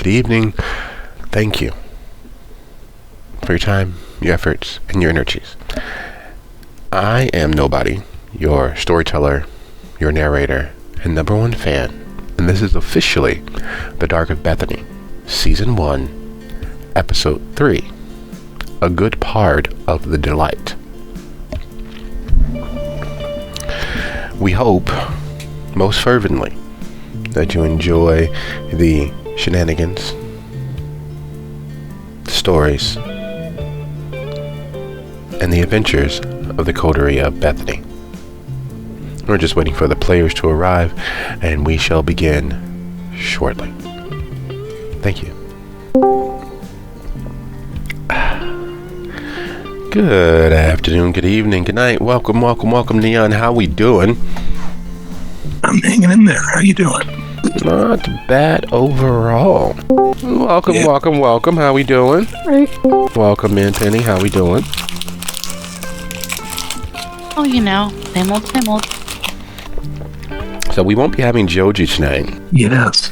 good evening. Thank you for your time, your efforts, and your energies. I am Nobody, your storyteller, your narrator, and number one fan. And this is officially The Dark of Bethany, Season 1, Episode 3, A Good Part of the Delight. We hope, most fervently, that you enjoy the shenanigans, stories, and the adventures of the coterie of Bethany. We're just waiting for the players to arrive, and we shall begin shortly. Thank you. Good afternoon, good evening, good night. Welcome, Neon. How we doing? I'm hanging in there. How you doing? Not bad overall. Welcome. How we doing? Great. Welcome in, Penny. How we doing? Oh, same old. So we won't be having Joji tonight. Yes.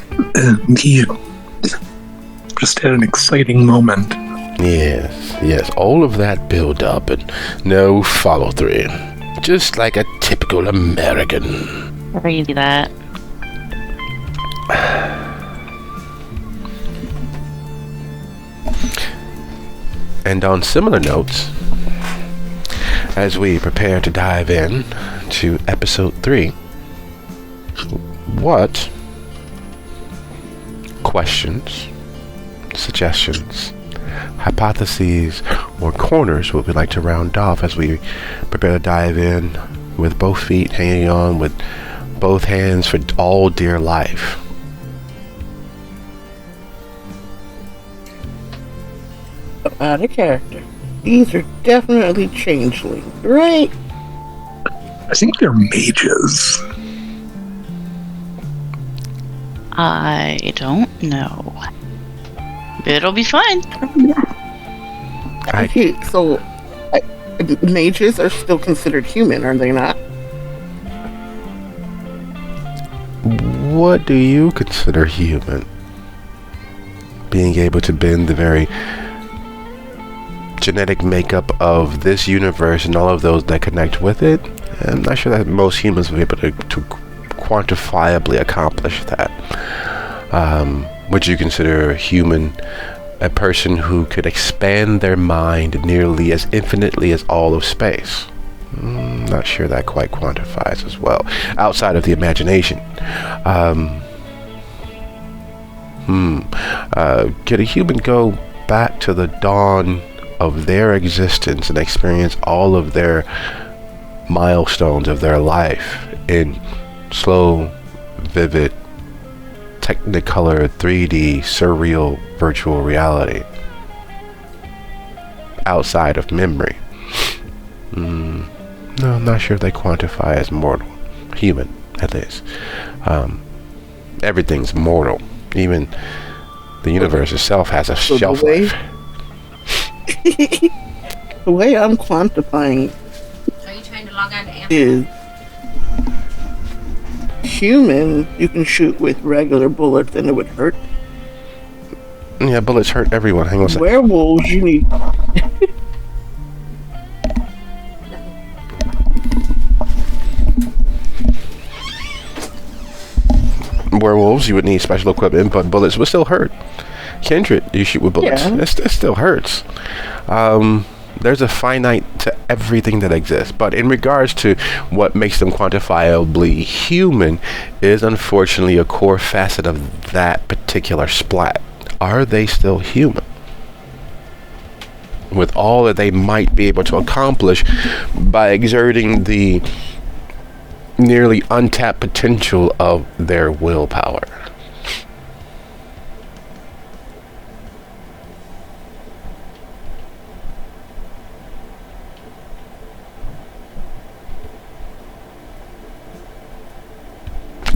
He just had an exciting moment. Yes. All of that build up and no follow through. Just like a typical American. Crazy that. And on similar notes, as we prepare to dive in to episode 3, what questions, suggestions, hypotheses, or corners would we like to round off as we prepare to dive in with both feet hanging on with both hands for all dear life? Out of character. These are definitely changelings, right? I think they're mages. I don't know. It'll be fine. Okay, so mages are still considered human, are they not? What do you consider human? Being able to bend the very genetic makeup of this universe and all of those that connect with it? I'm not sure that most humans will be able to quantifiably accomplish that. Would you consider a human a person who could expand their mind nearly as infinitely as all of space? Not sure that quite quantifies as well, outside of the imagination. Could a human go back to the dawn of their existence and experience all of their milestones of their life in slow, vivid, technicolor, 3D, surreal, virtual reality outside of memory? No, I'm not sure if they quantify as mortal. Human, at least. Everything's mortal. Even the universe itself has a shelf life. The way I'm quantifying is human, you can shoot with regular bullets and it would hurt. Yeah, bullets hurt everyone. Hang on a second. Werewolves, you need... Werewolves, you would need special equipment, but bullets would still hurt. Kindred, you shoot with bullets. Yeah. It still hurts. There's a finite to everything that exists, but in regards to what makes them quantifiably human is unfortunately a core facet of that particular splat. Are they still human? With all that they might be able to accomplish by exerting the nearly untapped potential of their willpower.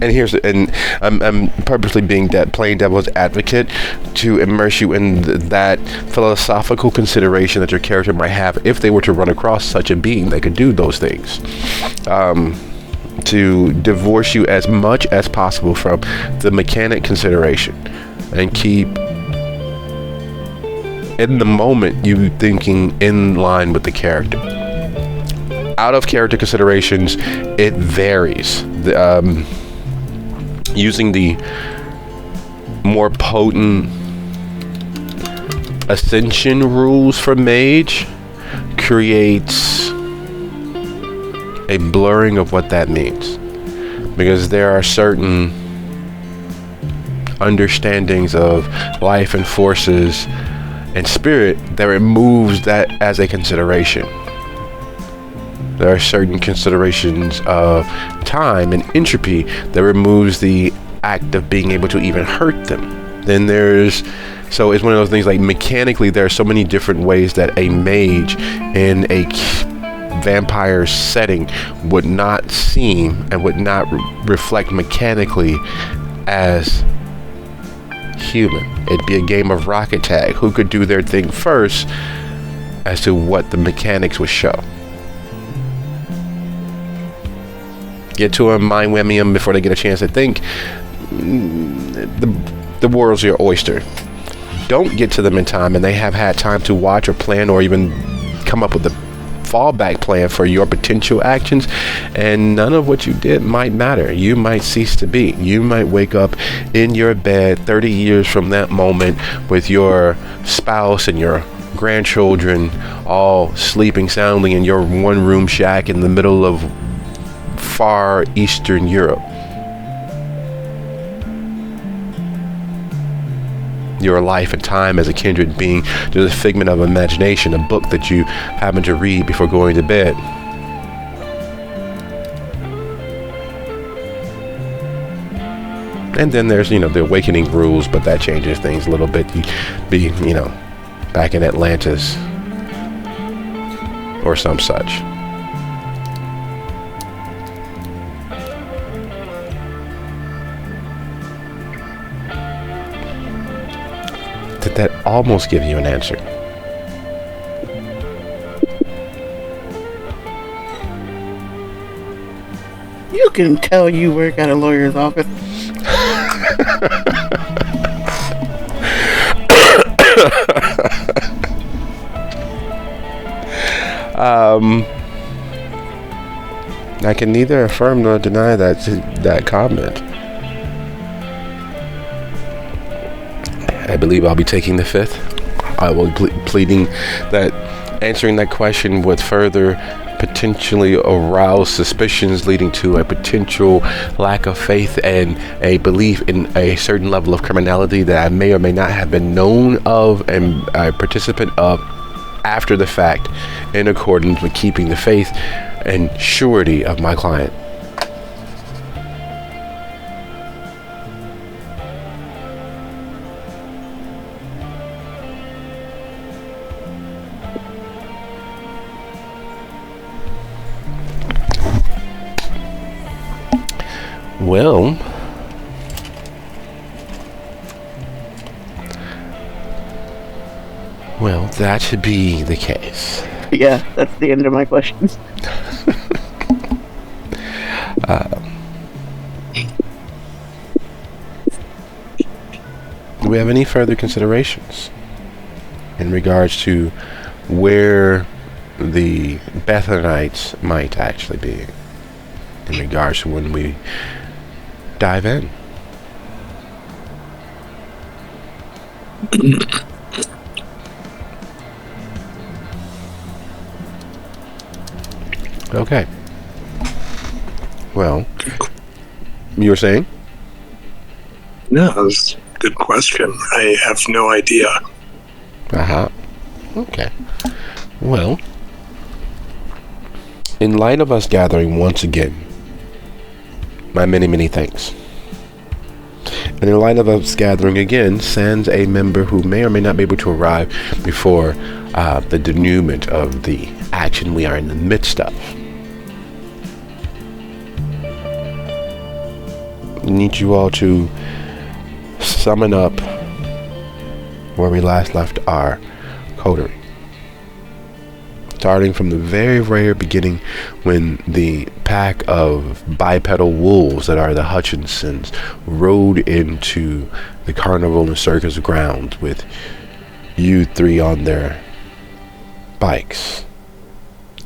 And I'm purposely being playing devil's advocate to immerse you in that philosophical consideration that your character might have if they were to run across such a being that could do those things. To divorce you as much as possible from the mechanic consideration and keep in the moment, you thinking in line with the character. Out of character considerations, it varies. Using the more potent ascension rules for mage creates a blurring of what that means, because there are certain understandings of life and forces and spirit that removes that as a consideration. There are certain considerations of time and entropy that removes the act of being able to even hurt them. Then so it's one of those things, like mechanically there are so many different ways that a mage in a vampire setting would not seem and would not reflect mechanically as human. It'd be a game of rocket tag. Who could do their thing first as to what the mechanics would show. Get to them, mind whammy them before they get a chance to think. The world's your oyster. Don't get to them in time and they have had time to watch or plan or even come up with a fallback plan for your potential actions, and none of what you did might matter. You might cease to be. You might wake up in your bed 30 years from that moment with your spouse and your grandchildren all sleeping soundly in your one-room shack in the middle of far Eastern Europe. Your life and time as a kindred being just a figment of imagination, a book that you happen to read before going to bed. And then there's, the awakening rules, but that changes things a little bit. You be, back in Atlantis or some such. Did that almost give you an answer? You can tell you work at a lawyer's office. I can neither affirm nor deny that comment. I believe I'll be taking the 5th. I will be pleading that answering that question would further potentially arouse suspicions, leading to a potential lack of faith and a belief in a certain level of criminality that I may or may not have been known of and a participant of after the fact, in accordance with keeping the faith and surety of my client. Well, that should be the case. Yeah, that's the end of my questions. Do we have any further considerations in regards to where the Bethanites might actually be in regards to when we dive in? Okay. Well, you were saying? No, that's a good question. I have no idea. Okay. Well, in light of us gathering once again, my many, many thanks. And in light of us gathering again, sans a member who may or may not be able to arrive before the denouement of the action we are in the midst of. I need you all to summon up where we last left our coterie. Starting from the very, very beginning, when the pack of bipedal wolves that are the Hutchinsons rode into the carnival and circus grounds with, you three on their bikes.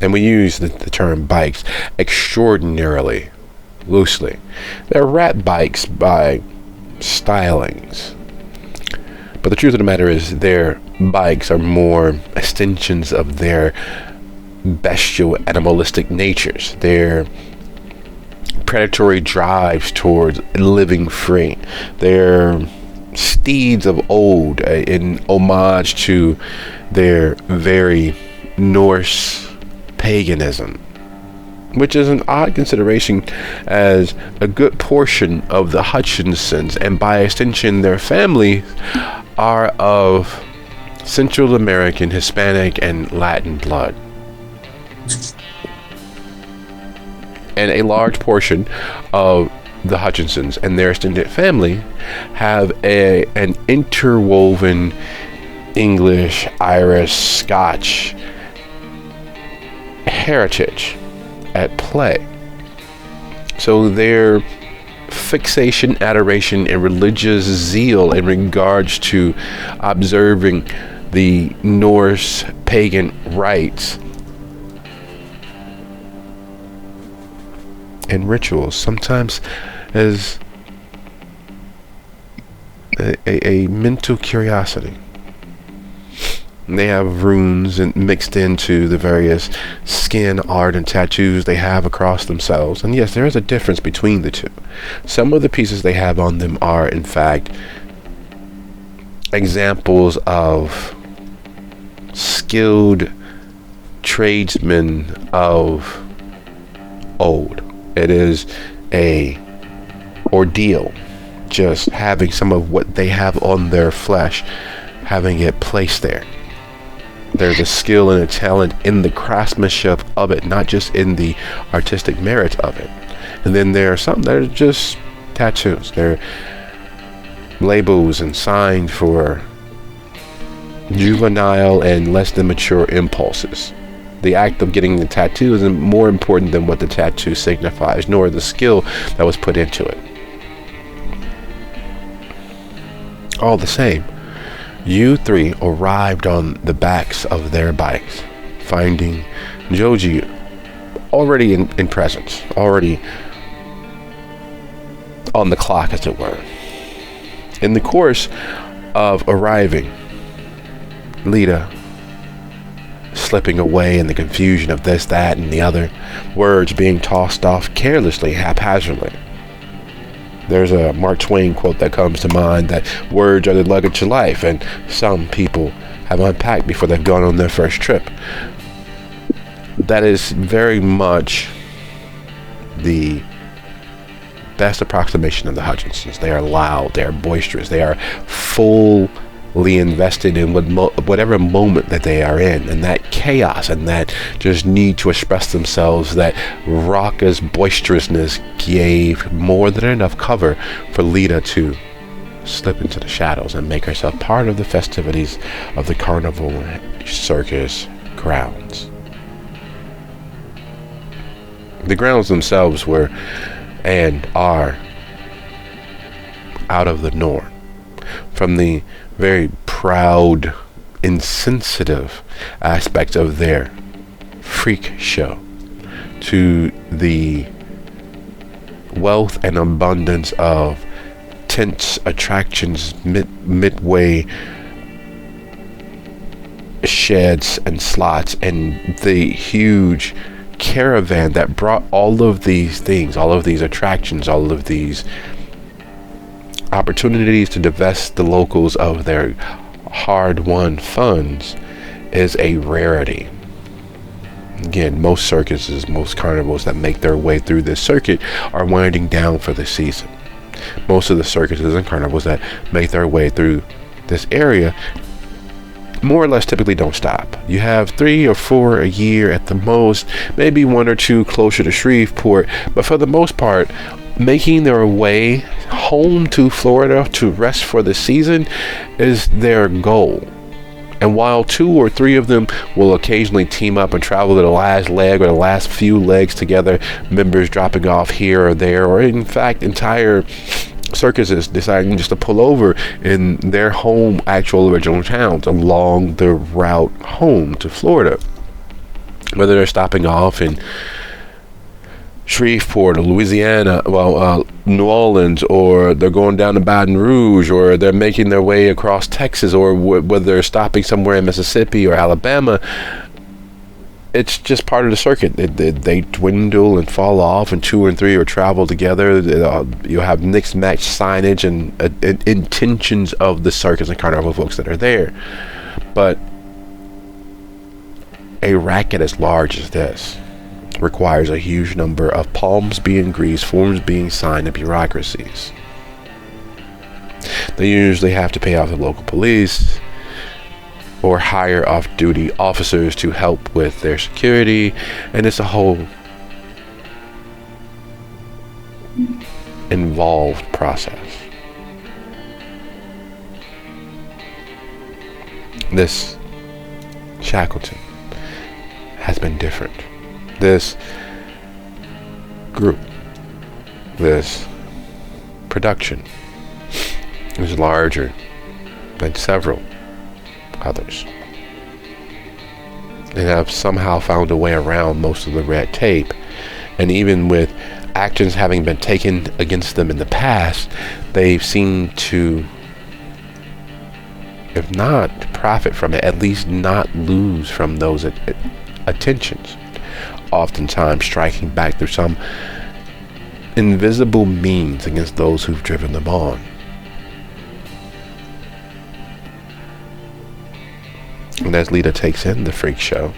And we use the term bikes extraordinarily loosely. They're rat bikes by stylings. But the truth of the matter is their bikes are more extensions of their bestial animalistic natures. Their predatory drives towards living free. Their steeds of old in homage to their very Norse paganism, which is an odd consideration as a good portion of the Hutchinsons, and by extension their families, are of Central American, Hispanic, and Latin blood. And a large portion of the Hutchinsons and their extended family have an interwoven English, Irish, Scotch heritage at play. So their fixation, adoration, and religious zeal in regards to observing the Norse pagan rites and rituals sometimes as a mental curiosity. They have runes and mixed into the various skin art and tattoos they have across themselves. And yes, there is a difference between the two. Some of the pieces they have on them are, in fact, examples of skilled tradesmen of old. It is a ordeal just having some of what they have on their flesh, having it placed there. There's a skill and a talent in the craftsmanship of it, not just in the artistic merit of it. And then there are some that are just tattoos. They're labels and signs for juvenile and less than mature impulses. The act of getting the tattoo isn't more important than what the tattoo signifies, nor the skill that was put into it. All the same, you three arrived on the backs of their bikes, finding Joji already in presence, already on the clock, as it were. In the course of arriving, Lita slipping away in the confusion of this, that, and the other, words being tossed off carelessly, haphazardly. There's a Mark Twain quote that comes to mind that words are the luggage of life, and some people have unpacked before they've gone on their first trip. That is very much the best approximation of the Hutchinsons. They are loud, they are boisterous, they are fully invested in whatever moment that they are in, and that chaos and that just need to express themselves, that raucous boisterousness gave more than enough cover for Lita to slip into the shadows and make herself part of the festivities of the carnival circus grounds. The grounds themselves were and are out of the norm. From the very proud, insensitive aspect of their freak show to the wealth and abundance of tents, attractions, midway sheds and slots, and the huge caravan that brought all of these things, all of these attractions, all of these opportunities to divest the locals of their hard-won funds is a rarity. Again, most circuses, most carnivals that make their way through this circuit are winding down for the season. Most of the circuses and carnivals that make their way through this area more or less typically don't stop. You have 3 or 4 a year at the most, maybe 1 or 2 closer to Shreveport, but for the most part, making their way home to Florida to rest for the season is their goal. And while 2 or 3 of them will occasionally team up and travel to the last leg or the last few legs together, members dropping off here or there, or in fact entire circuses deciding just to pull over in their home, actual original towns along the route home to Florida. Whether they're stopping off in Shreveport or Louisiana, New Orleans, or they're going down to Baton Rouge, or they're making their way across Texas, or whether they're stopping somewhere in Mississippi or Alabama, it's just part of the circuit. They dwindle and fall off, and 2 and 3 or travel together. You'll have mixed match signage and intentions of the circus and carnival folks that are there. But a racket as large as this requires a huge number of palms being greased, forms being signed, and bureaucracies. They usually have to pay off the local police or hire off-duty officers to help with their security, and it's a whole involved process. This Shackleton has been different. This group, this production is larger than several others. They have somehow found a way around most of the red tape, and even with actions having been taken against them in the past, they've seemed to, if not profit from it, at least not lose from those attentions, oftentimes striking back through some invisible means against those who've driven them on. And as Lita takes in the freak show,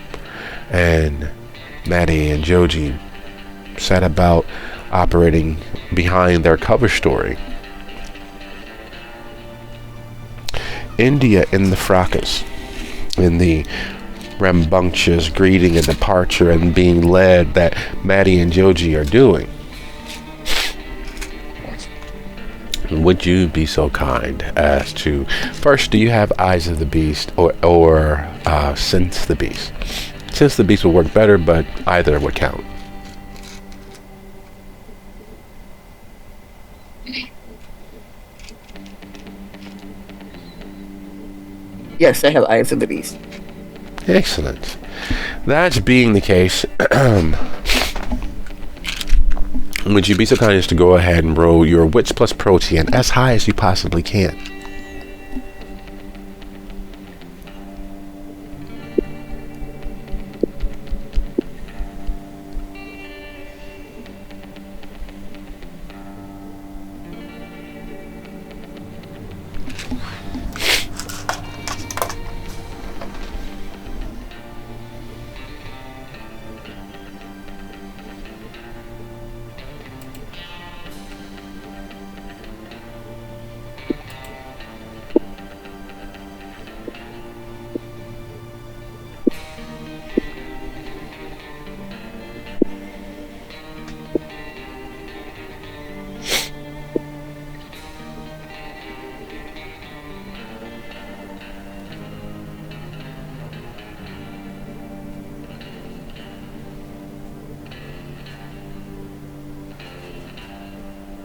and Maddie and Joji set about operating behind their cover story, India in the fracas, in the rambunctious greeting and departure and being led that Maddie and Joji are doing. Would you be so kind as to, first, do you have eyes of the beast or sense the beast? Sense the beast would work better, but either would count. Yes, I have eyes of the beast. Excellent. That being the case, would you be so kind as to go ahead and roll your wits plus protein as high as you possibly can?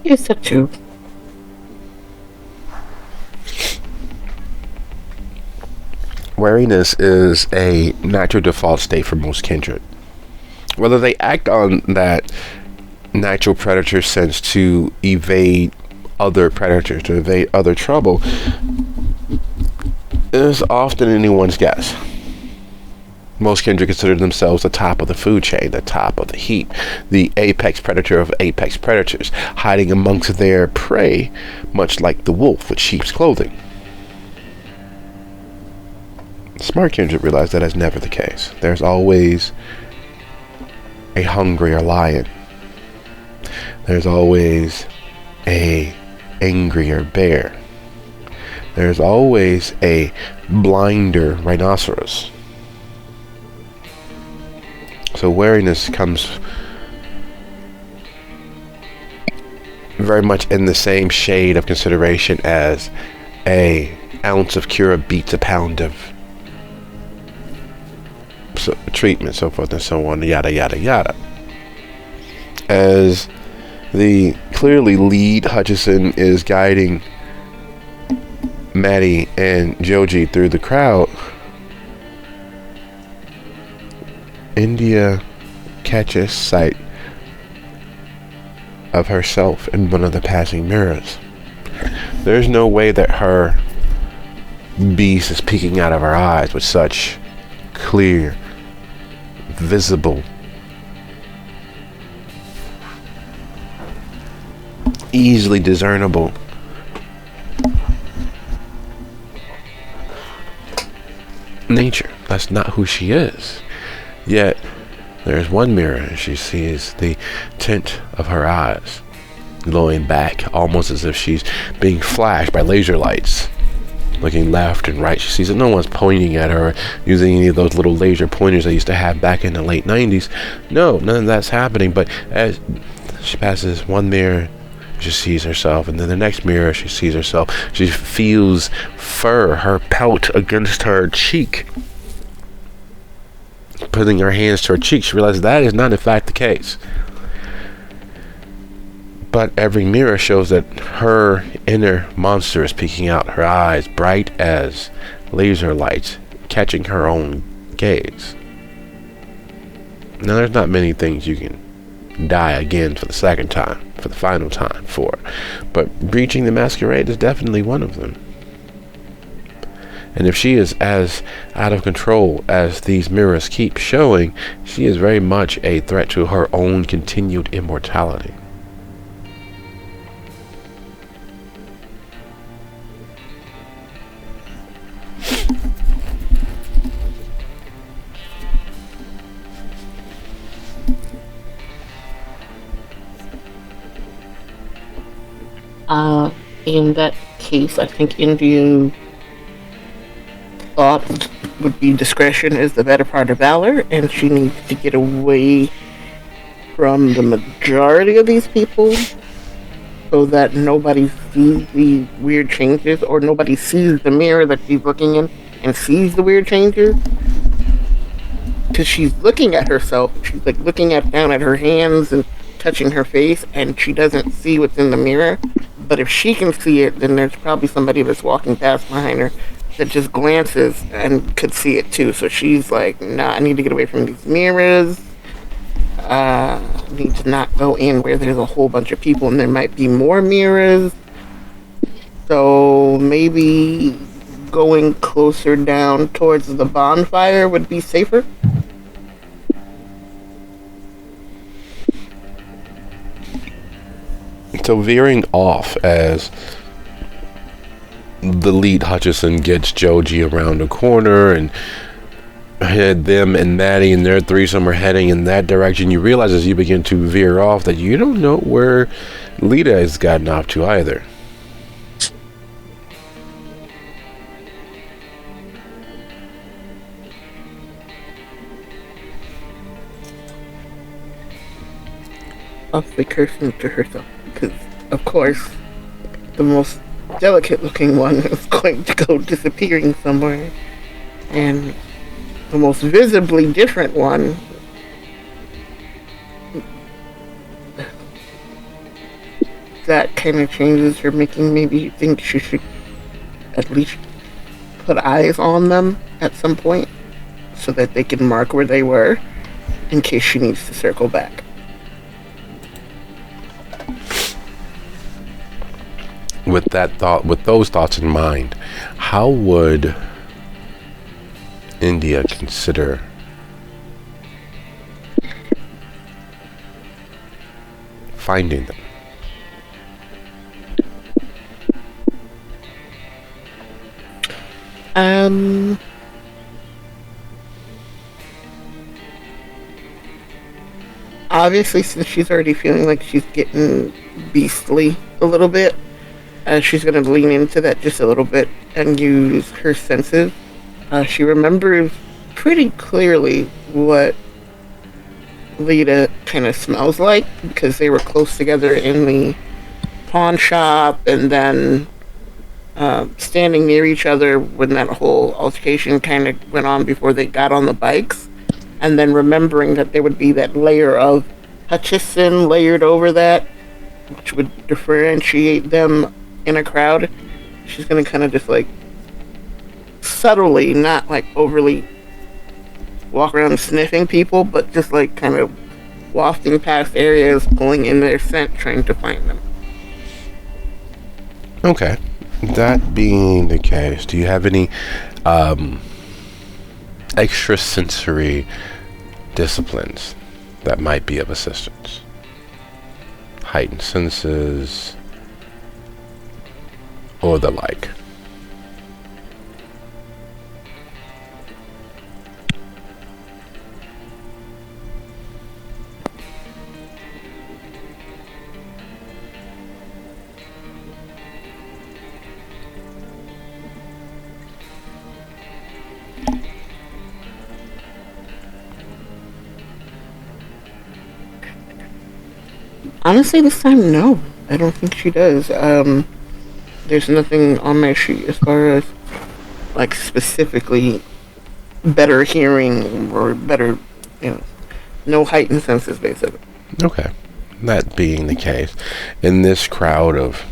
It's a 2. Wariness is a natural default state for most kindred. Whether they act on that natural predator sense to evade other predators, to evade other trouble, is often anyone's guess. Most kindred consider themselves the top of the food chain, the top of the heap, the apex predator of apex predators, hiding amongst their prey, much like the wolf with sheep's clothing. Smart kindred realize that is never the case. There's always a hungrier lion. There's always a angrier bear. There's always a blinder rhinoceros. So wariness comes very much in the same shade of consideration as a ounce of cure beats a pound of treatment, so forth and so on, yada yada yada. As The clearly lead Hutchison is guiding Maddie and Joji through the crowd. India catches sight of herself in one of the passing mirrors. There's no way that her beast is peeking out of her eyes with such clear, visible, easily discernible nature. That's not who she is. Yet there's one mirror and she sees the tint of her eyes glowing back, almost as if she's being flashed by laser lights. Looking left and right, she sees that no one's pointing at her using any of those little laser pointers they used to have back in the late 90s. No, none of that's happening. But as she passes one mirror, she sees herself, and then the next mirror, she sees herself. She feels fur, her pelt against her cheek. Putting her hands to her cheek, she realizes that is not in fact the case. But every mirror shows that her inner monster is peeking out, her eyes bright as laser lights, catching her own gaze. Now, there's not many things you can die again for the second time, for the final time for, but breaching the masquerade is definitely one of them. And if she is as out of control as these mirrors keep showing, she is very much a threat to her own continued immortality. In that case, I think Indian thought would be discretion is the better part of valor, and she needs to get away from the majority of these people so that nobody sees the weird changes, or nobody sees the mirror that she's looking in and sees the weird changes. Because she's looking at herself, she's like looking down at her hands and touching her face, and she doesn't see what's in the mirror. But if she can see it, then there's probably somebody that's walking past behind her that just glances and could see it too. So she's like, nah, I need to get away from these mirrors. I need to not go in where there's a whole bunch of people and there might be more mirrors. So maybe going closer down towards the bonfire would be safer. So veering off as the lead Hutchison gets Joji around the corner and had them and Maddie and their threesome are heading in that direction, you realize as you begin to veer off that you don't know where Lita has gotten off to either. Awfully cursing to herself, because of course the most delicate looking one is going to go disappearing somewhere, and the most visibly different one that kind of changes her, making maybe you think she should at least put eyes on them at some point so that they can mark where they were in case she needs to circle back. With that thought, with those thoughts in mind, how would India consider finding them? Obviously, since she's already feeling like she's getting beastly a little bit, she's going to lean into that just a little bit and use her senses. She remembers pretty clearly what Lita kind of smells like, because they were close together in the pawn shop, and then standing near each other when that whole altercation kind of went on before they got on the bikes, and then remembering that there would be that layer of Hutchison layered over that, which would differentiate them in a crowd. She's gonna kind of just like subtly, not like overly walk around sniffing people, but just like kind of wafting past areas, pulling in their scent, trying to find them. Okay. That being the case, do you have any extrasensory disciplines that might be of assistance? Heightened senses or the like? Honestly, this time, no. I don't think she does. There's nothing on my sheet as far as, like, specifically better hearing or better, no heightened senses, basically. Okay. That being the case, in this crowd of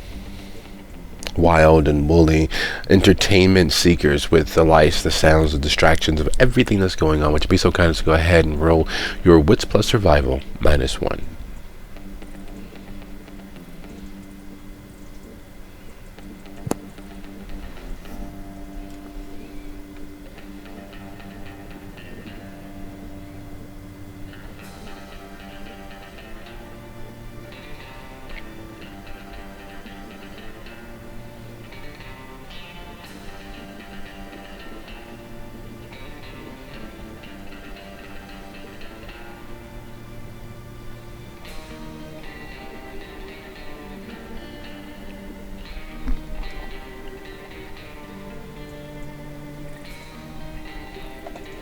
wild and woolly entertainment seekers with the lights, the sounds, the distractions of everything that's going on, would you be so kind as to go ahead and roll your wits plus survival -1?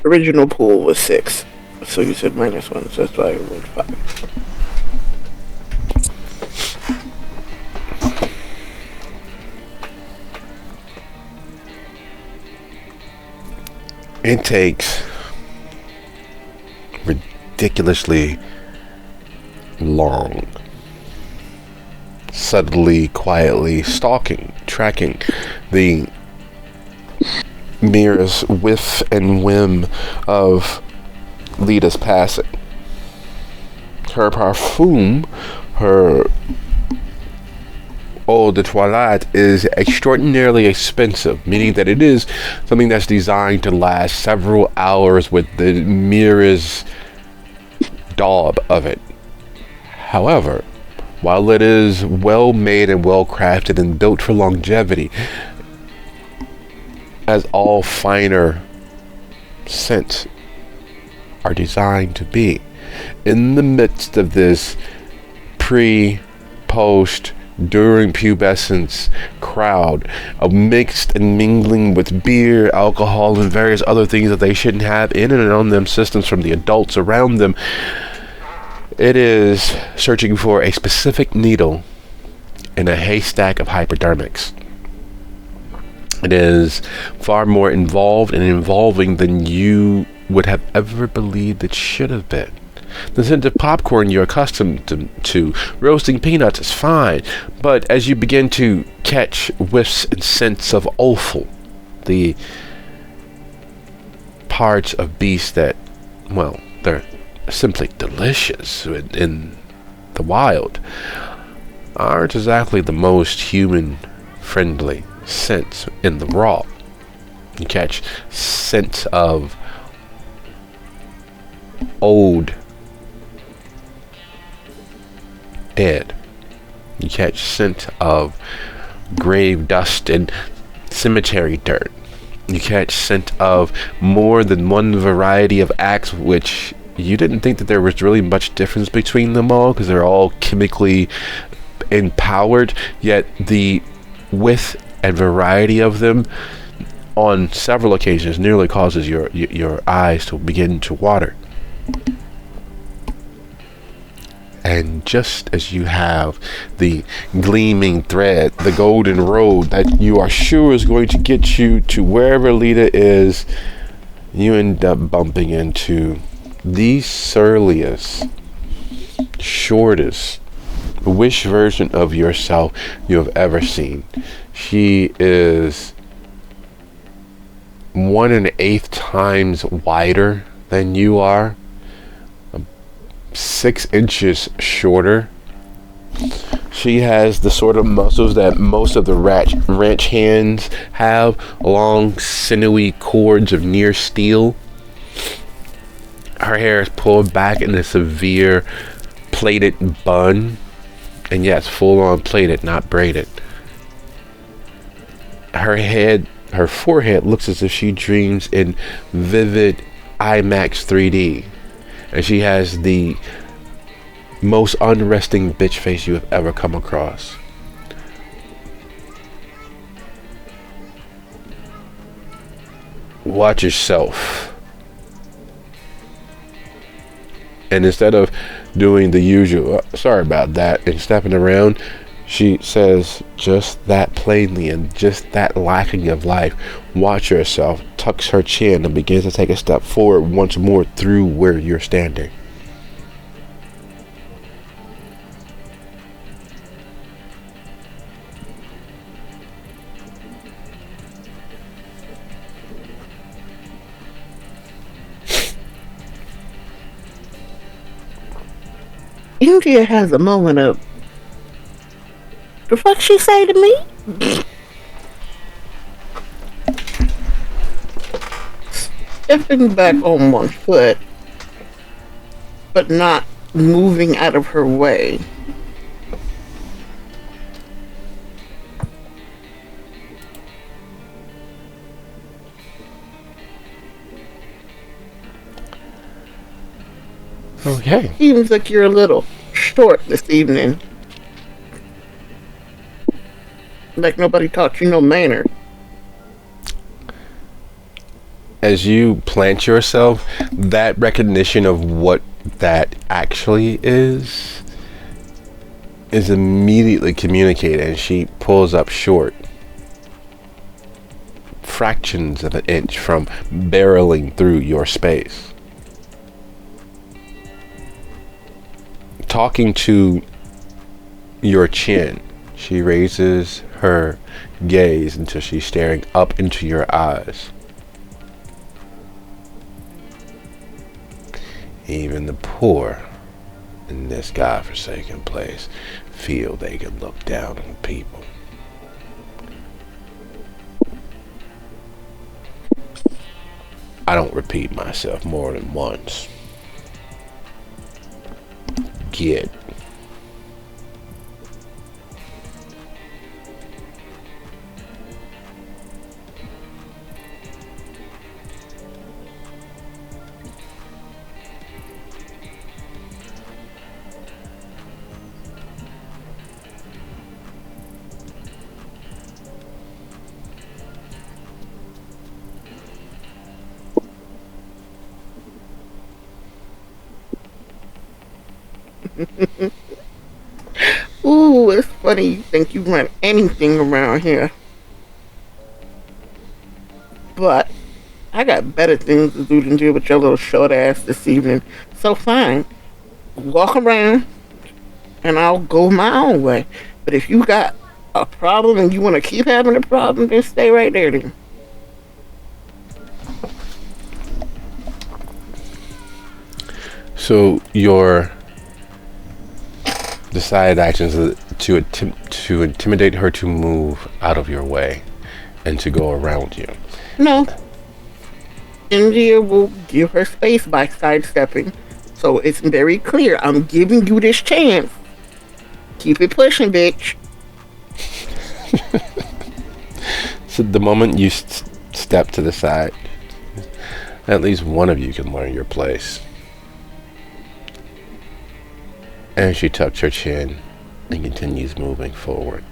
Original pool was 6, so you said -1, so that's why I rolled 5. It takes ridiculously long, subtly, quietly stalking, tracking the merest whiff and whim of Lita's passing. Her parfum, her eau de toilette is extraordinarily expensive, meaning that it is something that's designed to last several hours with the merest daub of it. However, while it is well made and well crafted and built for longevity, as all finer scents are designed to be, in the midst of this pre, post, during pubescence crowd of mixed and mingling with beer, alcohol, and various other things that they shouldn't have in and on them systems from the adults around them, it is searching for a specific needle in a haystack of hypodermics. It is far more involved and involving than you would have ever believed it should have been. The scent of popcorn you're accustomed to roasting peanuts is fine, but as you begin to catch whiffs and scents of offal, the parts of beasts that, well, they're simply delicious in the wild, aren't exactly the most human-friendly scents in the raw. You catch scents of old dead. You catch scent of grave dust and cemetery dirt. You catch scent of more than one variety of axe, which you didn't think that there was really much difference between them all because they're all chemically empowered, yet the width and variety of them on several occasions nearly causes your eyes to begin to water. And just as you have the gleaming thread, the golden road that you are sure is going to get you to wherever Lita is, you end up bumping into the surliest, shortest, wish version of yourself you have ever seen. She is 1/8 times wider than you are, 6 inches shorter. She has the sort of muscles that most of the ranch hands have, long, sinewy cords of near steel. Her hair is pulled back in a severe plaited bun. And yes, full on plaited, not braided. Her forehead looks as if she dreams in vivid IMAX 3D. And she has the most unresting bitch face you have ever come across. Watch yourself. And instead of doing the usual, sorry about that, and stepping around, she says just that plainly and just that lacking of life. Watch yourself, tucks her chin and begins to take a step forward once more through where you're standing. India has a moment of, the fuck she say to me? Stepping back on one foot, but not moving out of her way. Okay. Seems like you're a little short this evening. Like nobody taught you no manner. As you plant yourself, that recognition of what that actually is immediately communicated, and she pulls up short. Fractions of an inch from barreling through your space. Talking to your chin, she raises her gaze until she's staring up into your eyes. Even the poor in this godforsaken place feel they can look down on people. I don't repeat myself more than once. Get. Ooh, it's funny you think you run anything around here. But I got better things to do than deal with your little short ass this evening. So fine, walk around and I'll go my own way. But if you got a problem and you want to keep having a problem, then stay right there then. So your decided actions to attempt to intimidate her to move out of your way and to go around you. No. India will give her space by sidestepping. So it's very clear. I'm giving you this chance. Keep it pushing, bitch. So the moment you step to the side, at least one of you can learn your place. And she tucks her chin and continues moving forward.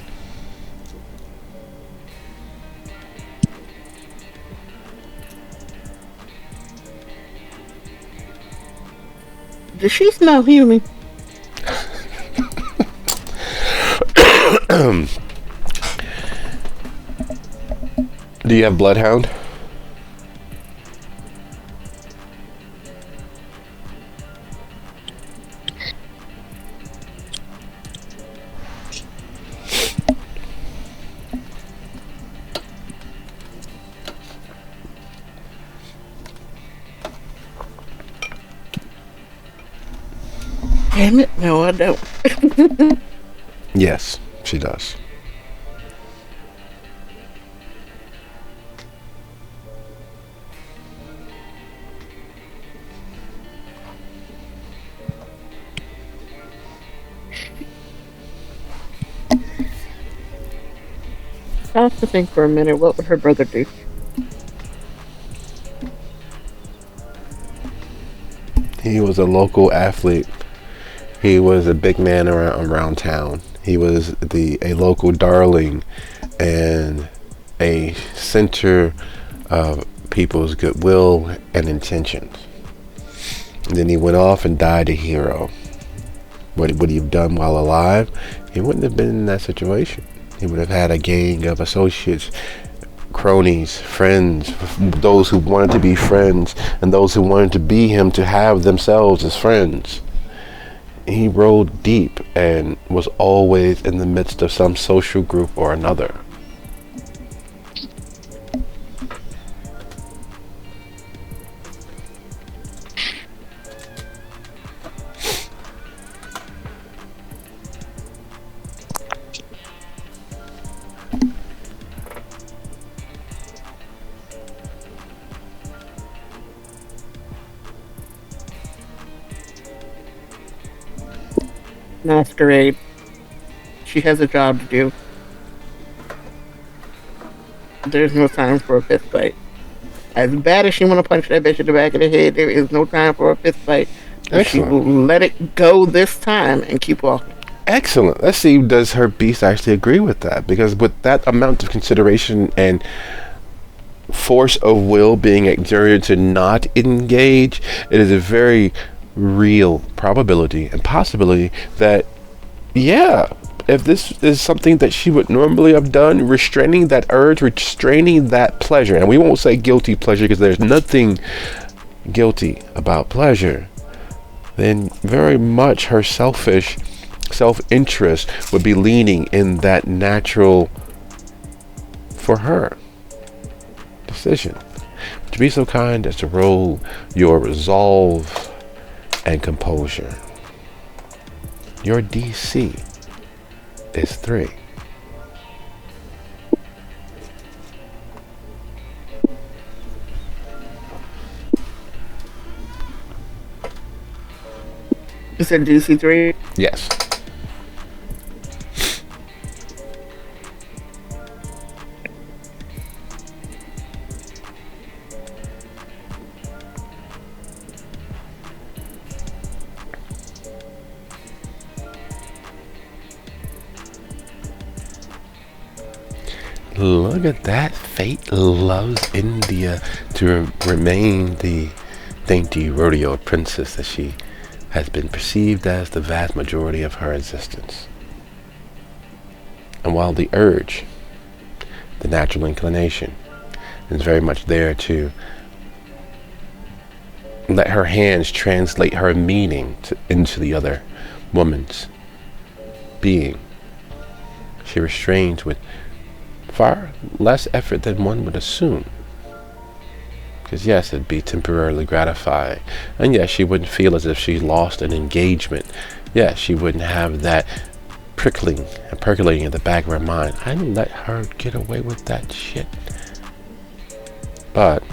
Does she smell human? Do you have Bloodhound? Damn it. No, I don't. Yes, she does. I have to think for a minute. What would her brother do? He was a local athlete. He was a big man around town. He was a local darling and a center of people's goodwill and intentions. And then he went off and died a hero. What would he have done while alive? He wouldn't have been in that situation. He would have had a gang of associates, cronies, friends, those who wanted to be friends, and those who wanted to be him to have themselves as friends. He rolled deep and was always in the midst of some social group or another. Masquerade. She has a job to do. There's no time for a fist fight. As bad as she want to punch that bitch in the back of the head, there is no time for a fist fight. She will let it go this time and keep walking. Excellent. Let's see, does her beast actually agree with that? Because with that amount of consideration and force of will being exerted to not engage, it is a very real probability and possibility that, yeah, if this is something that she would normally have done, restraining that urge, restraining that pleasure, and we won't say guilty pleasure because there's nothing guilty about pleasure, then very much her selfish self-interest would be leaning in that natural, for her, decision. To be so kind as to roll your resolve and composure. Your DC is 3. You said DC3? Yes. Look at that. Fate loves India to remain the dainty rodeo princess that she has been perceived as the vast majority of her existence. And while the urge, the natural inclination, is very much there to let her hands translate her meaning into the other woman's being, she restrains with far less effort than one would assume. Because yes, it'd be temporarily gratifying. And yes, she wouldn't feel as if she lost an engagement. Yes, she wouldn't have that prickling and percolating in the back of her mind. I didn't let her get away with that shit. But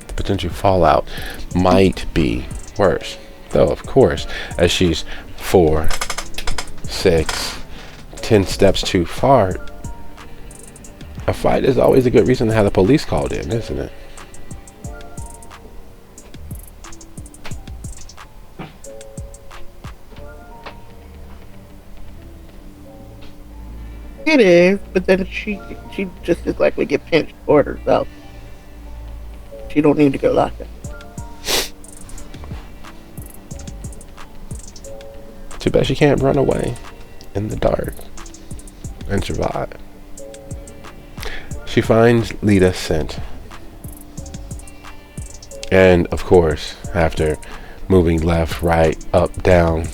the potential fallout might be worse. Though, of course, as she's 4, 6, 10 steps too far, a fight is always a good reason to have the police called in, isn't it? It is, but then she just as likely get pinched for herself. She don't need to go locked up. Too bad she can't run away in the dark and survive. She finds Lita's scent. And of course, after moving left, right, up, down,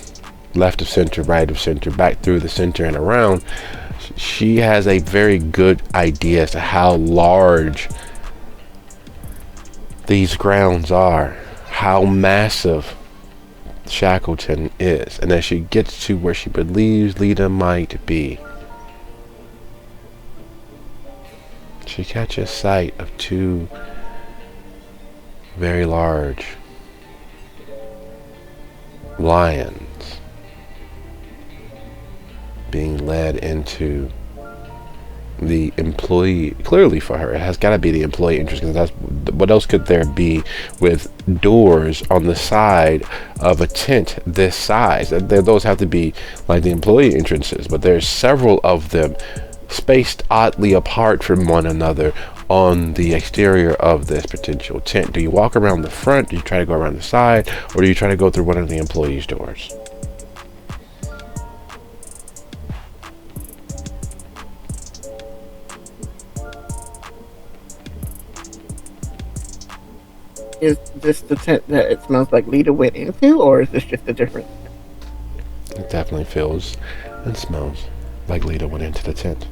left of center, right of center, back through the center and around, she has a very good idea as to how large these grounds are, how massive Shackleton is. And as she gets to where she believes Lita might be, she catches sight of two very large lions being led into the employee. Clearly for her, it has got to be the employee interest, because that's what else could there be with doors on the side of a tent this size. Those have to be like the employee entrances, but there's several of them spaced oddly apart from one another on the exterior of this potential tent. Do you walk around the front? Do you try to go around the side? Or do you try to go through one of the employees' doors? Is this the tent that it smells like Lita went into, or is this just a different? It definitely feels and smells like Lita went into the tent.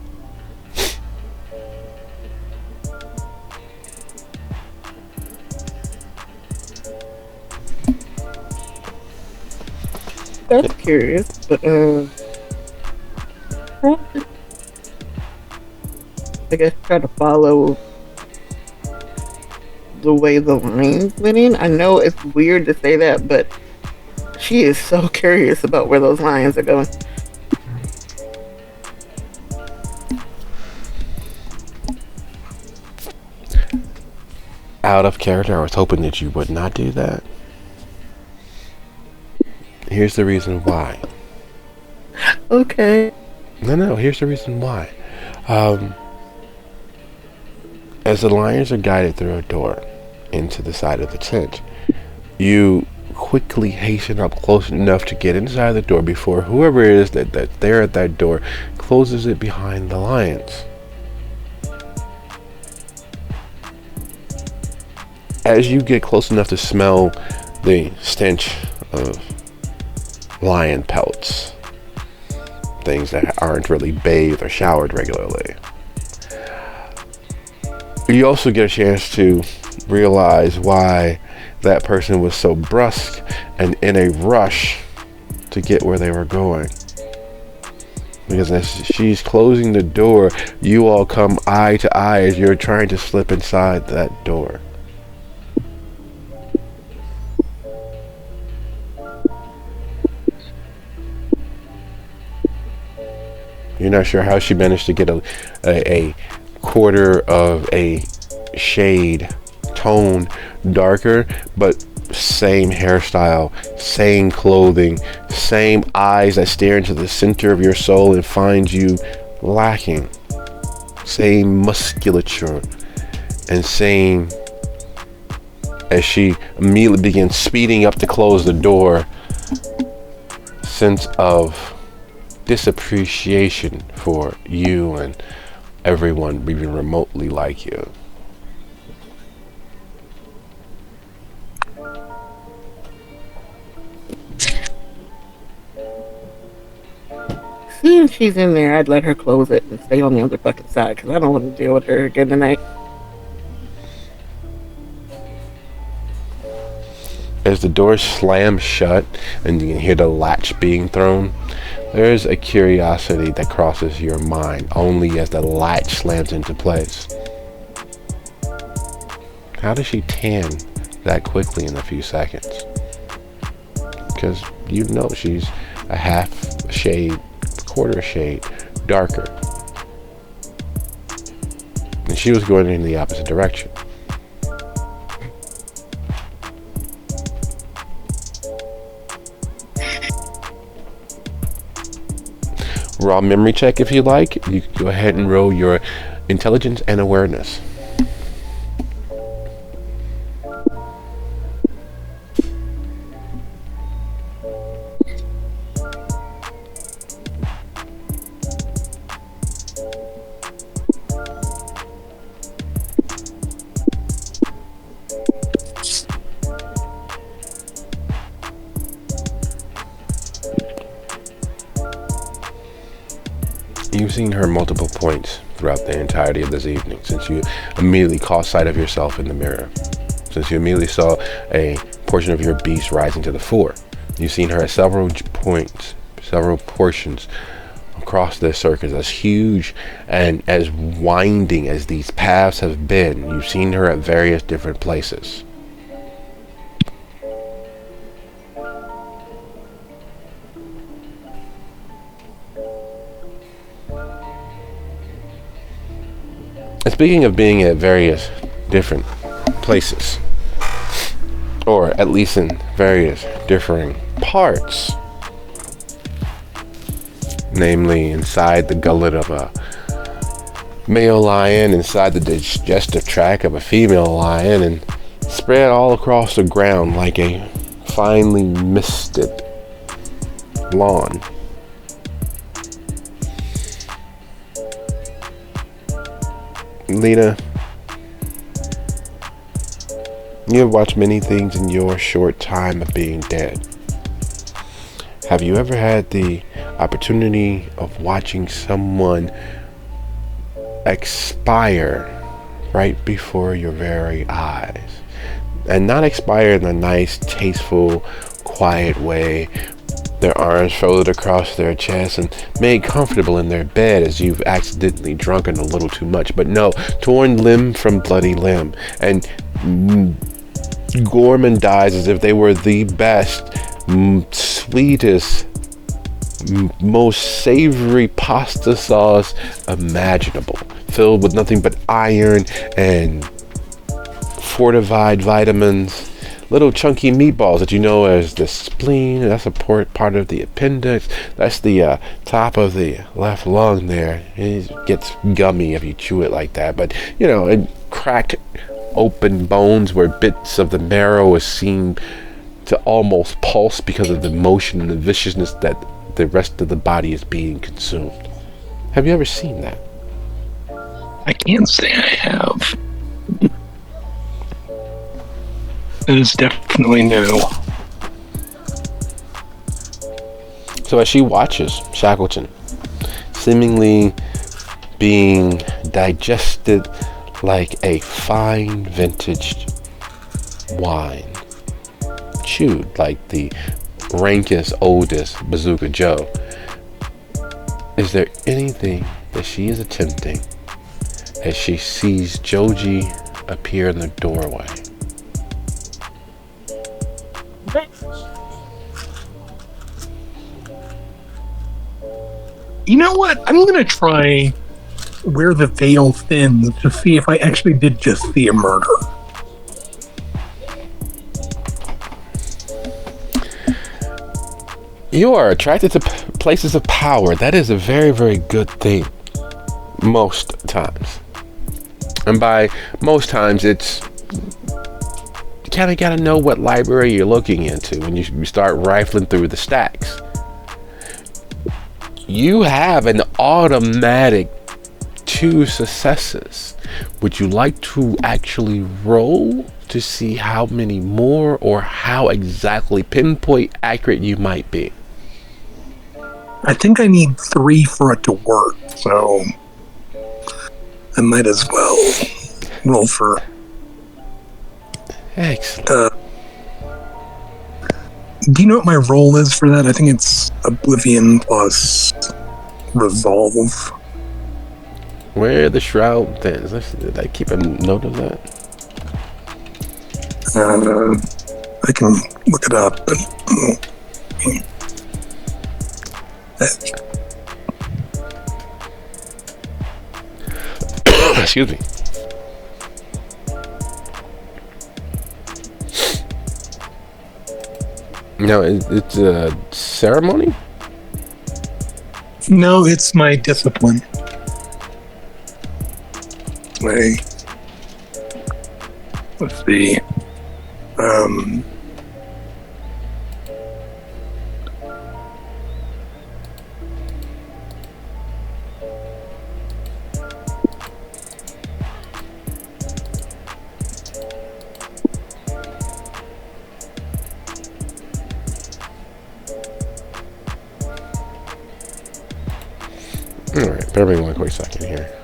That's curious, but I guess try to follow the way the lines went in. I know it's weird to say that, but she is so curious about where those lions are going. Out of character, I was hoping that you would not do that. Here's the reason why. Okay. No, here's the reason why. As the lions are guided through a door into the side of the tent, you quickly hasten up close enough to get inside the door before whoever it is that's there at that door closes it behind the lions. As you get close enough to smell the stench of lion pelts, things that aren't really bathed or showered regularly, you also get a chance to realize why that person was so brusque and in a rush to get where they were going. Because as she's closing the door, you all come eye to eye as you're trying to slip inside that door. You're not sure how she managed to get a quarter of a shade tone darker, but same hairstyle, same clothing, same eyes that stare into the center of your soul and find you lacking, same musculature, and same, as she immediately begins speeding up to close the door, sense of disappreciation for you and everyone even remotely like you. Seeing she's in there, I'd let her close it and stay on the other fucking side, because I don't want to deal with her again tonight. As the door slams shut and you can hear the latch being thrown, there's a curiosity that crosses your mind only as the latch slams into place. How does she tan that quickly in a few seconds? Because you know she's a half shade, quarter shade darker. And she was going in the opposite direction. Raw memory check if you like. You can go ahead and roll your intelligence and awareness. You've seen her multiple points throughout the entirety of this evening, since you immediately caught sight of yourself in the mirror, since you immediately saw a portion of your beast rising to the fore, You've seen her at several points, several portions across this circus, as huge and as winding as these paths have been. You've seen her at various different places. And speaking of being at various different places, or at least in various differing parts, namely inside the gullet of a male lion, inside the digestive tract of a female lion, and spread all across the ground like a finely misted lawn. Lena, you have watched many things in your short time of being dead. Have you ever had the opportunity of watching someone expire right before your very eyes? And not expire in a nice, tasteful, quiet way, their arms folded across their chest and made comfortable in their bed as you've accidentally drunken a little too much. But no, torn limb from bloody limb, and gormandized as if they were the best, sweetest, most savory pasta sauce imaginable, filled with nothing but iron and fortified vitamins. Little chunky meatballs that you know as the spleen. That's a part of the appendix. That's the top of the left lung there. It gets gummy if you chew it like that. But, you know, it cracked open bones where bits of the marrow is seen to almost pulse because of the motion and the viciousness that the rest of the body is being consumed. Have you ever seen that? I can't say I have. It is definitely new. So as she watches Shackleton seemingly being digested like a fine vintaged wine, chewed like the rankest, oldest Bazooka Joe, is there anything that she is attempting as she sees Joji appear in the doorway? You know what? I'm going to try Where the Veil Thins to see if I actually did just see a murder. You are attracted to places of power. That is a very, very good thing. Most times. And by most times, it's... You kind of got to know what library you're looking into when you start rifling through the stacks. You have an automatic 2 successes. Would you like to actually roll to see how many more or how exactly pinpoint accurate you might be? I think I need 3 for it to work, so I might as well roll for... Excellent. Do you know what my role is for that? I think it's Oblivion plus Resolve. Where the shroud thins. Did I keep a note of that? I can look it up. But, Excuse me. No, it's a ceremony? no, it's my discipline. Let's see. Alright, bear with me one quick second here.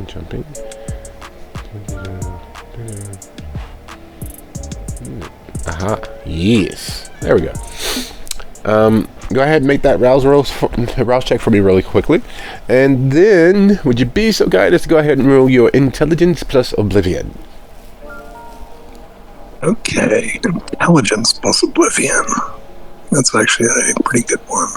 Jumping. Yes. There we go. Go ahead and make that rouse check for me really quickly. And then, would you be so kind as to go ahead and roll your intelligence plus oblivion? Okay, intelligence plus oblivion. That's actually a pretty good one.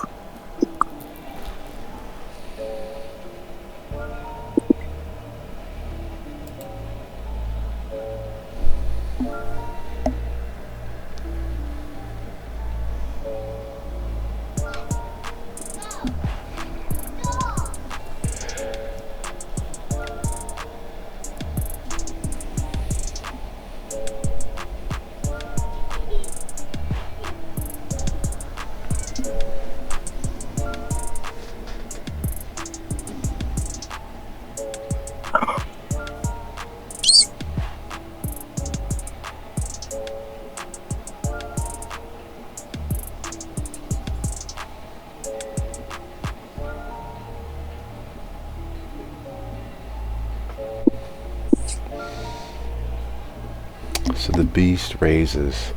So the beast raises,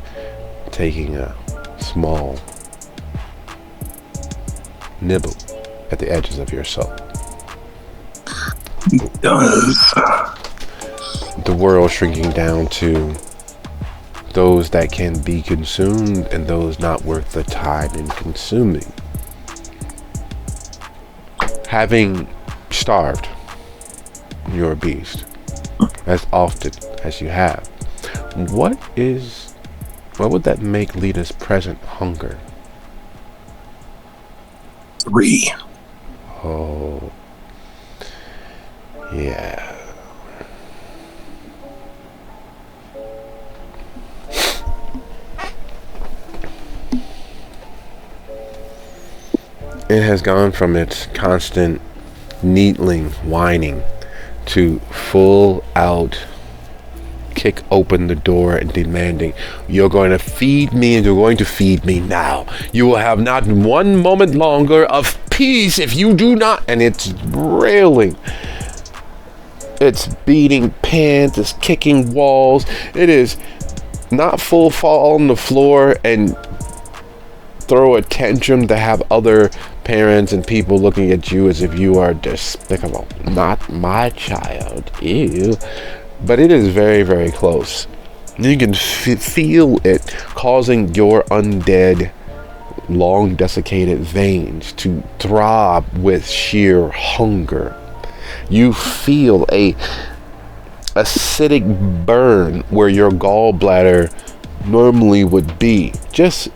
taking a small nibble at the edges of your soul. It does. The world shrinking down to those that can be consumed and those not worth the time in consuming. Having starved your beast as often as you have, what would that make Lita's present hunger? 3. Oh, yeah. It has gone from its constant needling, whining, to full out kick open the door and demanding, you're going to feed me and you're going to feed me now. You will have not one moment longer of peace if you do not. And it's railing. It's beating pants. It's kicking walls. It is not full fall on the floor and throw a tantrum to have other parents and people looking at you as if you are despicable. Not my child. Ew. But it is very, very close. You can feel it causing your undead, long desiccated veins to throb with sheer hunger. You feel a acidic burn where your gallbladder normally would be, just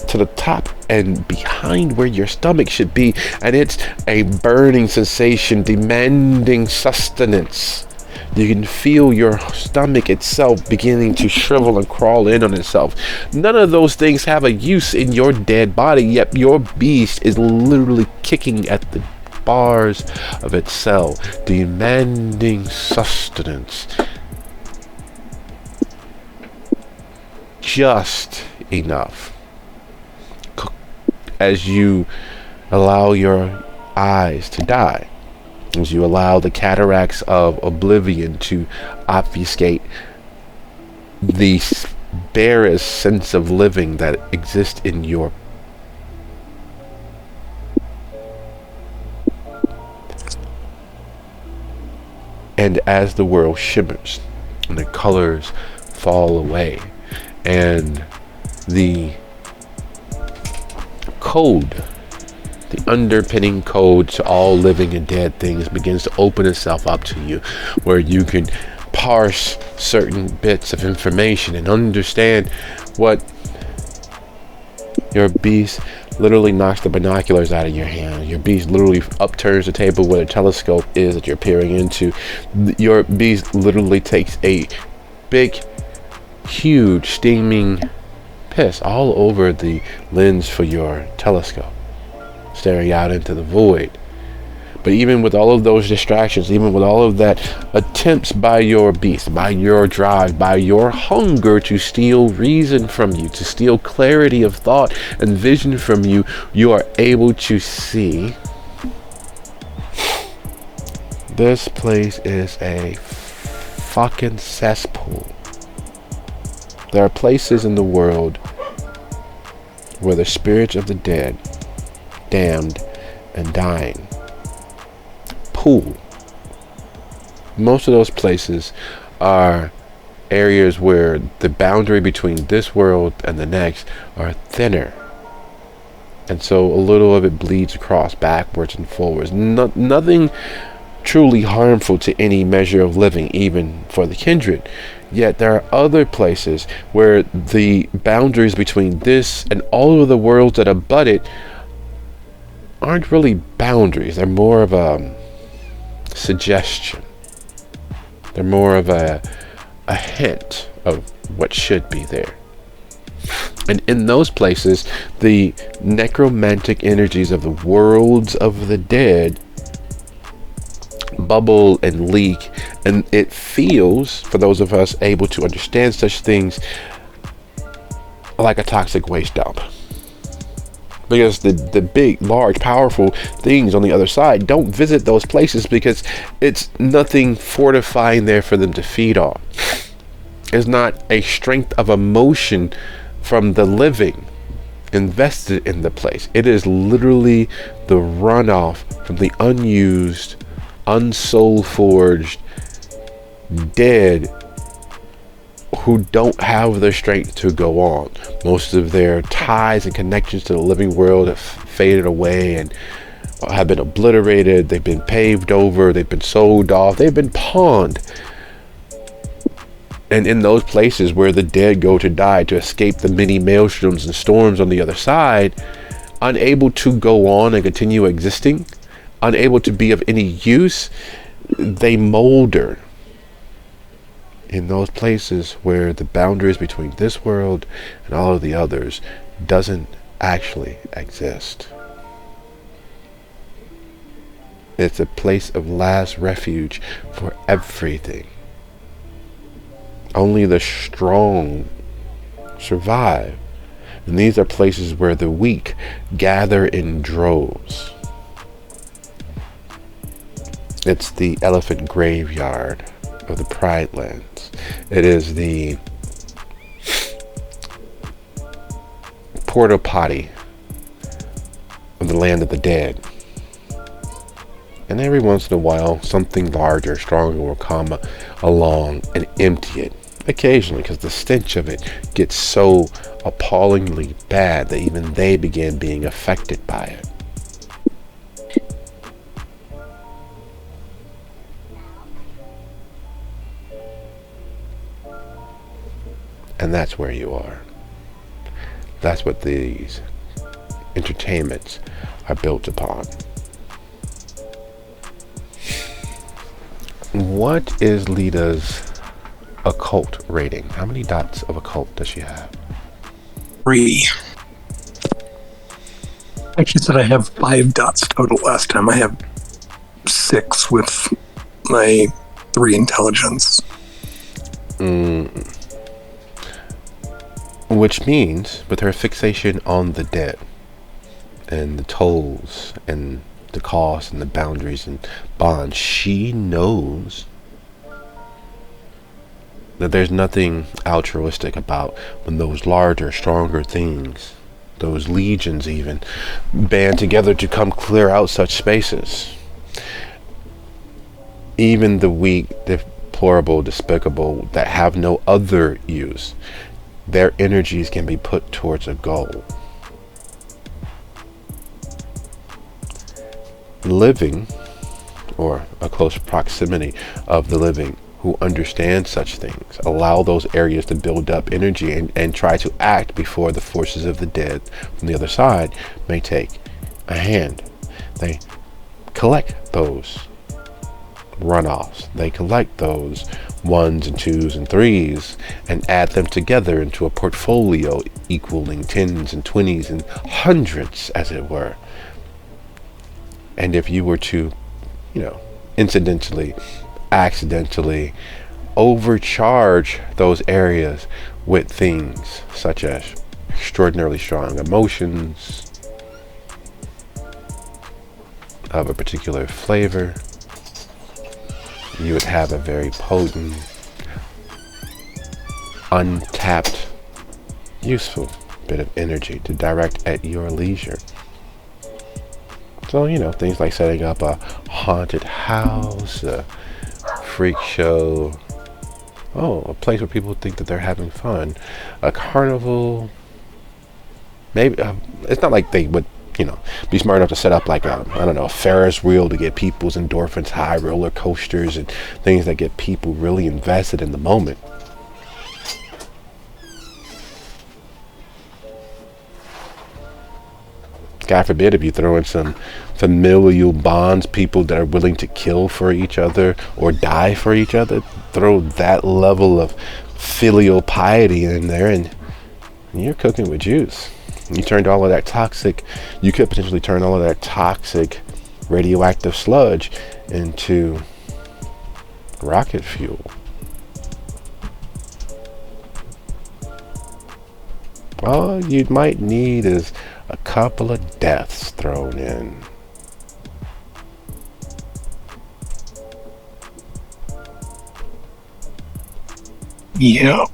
to the top and behind where your stomach should be, and it's a burning sensation demanding sustenance. You can feel your stomach itself beginning to shrivel and crawl in on itself. None of those things have a use in your dead body, yet your beast is literally kicking at the bars of its cell, demanding sustenance. Just enough. As you allow your eyes to die, as you allow the cataracts of oblivion to obfuscate the barest sense of living that exists in your and as the world shimmers and the colors fall away and the code, the underpinning code to all living and dead things begins to open itself up to you, where you can parse certain bits of information and understand what your beast literally knocks the binoculars out of your hand. Your beast literally upturns the table where the telescope is that you're peering into. Your beast literally takes a big, huge, steaming piss all over the lens for your telescope, staring out into the void. But even with all of those distractions, even with all of that attempts by your beast, by your drive, by your hunger to steal reason from you, to steal clarity of thought and vision from you, you are able to see this place is a fucking cesspool. There are places in the world where the spirits of the dead, damned and dying, pool. Most of those places are areas where the boundary between this world and the next are thinner. And so a little of it bleeds across backwards and forwards. Nothing truly harmful to any measure of living, even for the kindred. Yet there are other places where the boundaries between this and all of the worlds that abut it aren't really boundaries. They're more of a suggestion. They're more of a hint of what should be there. And in those places, the necromantic energies of the worlds of the dead bubble and leak, and it feels, for those of us able to understand such things, like a toxic waste dump. Because the big, large, powerful things on the other side don't visit those places because it's nothing fortifying there for them to feed on. It's not a strength of emotion from the living invested in the place. It is literally the runoff from the unused, unsoul forged dead who don't have the strength to go on. Most of their ties and connections to the living world have faded away and have been obliterated. They've been paved over. They've been sold off. They've been pawned. And in those places where the dead go to die to escape the many maelstroms and storms on the other side, unable to go on and continue existing, unable to be of any use, they molder in those places where the boundaries between this world and all of the others doesn't actually exist. It's a place of last refuge for everything. Only the strong survive. And these are places where the weak gather in droves. It's the elephant graveyard of the Pride Lands. It is the porta potty of the land of the dead. And every once in a while, something larger, stronger will come along and empty it. Occasionally, because the stench of it gets so appallingly bad that even they begin being affected by it. And that's where you are. That's what these entertainments are built upon. What is Lita's occult rating? How many dots of occult does she have? 3. Actually said I have 5 dots total last time. I have 6 with my 3 intelligence. Which means, with her fixation on the dead and the tolls and the costs and the boundaries and bonds, she knows that there's nothing altruistic about when those larger, stronger things, those legions even, band together to come clear out such spaces. Even the weak, deplorable, despicable, that have no other use, their energies can be put towards a goal. Living, or a close proximity of the living who understand such things, allow those areas to build up energy and try to act before the forces of the dead from the other side may take a hand. They collect those runoffs. They collect those 1s and 2s and 3s and add them together into a portfolio equaling 10s and 20s and hundreds, as it were. And if you were to, incidentally, accidentally overcharge those areas with things such as extraordinarily strong emotions of a particular flavor, you would have a very potent untapped, useful bit of energy to direct at your leisure. So, things like setting up a haunted house, a freak show, a place where people think that they're having fun, a carnival. Maybe it's not like they would, be smart enough to set up like a Ferris wheel to get people's endorphins high, roller coasters, and things that get people really invested in the moment. God forbid if you throw in some familial bonds, people that are willing to kill for each other or die for each other. Throw that level of filial piety in there, and you're cooking with juice. You could potentially turn all of that toxic radioactive sludge into rocket fuel. All you might need is a couple of deaths thrown in. Yeah.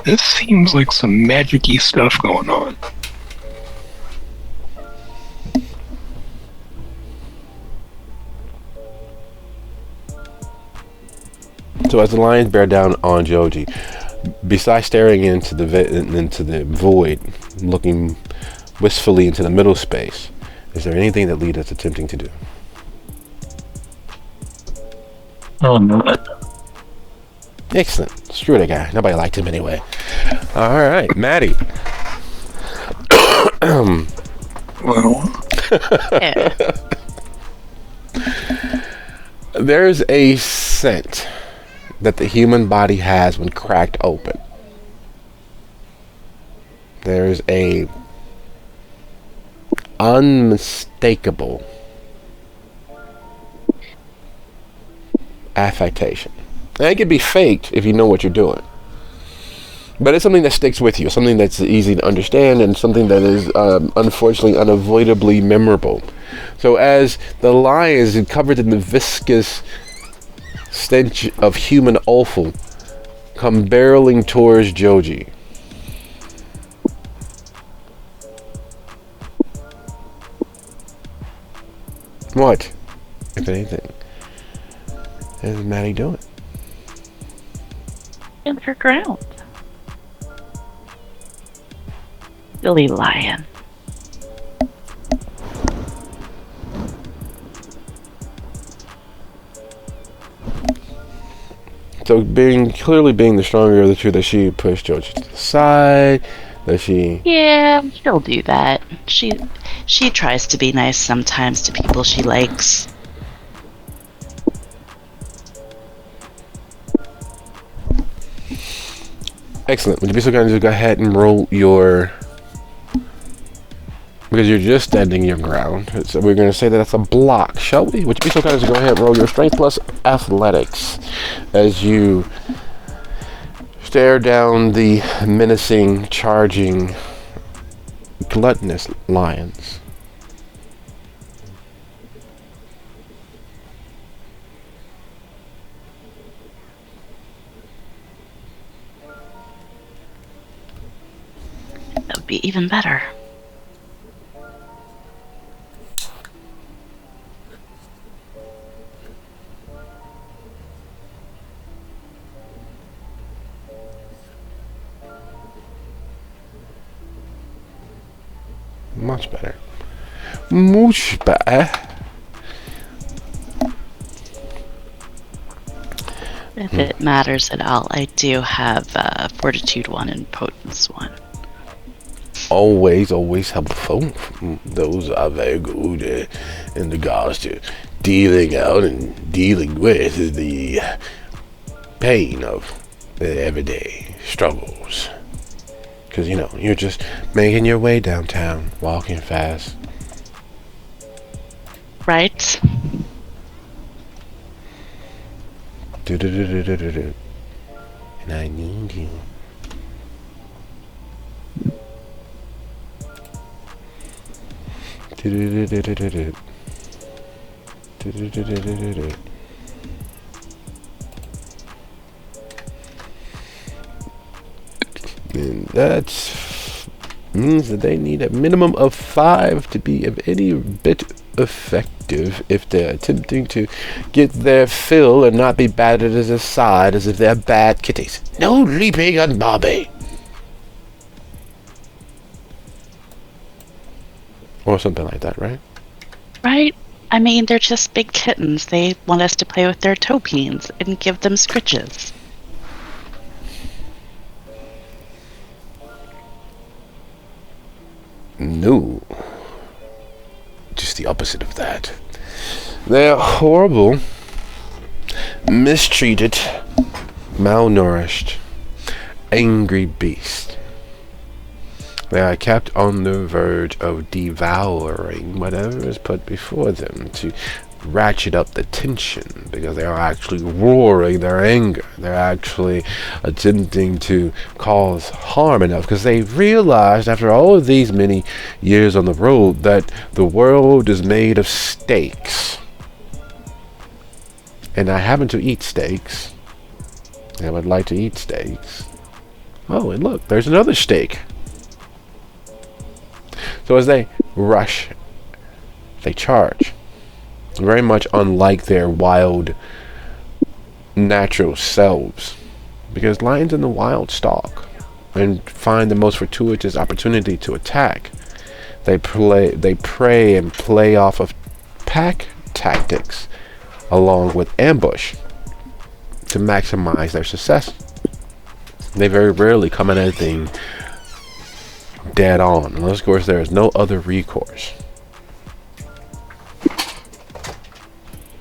This seems like some magic-y stuff going on. So as the lions bear down on Joji, besides staring into the void, looking wistfully into the middle space, is there anything that Lita's attempting to do? Oh, no. Excellent. Screw that guy. Nobody liked him anyway. All right, Maddie. Well, Yeah. There's a scent that the human body has when cracked open. There's a unmistakable affectation. And it can be faked if you know what you're doing. But it's something that sticks with you, something that's easy to understand, and something that is unfortunately unavoidably memorable. So as the lion is covered in the viscous stench of human offal, come barreling towards Joji. What, if anything, is Maddie doing? Underground. Silly lion. So clearly being the stronger of the two, that she pushed Joji to the side, that she... Yeah, she'll do that. She tries to be nice sometimes to people she likes. Excellent. Would you be so kind to go ahead and roll your... Because you're just standing your ground. So we're going to say that that's a block, shall we? Would you be so kind as to go ahead and roll your strength plus athletics as you stare down the menacing, charging, gluttonous lions. That would be even better. Much better. Much better. If it matters at all, I do have Fortitude 1 and Potence 1. Always helpful. Those are very good in regards to dealing out and dealing with the pain of the everyday struggles. Because, you're just making your way downtown, walking fast. Right? Do-do-do-do-do-do. And I need you. Do-do-do-do-do-do. Do-do-do-do-do-do. And that means that they need a minimum of 5 to be of any bit effective if they're attempting to get their fill and not be battered as aside as if they're bad kitties. No leaping on Bobby. Or something like that, right? Right? I mean, they're just big kittens. They want us to play with their toe beans and give them scritches. No. Just the opposite of that. They're horrible, mistreated, malnourished, angry beasts. They are kept on the verge of devouring whatever is put before them to ratchet up the tension, because they are actually roaring their anger. They're actually attempting to cause harm enough, because they realized after all of these many years on the road that the world is made of steaks. And I happen to eat steaks. I would like to eat steaks. Oh, and look, there's another steak. So as they rush, they charge. Very much unlike their wild, natural selves. Because lions in the wild stalk and find the most fortuitous opportunity to attack. They prey and play off of pack tactics along with ambush to maximize their success. They very rarely come at anything dead on, unless of course there is no other recourse.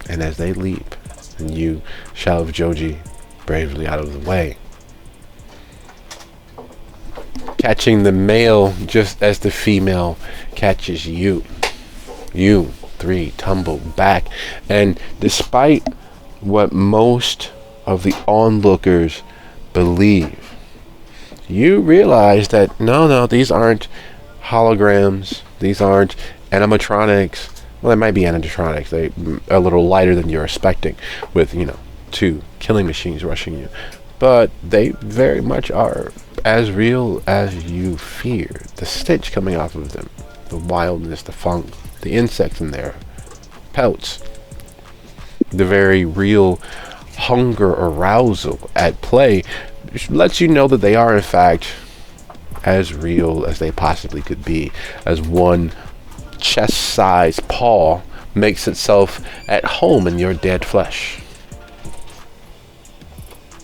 And as they leap, and you shove Joji bravely out of the way, catching the male just as the female catches you. You three tumble back, and despite what most of the onlookers believe, you realize that no, these aren't holograms, these aren't animatronics. Well, they might be animatronics. They a little lighter than you're expecting, with 2 killing machines rushing you, but they very much are as real as you fear. The stench coming off of them, the wildness, the funk, the insects in their pelts, the very real hunger arousal at play lets you know that they are in fact as real as they possibly could be, as one chest-sized paw makes itself at home in your dead flesh.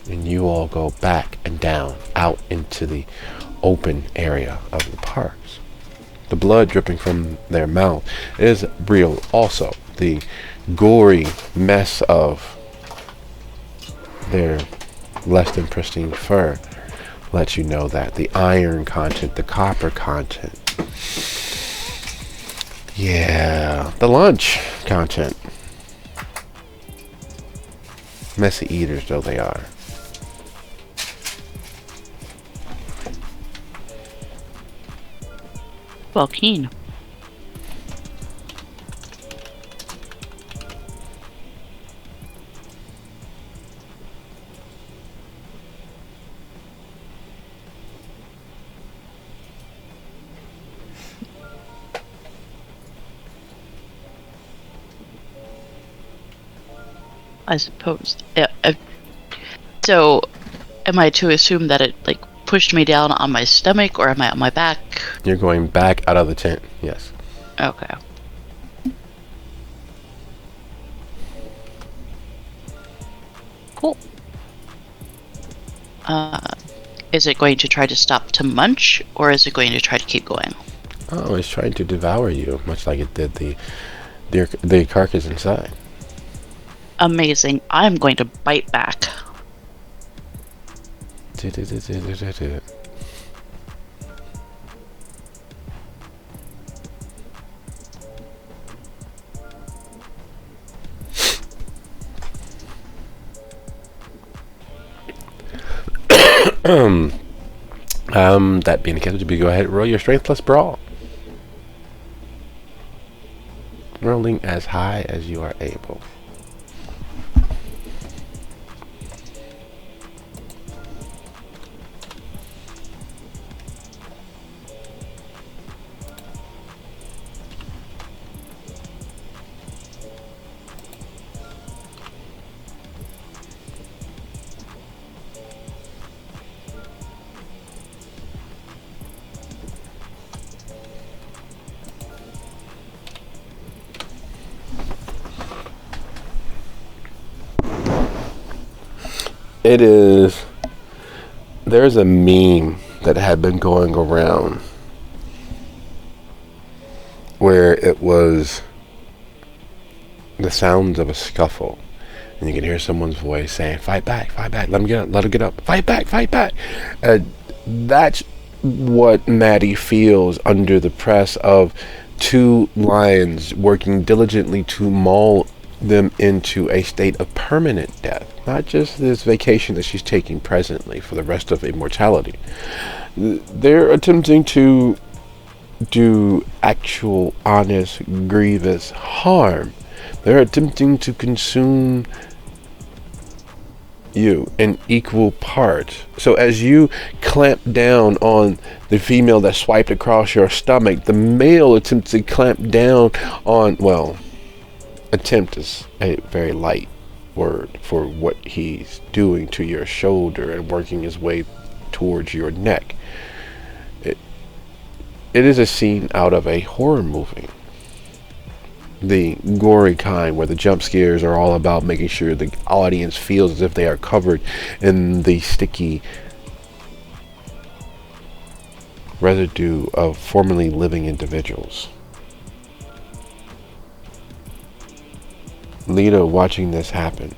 And you all go back and down out into the open area of the parks. The blood dripping from their mouth is real also. The gory mess of their less than pristine fur lets you know that the iron content, the copper content, yeah, the lunch content, messy eaters though they are. Well, keen. I suppose. Yeah. So, am I to assume that it pushed me down on my stomach, or am I on my back? You're going back out of the tent. Yes. Okay. Cool. Is it going to try to stop to munch, or is it going to try to keep going? Oh, it's trying to devour you, much like it did the carcass inside. Amazing. I'm going to bite back. That being the case, go ahead and roll your strength plus brawl. Rolling as high as you are able. It is. There's a meme that had been going around where it was the sounds of a scuffle, and you can hear someone's voice saying, "Fight back, fight back, let him get up, fight back, fight back." That's what Maddie feels under the press of two lions working diligently to maul them into a state of permanent death, not just this vacation that she's taking presently for the rest of immortality. They're attempting to do actual, honest, grievous harm. They're attempting to consume you in equal parts. So as you clamp down on the female that swiped across your stomach, the male attempts to clamp down on, well, attempt is a very light word for what he's doing to your shoulder and working his way towards your neck. It is a scene out of a horror movie. The gory kind, where the jump scares are all about making sure the audience feels as if they are covered in the sticky residue of formerly living individuals. Lita, watching this happen,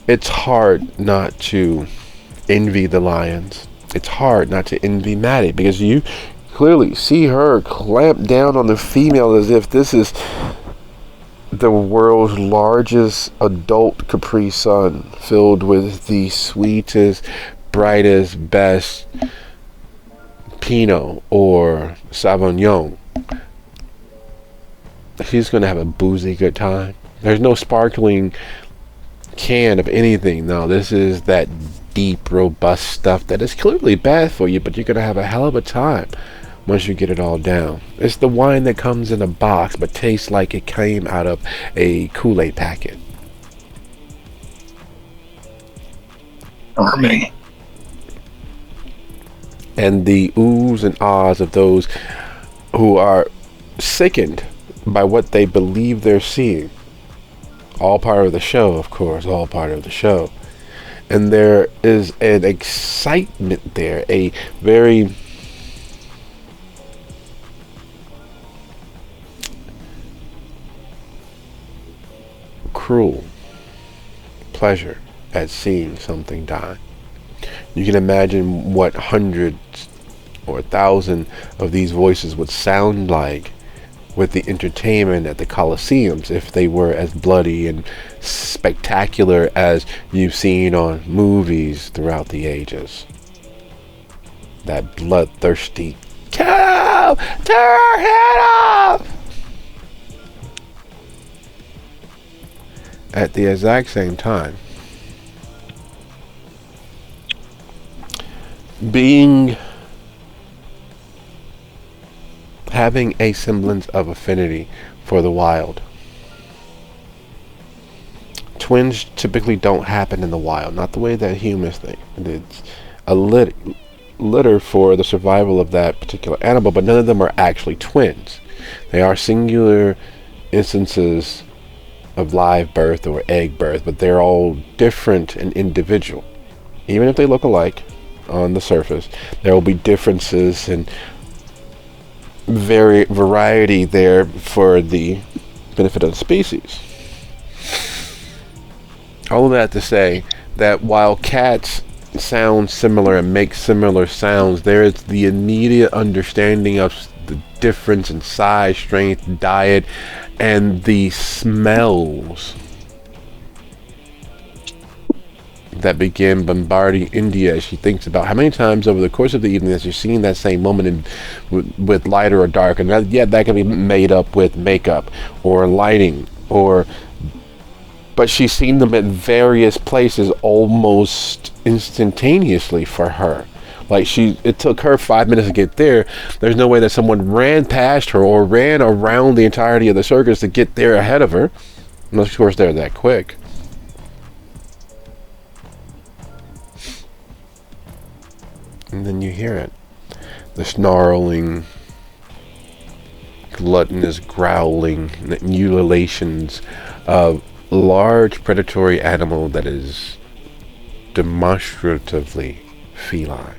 it's hard not to envy the lions. It's hard not to envy Maddie, because you clearly see her clamp down on the female as if this is the world's largest adult Capri Sun, filled with the sweetest, brightest, best Pinot or Sauvignon. She's going to have a boozy good time. There's no sparkling can of anything. No, this is that deep, robust stuff that is clearly bad for you, but you're going to have a hell of a time once you get it all down. It's the wine that comes in a box but tastes like it came out of a Kool-Aid packet. Charming. And the oohs and ahs of those who are sickened by what they believe they're seeing. All part of the show, of course, all part of the show. And there is an excitement there, a very cruel pleasure at seeing something die. You can imagine what hundreds or 1,000 of these voices would sound like with the entertainment at the Colosseums if they were as bloody and spectacular as you've seen on movies throughout the ages. That bloodthirsty, kill! Tear her head off! At the exact same time, having a semblance of affinity for the wild. Twins typically don't happen in the wild, not the way that humans think. It's a litter for the survival of that particular animal, but none of them are actually twins. They are singular instances of live birth or egg birth, but they're all different and individual. Even if they look alike on the surface, there will be differences and variety there for the benefit of the species. All of that to say that while cats sound similar and make similar sounds, there is the immediate understanding of the difference in size, strength, diet, and the smells that begin bombarding India as she thinks about how many times over the course of the evening that she's seen that same woman with lighter or dark, and that can be made up with makeup or lighting, but she's seen them at various places almost instantaneously for her. Like it took her 5 minutes to get there. There's no way that someone ran past her or ran around the entirety of the circus to get there ahead of her, unless of course they're that quick. And then you hear it. The snarling, gluttonous growling, and ululations of large predatory animal that is demonstratively feline.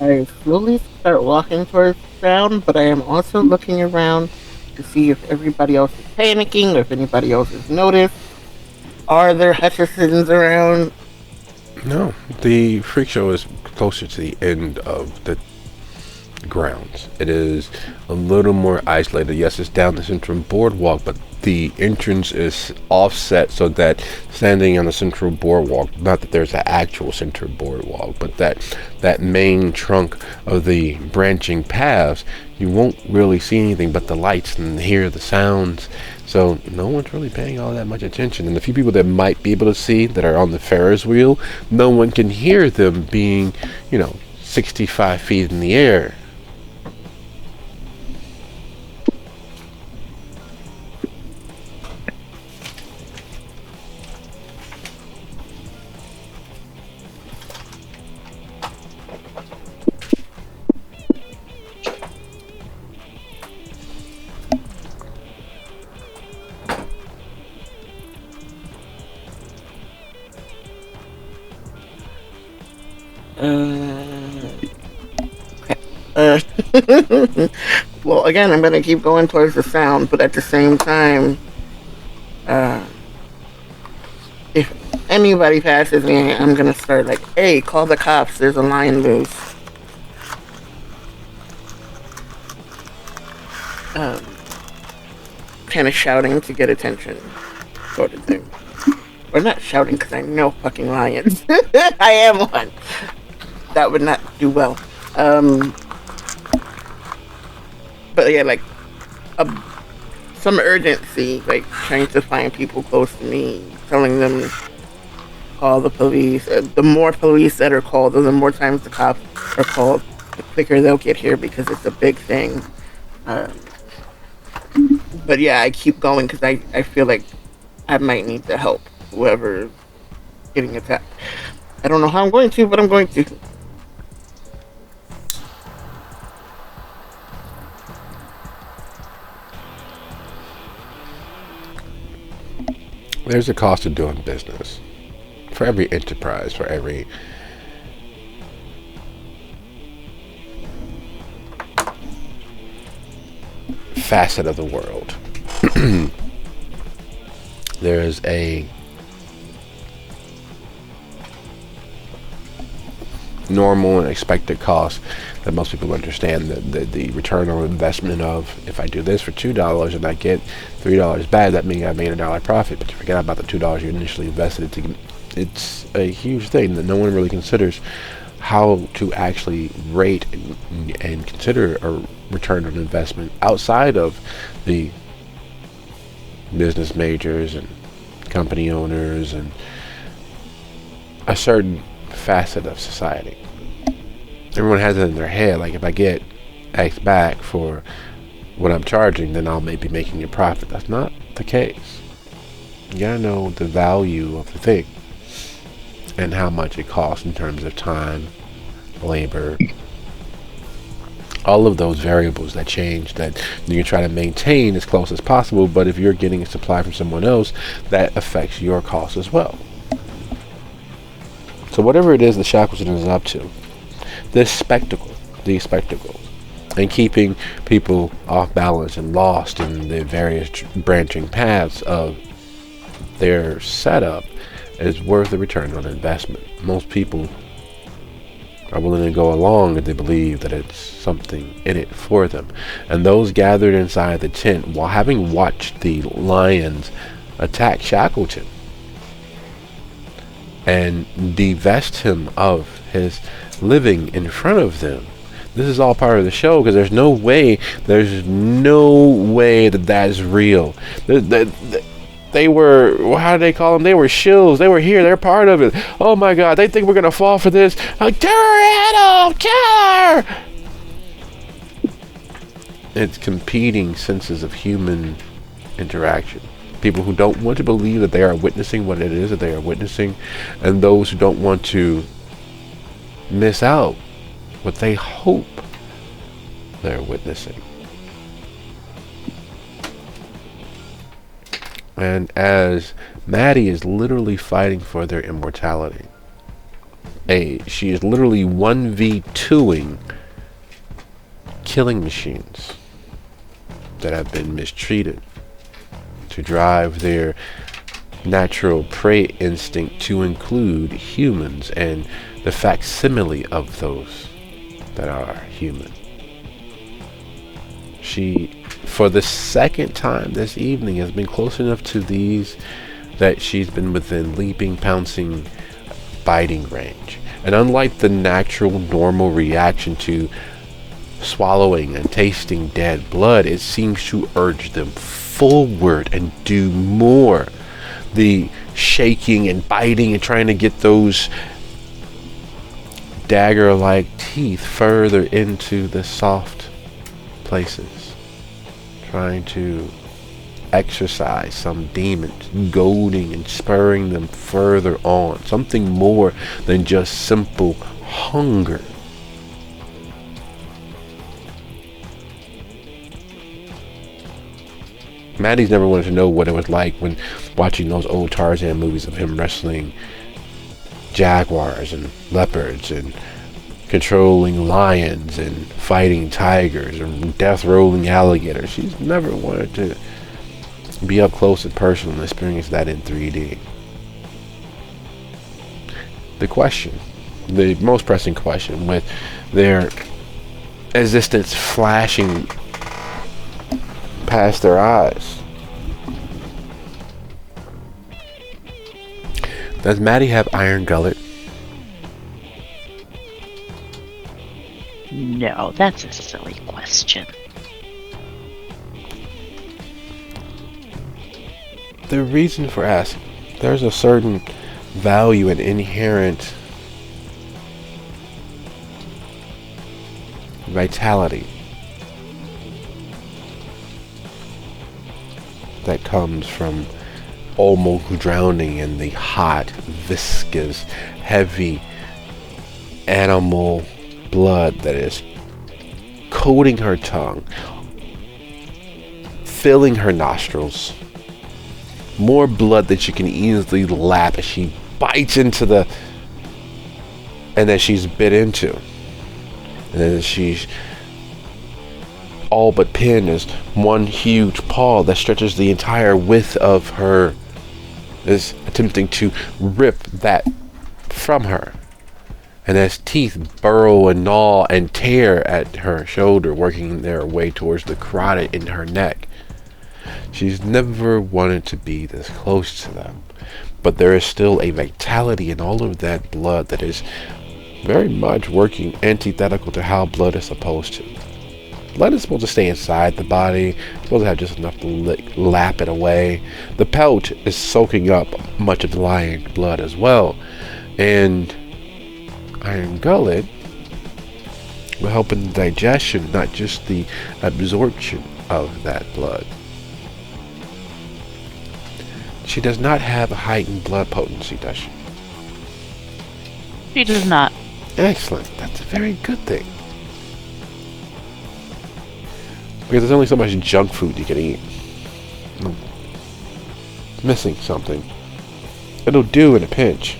I slowly start walking towards the sound, but I am also looking around to see if everybody else is panicking or if anybody else has noticed. Are there Hutchisons around? No, the freak show is closer to the end of the grounds. It is a little more isolated. Yes, it's down the central boardwalk, but the entrance is offset so that standing on the central boardwalk, not that there's an actual central boardwalk, but that main trunk of the branching paths, you won't really see anything but the lights and hear the sounds. So no one's really paying all that much attention. And the few people that might be able to see that are on the Ferris wheel, no one can hear them being, 65 feet in the air. Well, again, I'm going to keep going towards the sound, but at the same time, if anybody passes me, I'm going to start like, hey, call the cops, there's a lion loose. Kind of shouting to get attention, sort of thing. Or not shouting, because I know fucking lions. I am one. That would not do well. But yeah, like some urgency, like trying to find people close to me, telling them call the police. The more police that are called, or the more times the cops are called, the quicker they'll get here because it's a big thing. But yeah, I keep going because I feel like I might need to help whoever getting attacked. I don't know how I'm going to, but I'm going to. There's a cost of doing business. For every enterprise, for every facet of the world, there is a normal and expected cost that most people understand, the return on investment of, if I do this for $2 and I get $3 back, that means I made $1 profit. But you forget about the $2 you initially invested. It's a huge thing that no one really considers how to actually rate and consider a return on investment outside of the business majors and company owners and a certain facet of society. Everyone has it in their head, like if I get X back for what I'm charging, then I'll maybe making a profit. That's not the case. You gotta know the value of the thing and how much it costs in terms of time, labor, all of those variables that change that you can try to maintain as close as possible. But if you're getting a supply from someone else, that affects your costs as well. So whatever it is that Shackleton is up to, these spectacles, and keeping people off balance and lost in the various branching paths of their setup is worth the return on investment. Most people are willing to go along if they believe that it's something in it for them. And those gathered inside the tent, while having watched the lions attack Shackleton and divest him of his living in front of them, this is all part of the show, because there's no way that that's real. They were, how do they call them? They were shills. They were here. They're part of it. Oh my God, they think we're going to fall for this. Like, tear her head off, kill her! It's competing senses of human interaction. People who don't want to believe that they are witnessing what it is that they are witnessing, and those who don't want to miss out what they hope they're witnessing. And as Maddie is literally fighting for their immortality, she is literally 1v2ing killing machines that have been mistreated to drive their natural prey instinct to include humans and the facsimile of those that are human. She, for the second time this evening, has been close enough to these that she's been within leaping, pouncing, biting range. And unlike the natural, normal reaction to swallowing and tasting dead blood, it seems to urge them forward and do more. The shaking and biting and trying to get those dagger-like teeth further into the soft places, trying to exercise some demons, goading and spurring them further on, something more than just simple hunger. Maddie's never wanted to know what it was like when watching those old Tarzan movies of him wrestling jaguars and leopards and controlling lions and fighting tigers and death rolling alligators. She's never wanted to be up close and personal and experience that in 3D. The question, the most pressing question, with their existence flashing past their eyes: does Maddie have iron gullet? No, that's a silly question. The reason for asking, there's a certain value and inherent vitality that comes from almost drowning in the hot, viscous, heavy animal blood that is coating her tongue, filling her nostrils. More blood that she can easily lap as she bites into and that she's bit into. And then she's all but pinned as one huge paw that stretches the entire width of her is attempting to rip that from her. And as teeth burrow and gnaw and tear at her shoulder, working their way towards the carotid in her neck. She's never wanted to be this close to them, but there is still a vitality in all of that blood that is very much working antithetical to how blood is supposed to. Blood is supposed to stay inside the body, it's supposed to have just enough to lap it away. The pelt is soaking up much of the lion blood as well, and iron gullet will help in the digestion, not just the absorption of that blood. She does not have a heightened blood potency, does she? She does not. Excellent. That's a very good thing. Because there's only so much junk food you can eat. It's missing something. It'll do in a pinch.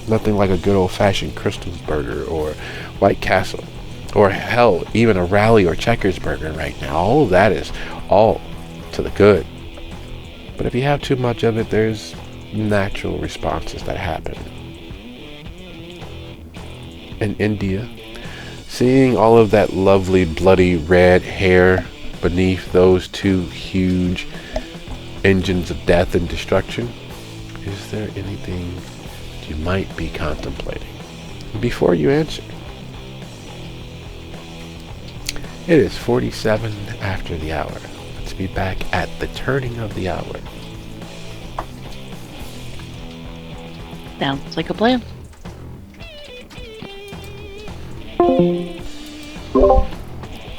Nothing like a good old-fashioned Crystal's burger or White Castle. Or hell, even a Rally or Checkers burger right now. All of that is all to the good. But if you have too much of it, there's natural responses that happen. In India, seeing all of that lovely bloody red hair beneath those two huge engines of death and destruction, is there anything you might be contemplating? Before you answer, it is 47 after the hour. Let's be back at the turning of the hour. Sounds like a plan.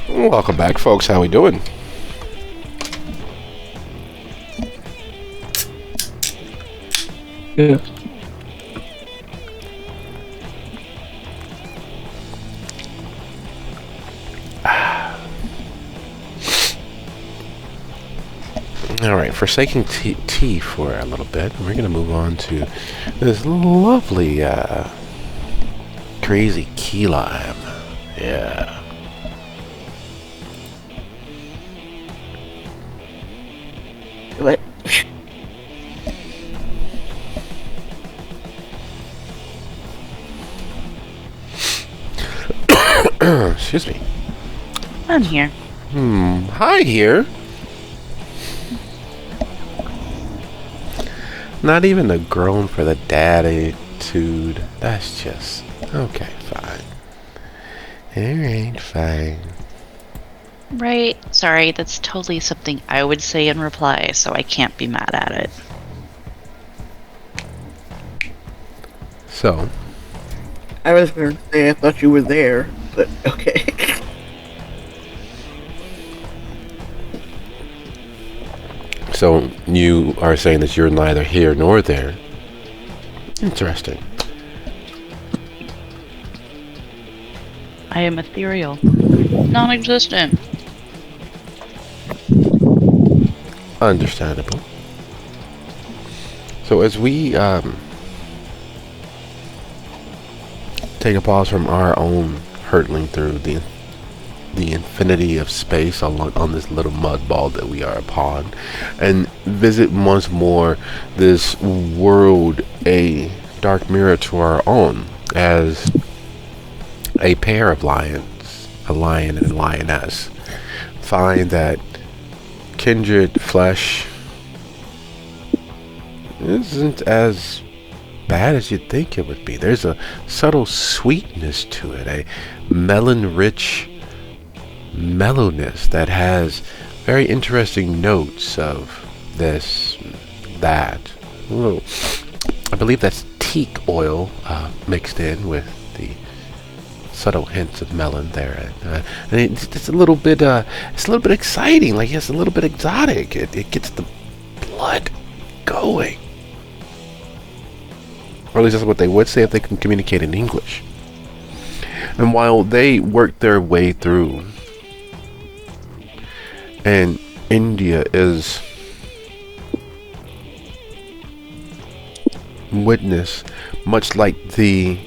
Welcome back, folks. How we doing? Yeah. All right, forsaking tea for a little bit, we're going to move on to this lovely, crazy key lime. Yeah. What? Excuse me. I'm here. Hi here. Not even a groan for the dad attitude. That's just... Okay, fine. Alright, fine. Right. Sorry, that's totally something I would say in reply, so I can't be mad at it. So, I was going to say I thought you were there, but okay. so you are saying that you're neither here nor there. Interesting. I am ethereal. Non-existent. Understandable. So as we take a pause from our own hurtling through the infinity of space on this little mud ball that we are upon, and visit once more this world, a dark mirror to our own, as a pair of lions, a lion and a lioness, find that kindred flesh isn't as bad as you'd think it would be. There's a subtle sweetness to it, a melon-rich mellowness that has very interesting notes of this, that. Ooh, I believe that's teak oil mixed in with the subtle hints of melon there, and it's a little bit exciting. Like, it's a little bit exotic. It gets the blood going, or at least that's what they would say if they can communicate in English. And while they work their way through, and India is witness, much like the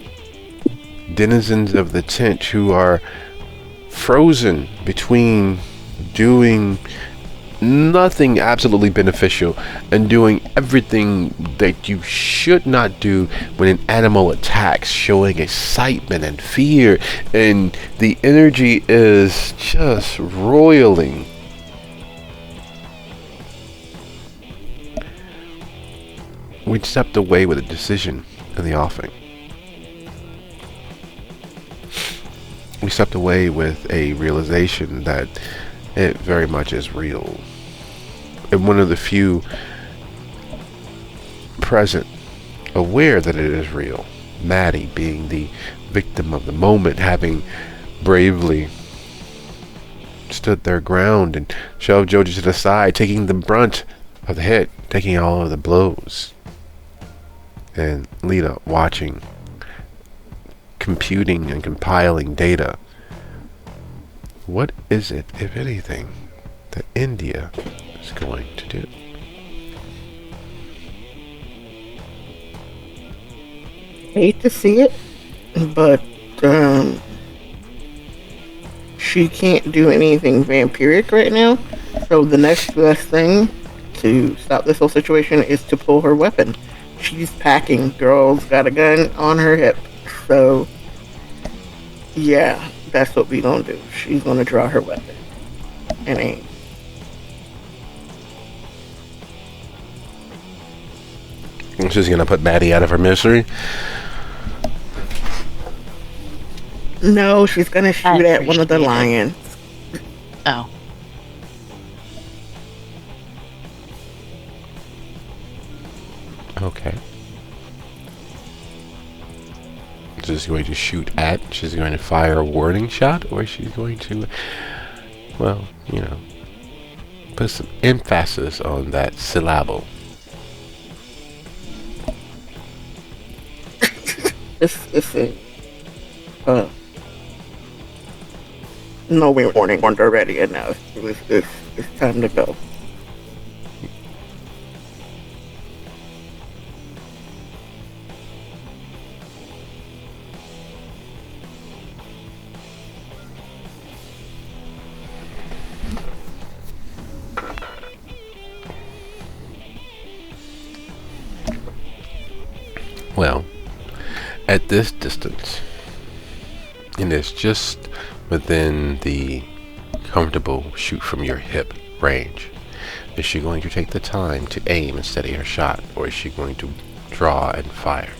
denizens of the tent who are frozen between doing nothing absolutely beneficial and doing everything that you should not do when an animal attacks, showing excitement and fear, and the energy is just roiling. We stepped away with a decision in the offing. We stepped away with a realization that it very much is real. And one of the few present aware that it is real, Maddie being the victim of the moment, having bravely stood their ground and shoved Joji to the side, taking the brunt of the hit, taking all of the blows. And Lita watching, computing and compiling data. What is it, if anything, that India is going to do? Hate to see it, but she can't do anything vampiric right now. So the next best thing to stop this whole situation is to pull her weapon. She's packing. Girl's got a gun on her hip. So, yeah, that's what we gonna do. She's gonna draw her weapon and aim. She's gonna put Maddie out of her misery. No, she's gonna shoot at one of the lions. Oh. Okay. She's going to shoot at, she's going to fire a warning shot, or she's going to, well, you know, put some emphasis on that syllable. It's a no, we warning already, and now it's time to go. Well, at this distance, and it's just within the comfortable shoot from your hip range, is she going to take the time to aim and steady her shot, or is she going to draw and fire?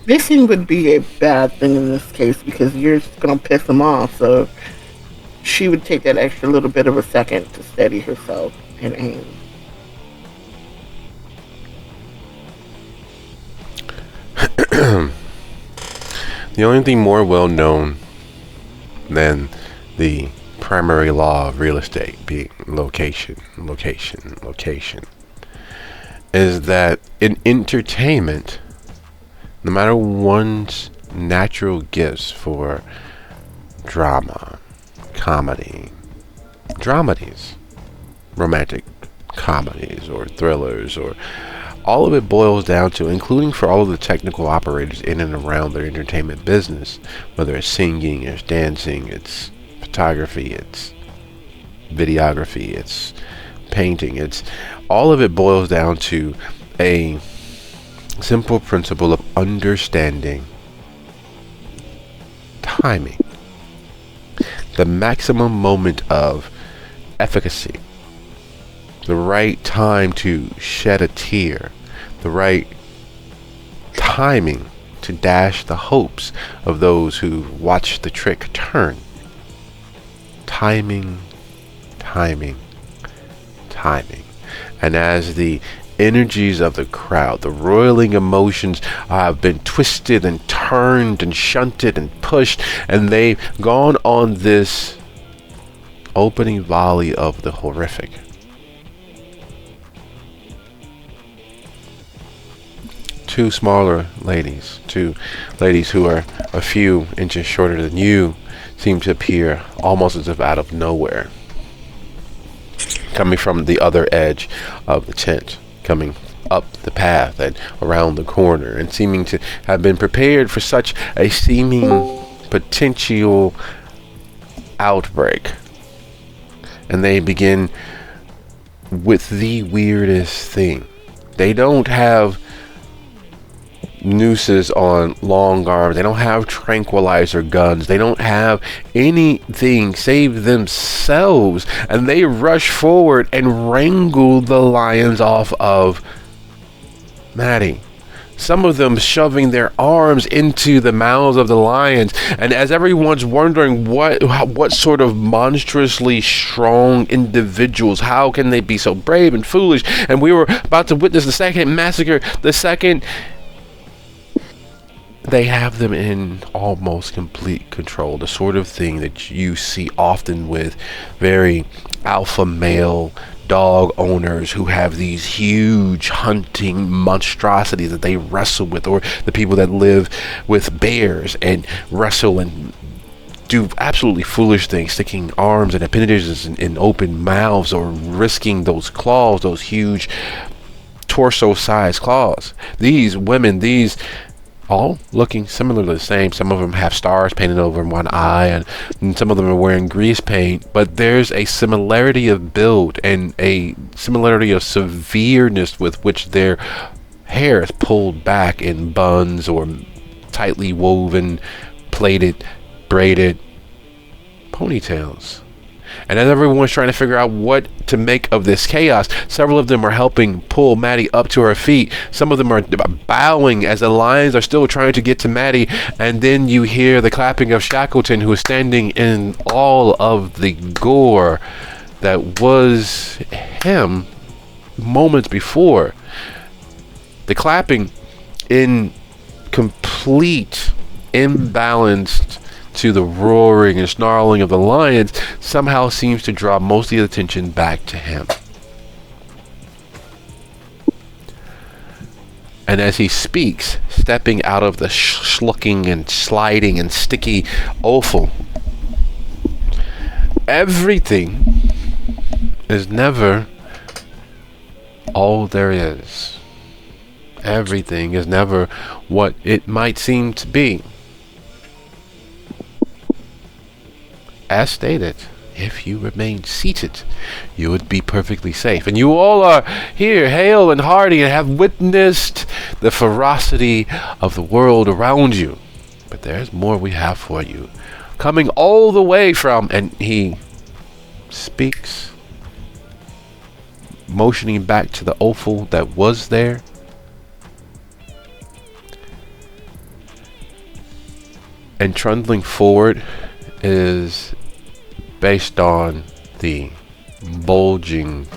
Missing would be a bad thing in this case because you're just gonna piss him off. So she would take that extra little bit of a second to steady herself and aim. The only thing more well known than the primary law of real estate being location, location, location, is that in entertainment, no matter one's natural gifts for drama, comedy, dramedies, romantic comedies or thrillers, or all of it boils down to, including for all of the technical operators in and around their entertainment business, whether it's singing, it's dancing, it's photography, it's videography, it's painting, it's all of it boils down to a simple principle of understanding timing, the maximum moment of efficacy, the right time to shed a tear, the right timing to dash the hopes of those who watch the trick turn. Timing, timing, timing. And as the energies of the crowd, the roiling emotions have been twisted and turned and shunted and pushed, and they've gone on this opening volley of the horrific. Two smaller ladies, two ladies who are a few inches shorter than you, seem to appear almost as if out of nowhere, coming from the other edge of the tent, coming up the path and around the corner, and seeming to have been prepared for such a seeming potential outbreak. And they begin with the weirdest thing. They don't have nooses on long arms. They don't have tranquilizer guns. They don't have anything save themselves. And they rush forward and wrangle the lions off of Maddie. Some of them shoving their arms into the mouths of the lions. And as everyone's wondering what sort of monstrously strong individuals, how can they be so brave and foolish? And we were about to witness the second massacre, the second they have them in almost complete control. The sort of thing that you see often with very alpha male dog owners who have these huge hunting monstrosities that they wrestle with, or the people that live with bears and wrestle and do absolutely foolish things, sticking arms and appendages in open mouths, or risking those claws, those huge torso-sized claws. These women, these all looking similarly the same. Some of them have stars painted over one eye, and some of them are wearing grease paint, but there's a similarity of build and a similarity of severeness with which their hair is pulled back in buns or tightly woven, plaited, braided ponytails. And as everyone's trying to figure out what to make of this chaos, several of them are helping pull Maddie up to her feet. Some of them are bowing as the lions are still trying to get to Maddie. And then you hear the clapping of Shackleton, who is standing in all of the gore that was him moments before. The clapping, in complete imbalance to the roaring and snarling of the lions, somehow seems to draw most of the attention back to him. And as he speaks, stepping out of the schlucking and sliding and sticky offal, everything is never all there is. Everything is never what it might seem to be. As stated, if you remain seated, you would be perfectly safe. And you all are here, hale and hearty, and have witnessed the ferocity of the world around you. But there's more we have for you. Coming all the way from, and he speaks, motioning back to the offal that was there. And trundling forward is based on the bulging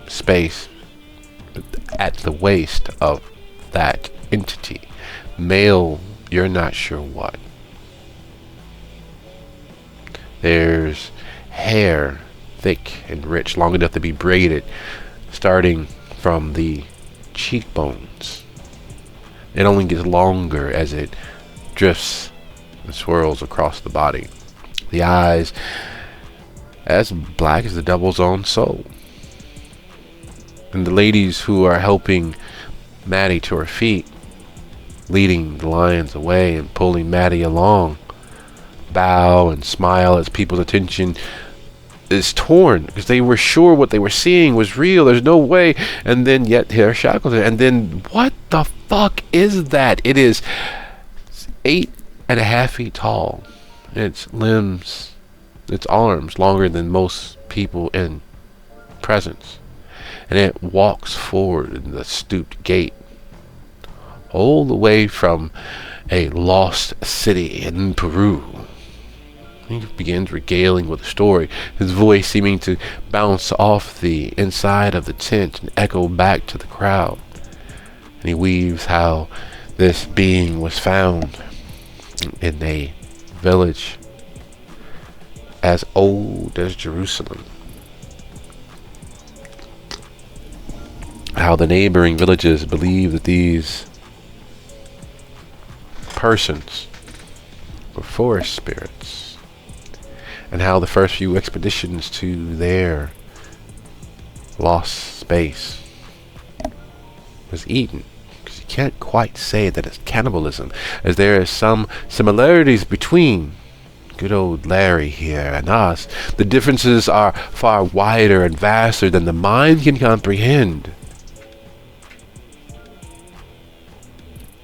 space at the waist of that entity. Male, you're not sure what. There's hair, thick and rich, long enough to be braided, starting from the cheekbones. It only gets longer as it drifts and swirls across the body. The eyes as black as the devil's own soul. And the ladies who are helping Maddie to her feet, leading the lions away and pulling Maddie along, bow and smile as people's attention is torn because they were sure what they were seeing was real. There's no way. And then yet here shackles. And then what the fuck is that? It is 8.5 feet tall. Its limbs, its arms longer than most people in presence. And it walks forward in the stooped gait, all the way from a lost city in Peru. He begins regaling with a story, his voice seeming to bounce off the inside of the tent and echo back to the crowd. And he weaves how this being was found in a village as old as Jerusalem. How the neighboring villages believe that these persons were forest spirits, and how the first few expeditions to their lost space was eaten. Because you can't quite say that it's cannibalism, as there is some similarities between good old Larry here and us. The differences are far wider and vaster than the mind can comprehend.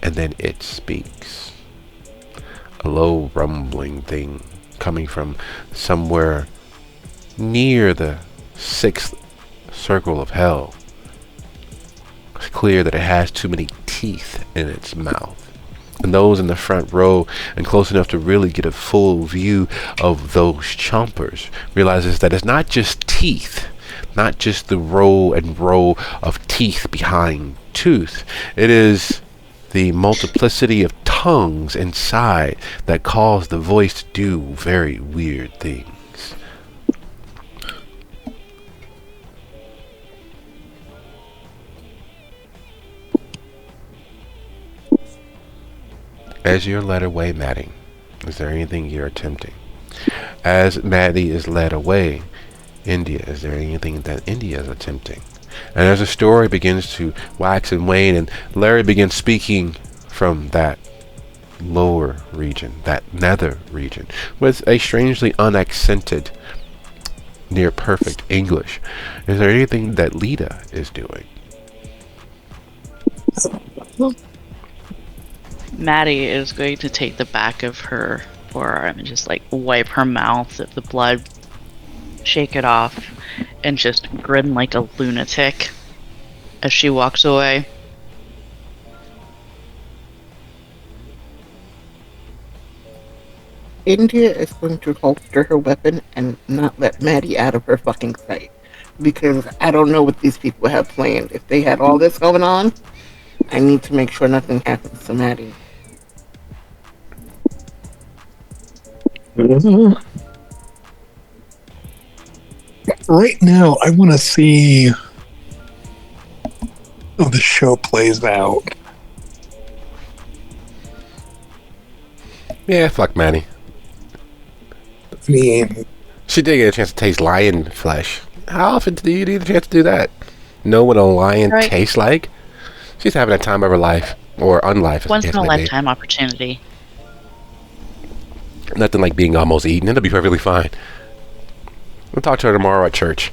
And then it speaks. A low rumbling thing coming from somewhere near the 6th circle of hell. It's clear that it has too many teeth in its mouth. And those in the front row and close enough to really get a full view of those chompers realizes that it's not just teeth, not just the row and row of teeth behind tooth. It is the multiplicity of tongues inside that cause the voice to do very weird things. As you're led away, Maddie, is there anything you're attempting? As Maddie is led away, India, is there anything that India is attempting? And as the story begins to wax and wane, and Larry begins speaking from that lower region, that nether region, with a strangely unaccented, near perfect English, is there anything that Lita is doing? Maddie is going to take the back of her forearm and just like wipe her mouth of the blood, shake it off, and just grin like a lunatic as she walks away. India is going to holster her weapon and not let Maddie out of her fucking sight. Because I don't know what these people have planned. If they had all this going on, I need to make sure nothing happens to Maddie. Right now, I want to see how the show plays out. Yeah, fuck Manny. I mean, She did get a chance to taste lion flesh. How often do you need a chance to do that? Know what a lion Right. tastes like? She's having a time of her life. Or unlife, as the Once case in a may be. lifetime opportunity. Nothing like being almost eaten. It'll be perfectly fine. We'll talk to her tomorrow at church.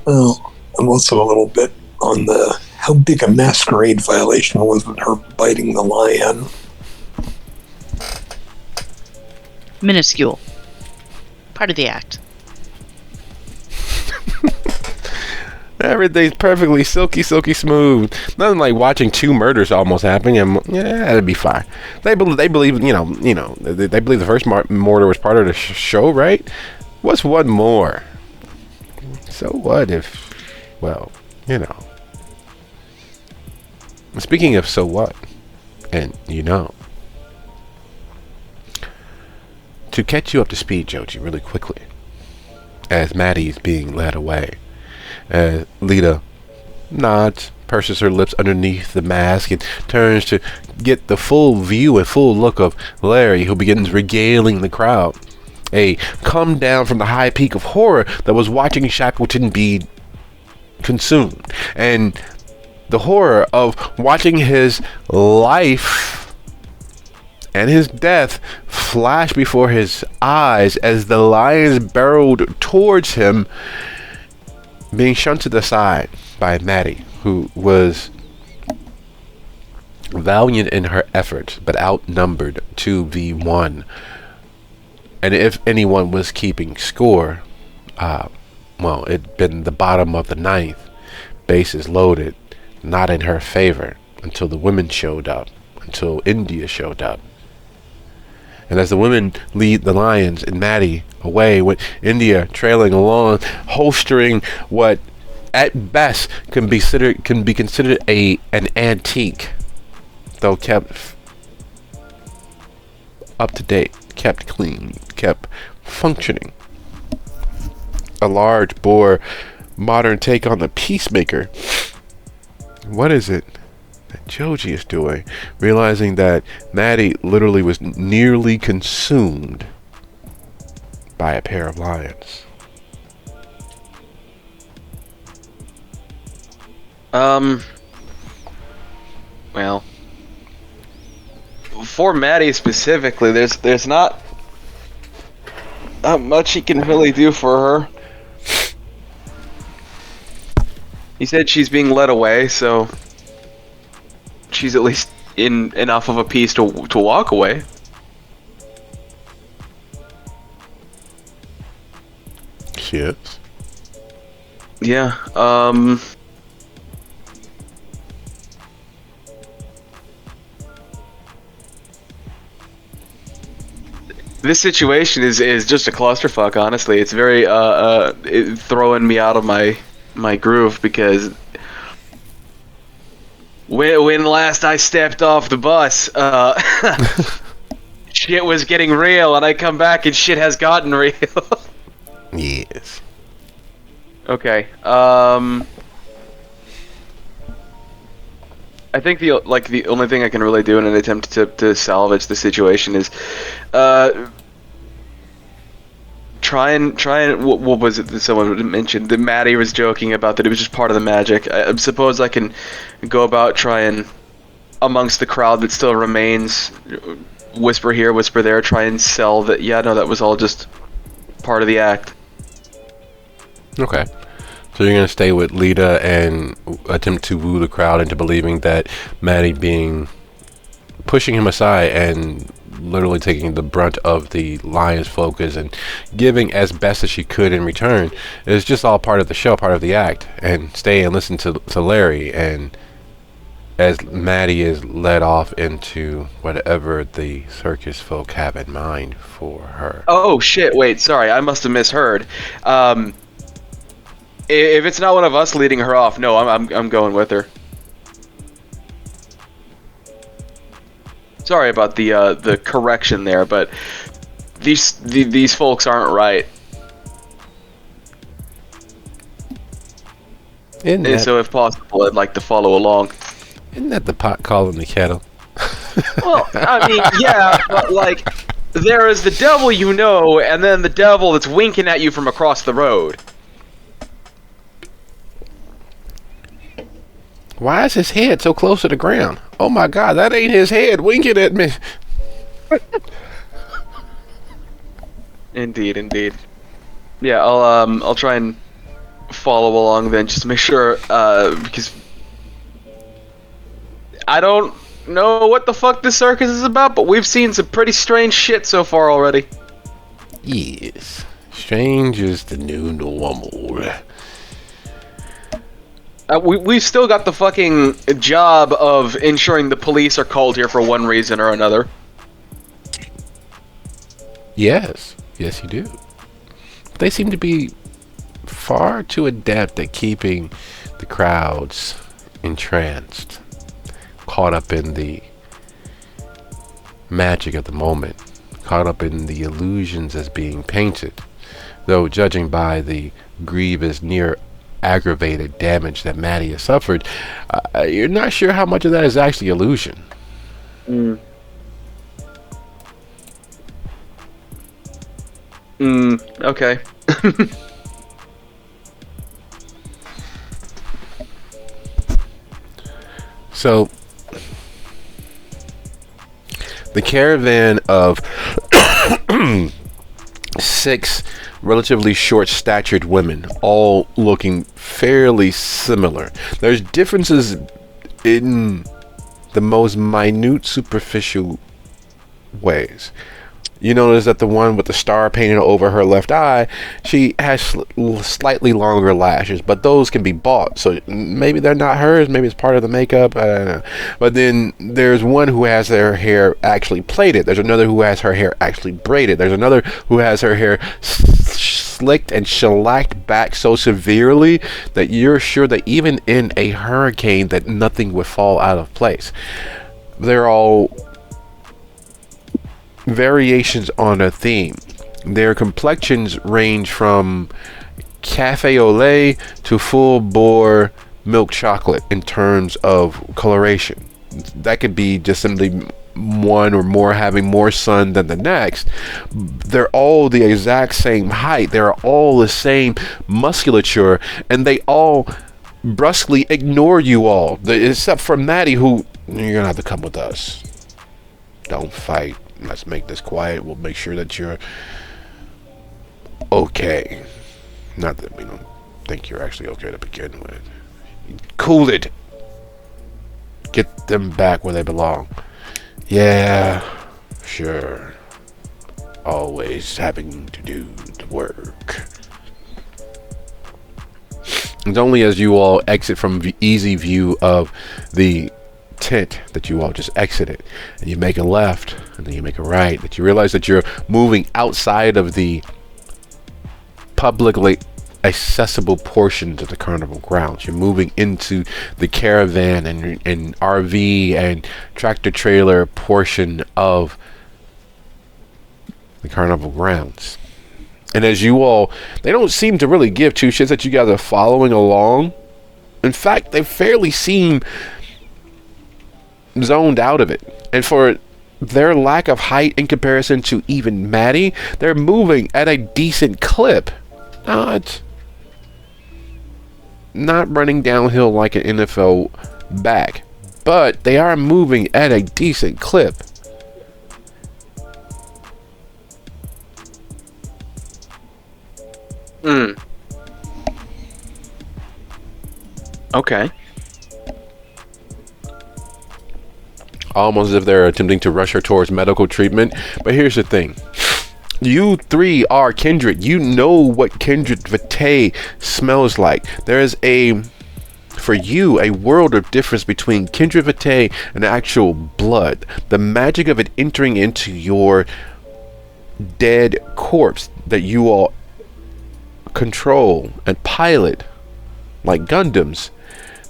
well, I'm also a little bit on the how big a masquerade violation was with her biting the lion. Minuscule. Part of the act. Everything's perfectly silky smooth. Nothing like watching two murders almost happening, and yeah, it'd be fine. They believe, they believe the first murder was part of the show, right? What's one more? So what if, well, Speaking of so what, and to catch you up to speed, Joji, really quickly, as Maddie's being led away. Lita nods, purses her lips underneath the mask, and turns to get the full view and full look of Larry, who begins regaling the crowd. A come down from the high peak of horror that was watching Shackleton be consumed. And the horror of watching his life and his death flash before his eyes as the lions barreled towards him, being shunted to the side by Maddie, who was valiant in her efforts, but outnumbered 2v1. And if anyone was keeping score, it'd been the bottom of the ninth, bases loaded, not in her favor, until the women showed up, until India showed up. And as the women lead the lions and Maddie away, with India trailing along, holstering what at best can be considered an antique, though kept up to date, kept clean, kept functioning. A large bore modern take on the Peacemaker. What is it that Joji is doing, realizing that Maddie literally was nearly consumed by a pair of lions? Well, for Maddie specifically, there's not much he can really do for her. He said she's being led away, so she's at least in enough of a piece to walk away. She is. Yeah. This situation is just a clusterfuck. Honestly, it's very throwing me out of my groove, because when last I stepped off the bus, shit was getting real, and I come back and shit has gotten real. Yes. Okay. I think the only thing I can really do in an attempt to salvage the situation is try and what was it that someone mentioned that Maddie was joking about, that it was just part of the magic. I suppose I can go about trying amongst the crowd that still remains, whisper here, whisper there, try and sell that. Yeah, no, that was all just part of the act. Okay. So you're going to stay with Lita and attempt to woo the crowd into believing that Maddie pushing him aside and literally taking the brunt of the lion's focus and giving as best as she could in return is just all part of the show, part of the act. And stay and listen to Larry, and as Maddie is led off into whatever the circus folk have in mind for her. Oh shit, wait, sorry, I must have misheard. If it's not one of us leading her off, no, I'm going with her. Sorry about the correction there, but these folks aren't right. And so, if possible, I'd like to follow along. Isn't that the pot calling the kettle? Well, I mean, yeah, but like, there is the devil you know, and then the devil that's winking at you from across the road. Why is his head so close to the ground? Oh my God, that ain't his head winking at me. Indeed. Yeah, I'll try and follow along then, just to make sure, because I don't know what the fuck this circus is about, but we've seen some pretty strange shit so far already. Yes, strange is the new normal. We've still got the fucking job of ensuring the police are called here for one reason or another. Yes, you do. They seem to be far too adept at keeping the crowds entranced, caught up in the magic of the moment, caught up in the illusions as being painted. Though judging by the grievous, near aggravated damage that Maddie has suffered, you're not sure how much of that is actually illusion. Okay. So, the caravan of 6 relatively short-statured women, all looking fairly similar. There's differences in the most minute, superficial ways. You notice that the one with the star painted over her left eye, she has slightly longer lashes, but those can be bought. So maybe they're not hers, maybe it's part of the makeup, I don't know. But then there's one who has their hair actually plaited. There's another who has her hair actually braided. There's another who has her hair slicked and shellacked back so severely that you're sure that even in a hurricane that nothing would fall out of place. They're all variations on a theme. Their complexions range from cafe au lait to full bore milk chocolate in terms of coloration. That could be just simply one or more having more sun than the next. They're all the exact same height. They're all the same musculature, and they all brusquely ignore you all, except for Maddie, who, you're gonna have to come with us. Don't fight. Let's make this quiet. We'll make sure that you're okay. Not that we don't think you're actually okay to begin with. Cool it. Get them back where they belong. Yeah, sure. Always having to do the work. It's only as you all exit from easy view of the tent that you all just exited, and you make a left and then you make a right, that you realize that you're moving outside of the publicly accessible portions of the carnival grounds. You're moving into the caravan and RV and tractor trailer portion of the carnival grounds. And as you all, they don't seem to really give two shits that you guys are following along. In fact, they fairly seem zoned out of it, and for their lack of height in comparison to even Maddie, they're moving at a decent clip. It's not running downhill like an NFL back, but they are moving at a decent clip. Okay. Almost as if they're attempting to rush her towards medical treatment. But here's the thing. You 3 are kindred. You know what kindred vitae smells like. There is for you, a world of difference between kindred vitae and actual blood. The magic of it entering into your dead corpse that you all control and pilot like Gundams,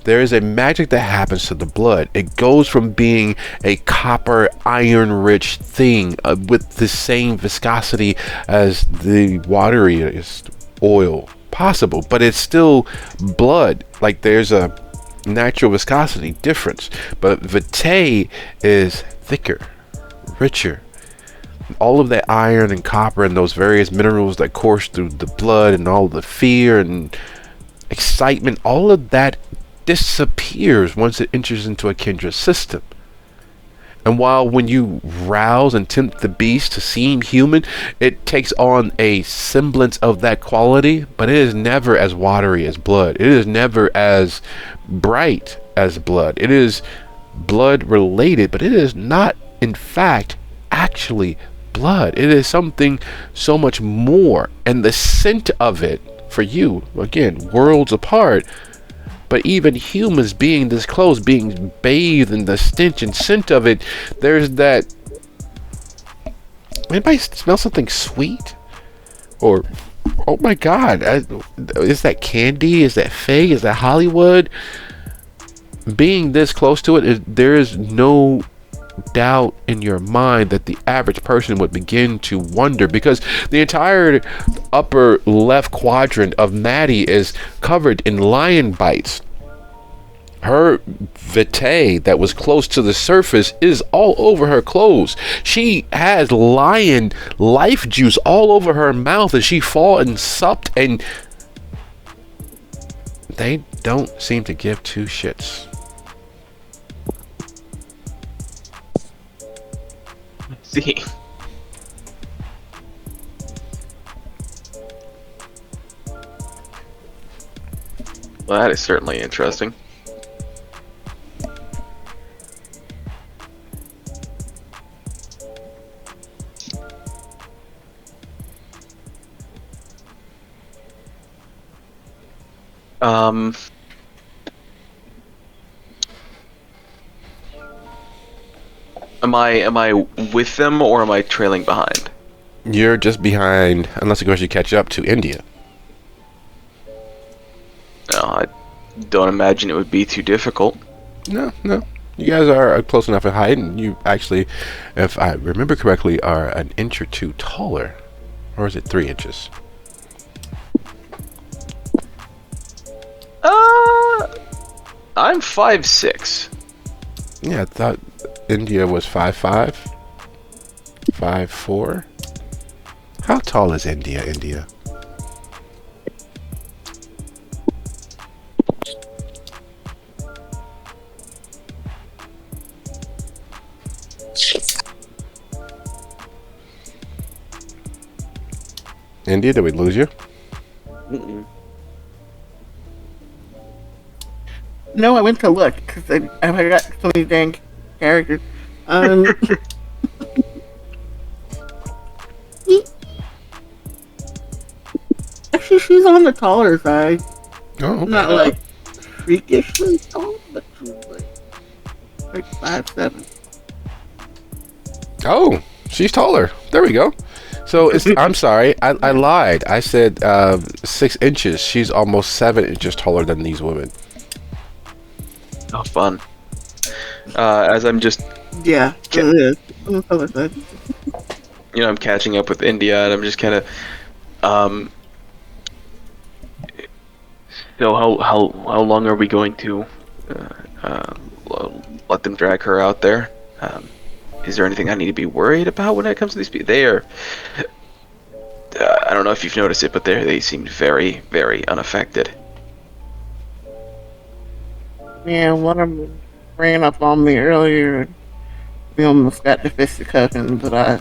there is a magic that happens to the blood. It goes from being a copper, iron-rich thing with the same viscosity as the wateriest oil possible, but it's still blood. Like there's a natural viscosity difference, but Vitae is thicker, richer. All of that iron and copper and those various minerals that course through the blood and all the fear and excitement, all of that disappears once it enters into a kindred system. And while when you rouse and tempt the beast to seem human, it takes on a semblance of that quality, but it is never as watery as blood. It is never as bright as blood. It is blood related, but it is not, in fact, actually blood. It is something so much more. And the scent of it, for you, again, worlds apart, but even humans being this close, being bathed in the stench and scent of it, there's that. Anybody smell something sweet? Or, oh my God, is that candy? Is that fake? Is that Hollywood? Being this close to it, there is no doubt in your mind that the average person would begin to wonder, because the entire upper left quadrant of Maddie is covered in lion bites. Her vitae that was close to the surface is all over her clothes. She has lion life juice all over her mouth as she fought and supped, and they don't seem to give two shits. See. Well, that is certainly interesting. Am I with them or am I trailing behind? You're just behind, unless of course you catch up to India. No, I don't imagine it would be too difficult. No. You guys are close enough in height, and you actually, if I remember correctly, are an inch or two taller. Or is it 3 inches? I'm 5'6". Yeah, I thought India was 5'5", 5'4". How tall is India? India, did we lose you? Mm-mm. No, I went to look because I forgot so many dang characters. Actually, she's on the taller side. Oh, okay. Not like freakishly tall, but she's like 5'7". Oh, she's taller. There we go. So it's, I'm sorry, I lied. I said 6 inches. She's almost 7 inches taller than these women. Oh, fun. As I'm just, Yeah, it is. On the taller side. I'm catching up with India, and I'm just kind of, so how long are we going to let them drag her out there? Is there anything I need to be worried about when it comes to these people? They are, I don't know if you've noticed it, but they seemed very, very unaffected. Yeah, one of them ran up on me earlier. We almost got the fisticuffing, but I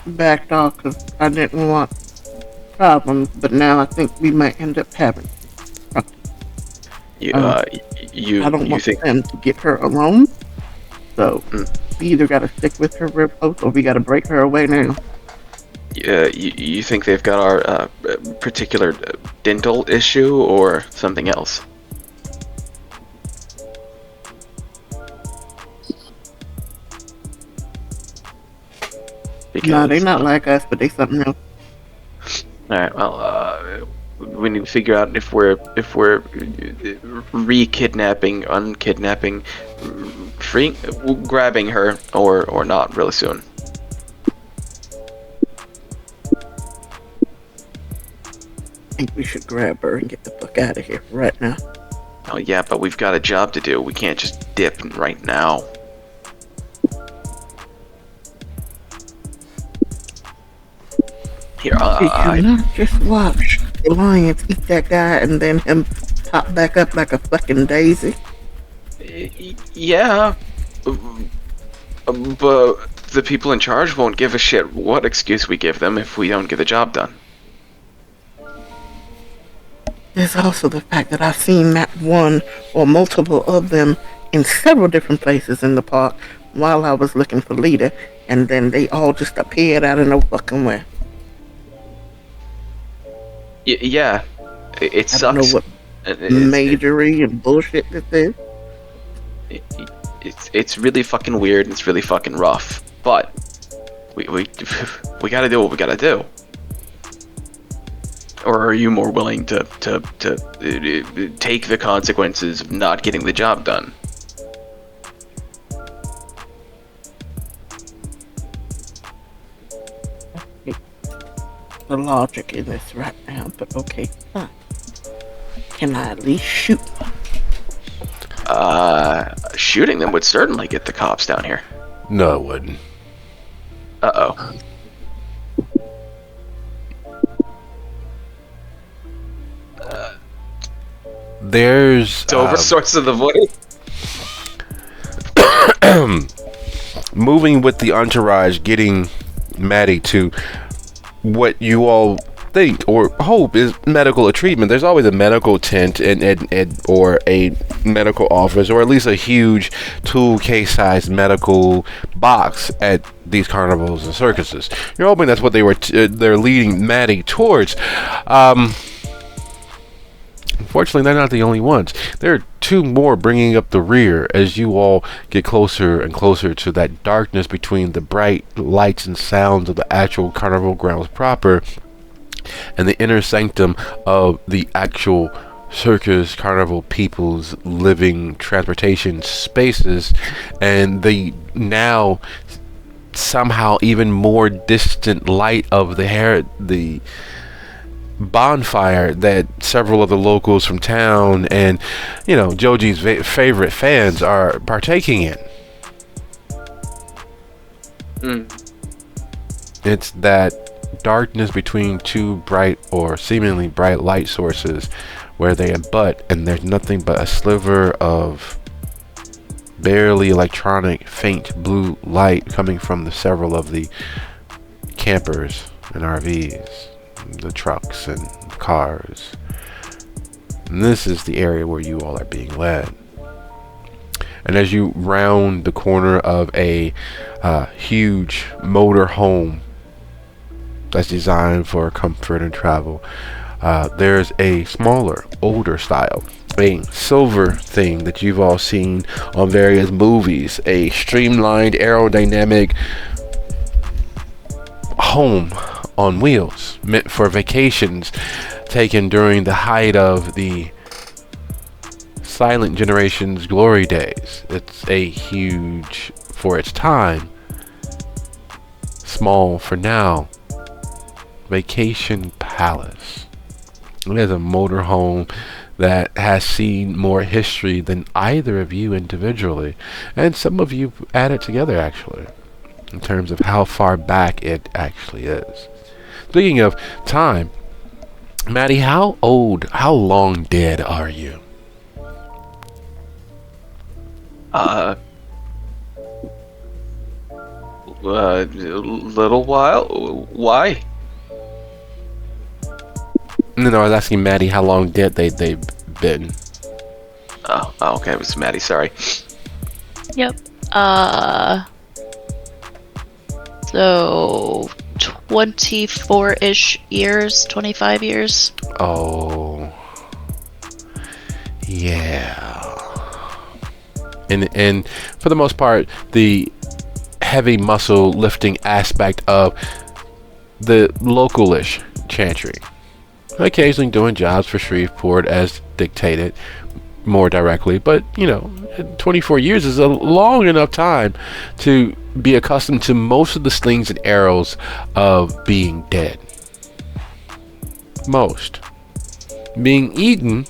backed off because I didn't want problems. But now I think we might end up having. You I don't want think them to get her alone. So we either got to stick with her real close, or we got to break her away now. you think they've got our particular dental issue or something else? No, they not like us, but they something else. All right. Well, We need to figure out if we're re-kidnapping, unkidnapping, free, grabbing her or not really soon. I think we should grab her and get the fuck out of here right now. Oh yeah, but we've got a job to do. We can't just dip right now. Here, Did you not just watch the lions eat that guy and then him pop back up like a fucking daisy? Yeah, but the people in charge won't give a shit what excuse we give them if we don't get the job done. There's also the fact that I've seen that one or multiple of them in several different places in the park while I was looking for Lita, and then they all just appeared out of no fucking way. Yeah, it sucks. I don't know what majory and bullshit this is. It's really fucking weird and it's really fucking rough. But we gotta do what we gotta do. Or are you more willing to take the consequences of not getting the job done? The logic in this right now, but okay, fine. Can I at least shoot? Shooting them would certainly get the cops down here. No, it wouldn't. Uh-oh. There's Over source of the voice. moving with the entourage, getting Maddie to what you all think or hope is medical treatment. There's always a medical tent and or a medical office, or at least a huge tool case sized medical box at these carnivals and circuses. You're hoping that's what they're leading Maddie towards. Unfortunately, they're not the only ones. There are two more bringing up the rear as you all get closer and closer to that darkness between the bright lights and sounds of the actual carnival grounds proper and the inner sanctum of the actual circus carnival people's living transportation spaces, and the now somehow even more distant light of the bonfire that several of the locals from town and Joji's favorite fans are partaking in. It's that darkness between two bright or seemingly bright light sources where they abut, and there's nothing but a sliver of barely electronic faint blue light coming from the several of the campers and RVs, the trucks and cars. And this is the area where you all are being led. And as you round the corner of a huge motor home that's designed for comfort and travel, there's a smaller, older style, a silver thing that you've all seen on various movies, a streamlined aerodynamic home on wheels meant for vacations taken during the height of the silent generation's glory days. It's a huge, for its time, small for now, vacation palace. It is a motorhome that has seen more history than either of you individually, and some of you added together actually, in terms of how far back it actually is. Speaking of time, Maddie, how long dead are you? A little while. Why? No, I was asking Maddie how long dead they've been. Oh, okay, it was Maddie, sorry. Yep. So 24-ish years, 25 years. Oh. Yeah. And for the most part, the heavy muscle lifting aspect of the localish chantry occasionally doing jobs for Shreveport as dictated more directly, but 24 years is a long enough time to be accustomed to most of the slings and arrows of being dead. Most. Being eaten,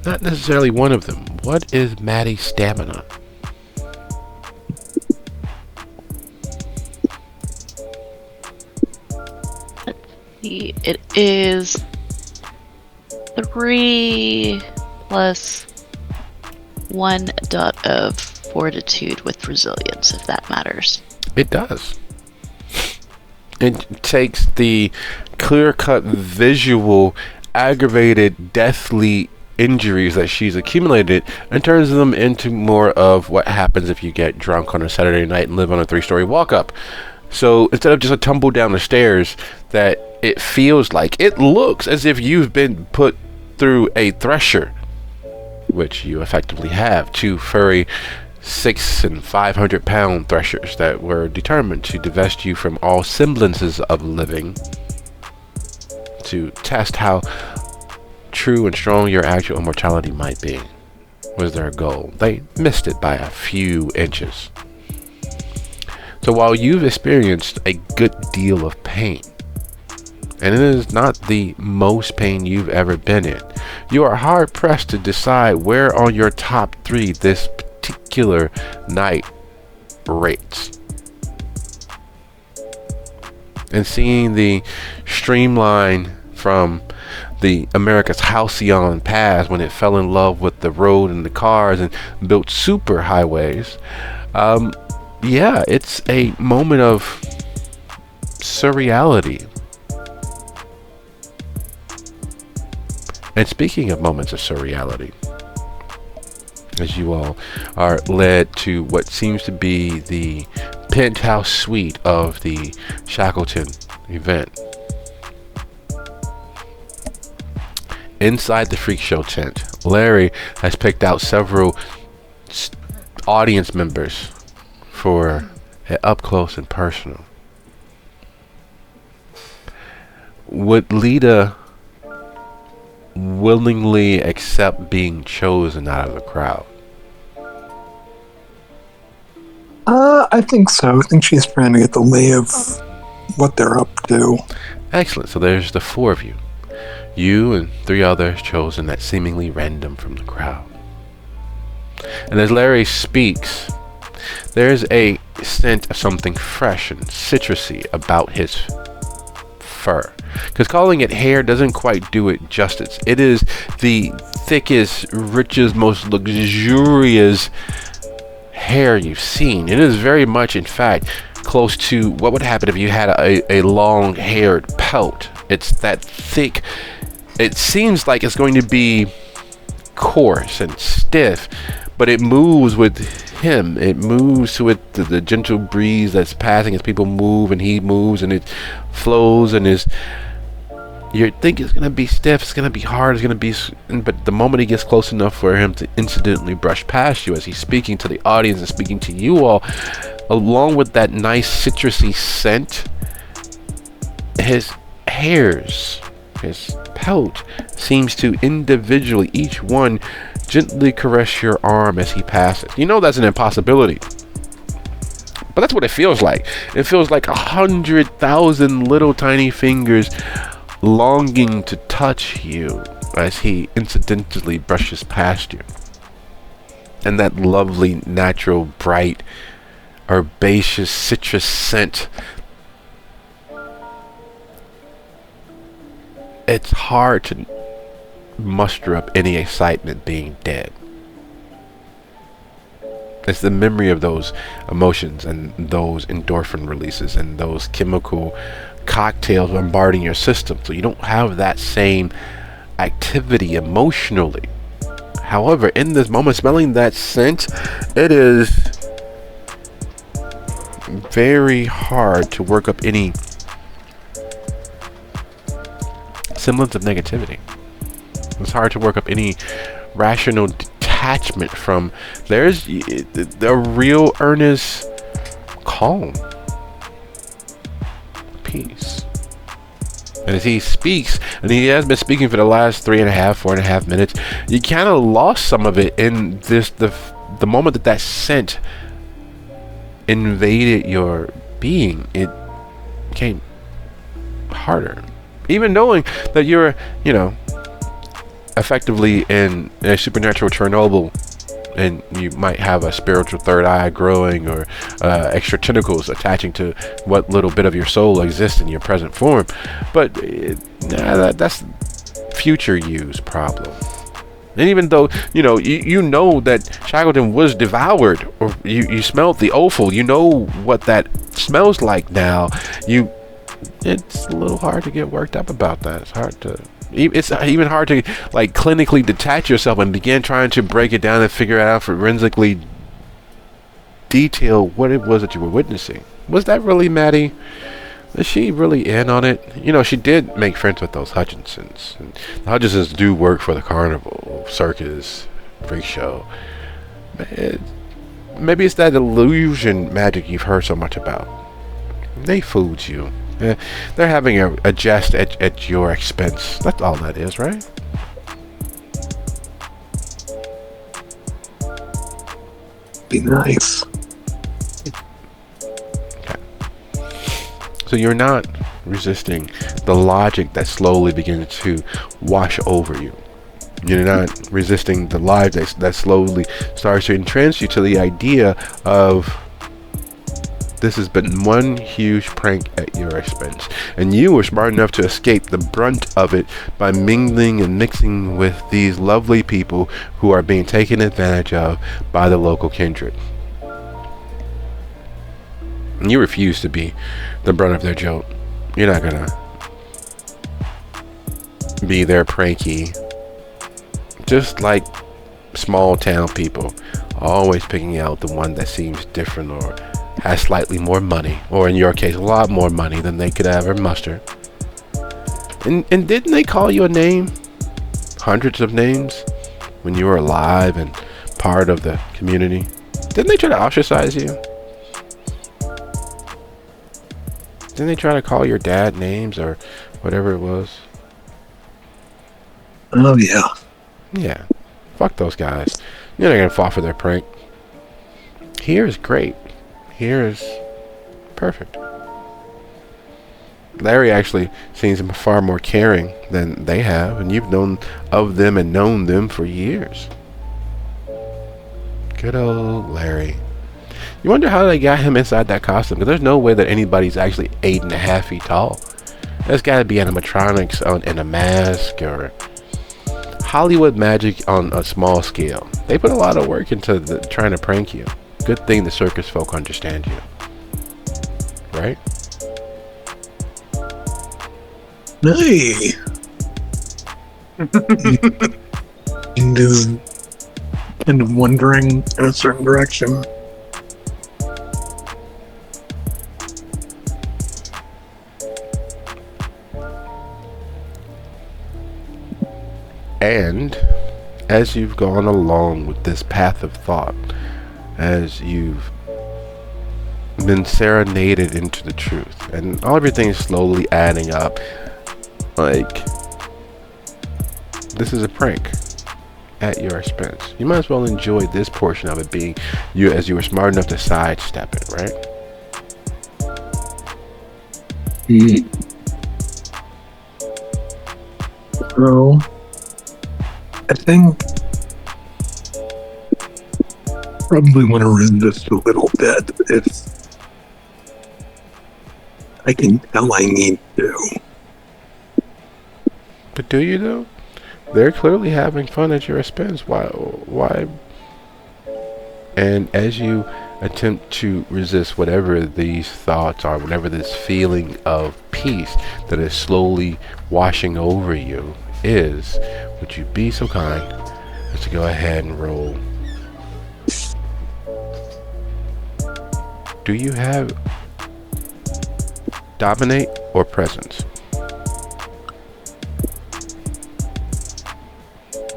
not necessarily one of them. What is Maddie's stamina? It is 3 plus 1 dot of fortitude with resilience, if that matters. It does. It takes the clear-cut visual, aggravated, deathly injuries that she's accumulated and turns them into more of what happens if you get drunk on a Saturday night and live on a 3-story walk-up. So instead of just a tumble down the stairs, that it feels like, it looks as if you've been put through a thresher, which you effectively have. 2 furry 600 and 500 pound threshers that were determined to divest you from all semblances of living, to test how true and strong your actual immortality might be, was their goal. They missed it by a few inches. So while you've experienced a good deal of pain, and it is not the most pain you've ever been in, you are hard pressed to decide where on your top 3 this particular night rates. And seeing the streamline from the America's halcyon past, when it fell in love with the road and the cars and built super highways, it's a moment of surreality. And speaking of moments of surreality, as you all are led to what seems to be the penthouse suite of the Shackleton event. Inside the freak show tent, Larry has picked out several audience members for an up close and personal. Would Lita willingly accept being chosen out of the crowd? I think so. I think she's trying to get the lay of what they're up to. Excellent. So there's the 4 of you. You and 3 others chosen at seemingly random from the crowd. And as Larry speaks, there's a scent of something fresh and citrusy about his fur. Because calling it hair doesn't quite do it justice. It is the thickest, richest, most luxurious hair you've seen. It is very much, in fact, close to what would happen if you had a long-haired pelt. It's that thick. It seems like it's going to be coarse and stiff, but it moves with him. It moves with the gentle breeze that's passing as people move, and he moves, and it flows, and you think it's going to be stiff, it's going to be hard, it's going to be, but the moment he gets close enough for him to incidentally brush past you as he's speaking to the audience and speaking to you all, along with that nice citrusy scent, his hairs, his pelt seems to individually, each one, gently caress your arm as he passes. You know that's an impossibility, but that's what it feels like. It feels like 100,000 little tiny fingers longing to touch you as he incidentally brushes past you. And that lovely, natural, bright, herbaceous citrus scent. It's hard to muster up any excitement being dead. It's the memory of those emotions and those endorphin releases and those chemical cocktails bombarding your system. So you don't have that same activity emotionally. However, in this moment, smelling that scent, it is very hard to work up any semblance of negativity. It's hard to work up any rational detachment from. There's a real earnest calm, peace. And as he speaks, and he has been speaking for the last 4.5 minutes, you kind of lost some of it in the moment that scent invaded your being. It became harder, even knowing that you're, effectively in a supernatural Chernobyl, and you might have a spiritual third eye growing, or extra tentacles attaching to what little bit of your soul exists in your present form. But that's future you's problem. And even though you know that Shackleton was devoured, or you smelled the offal, you know what that smells like now. It's a little hard to get worked up about that. It's even hard to clinically detach yourself and begin trying to break it down and figure out forensically detail what it was that you were witnessing. Was that really Maddie? Is she really in on it? She did make friends with those Hutchinsons, and the Hutchinsons do work for the carnival, circus, freak show. Maybe it's that illusion magic you've heard so much about. They fooled you. They're having a jest at your expense. That's all that is, right? Be nice. Okay. So you're not resisting the logic that slowly begins to wash over you. You're not resisting the logic that slowly starts to entrench you to the idea of this has been one huge prank at your expense, and you were smart enough to escape the brunt of it by mingling and mixing with these lovely people who are being taken advantage of by the local kindred. And you refuse to be the brunt of their joke. You're not gonna be their pranky. Just like small town people, always picking out the one that seems different or has slightly more money, or in your case, a lot more money than they could ever muster. And didn't they call you a name? Hundreds of names when you were alive and part of the community? Didn't they try to ostracize you? Didn't they try to call your dad names or whatever it was? Oh, yeah. Yeah. Fuck those guys. You're not gonna fall for their prank. Here is great. Here is perfect. Larry actually seems far more caring than they have, and you've known of them and known them for years. Good old Larry. You wonder how they got him inside that costume, because there's no way that anybody's actually 8.5 feet tall. There's got to be animatronics in a mask, or Hollywood magic on a small scale. They put a lot of work into trying to prank you. Good thing the circus folk understand you. Right? Hey. And is kind of wandering in a certain direction. And as you've gone along with this path of thought, as you've been serenaded into the truth, and all everything is slowly adding up, this is a prank at your expense. You might as well enjoy this portion of it, being you, as you were smart enough to sidestep it, right? So, I think probably want to resist a little bit if I can tell I need to. But do you though? They're clearly having fun at your expense. Why? And as you attempt to resist whatever these thoughts are, whatever this feeling of peace that is slowly washing over you is, would you be so kind as to go ahead and roll? Do you have dominate or presence?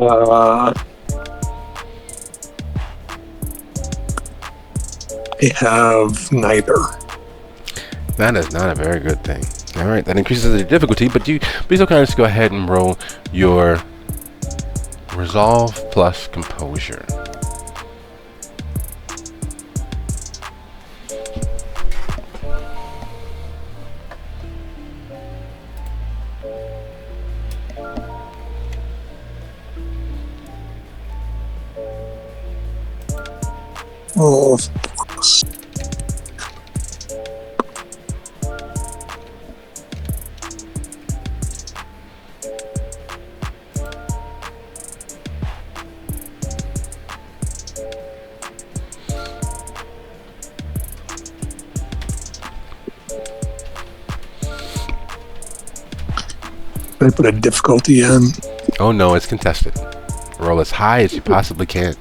I have neither. That is not a very good thing. All right, that increases the difficulty, but you please kind of just go ahead and roll your resolve plus composure. Oh, I put a difficulty in. Oh no, it's contested. Roll as high as you possibly can.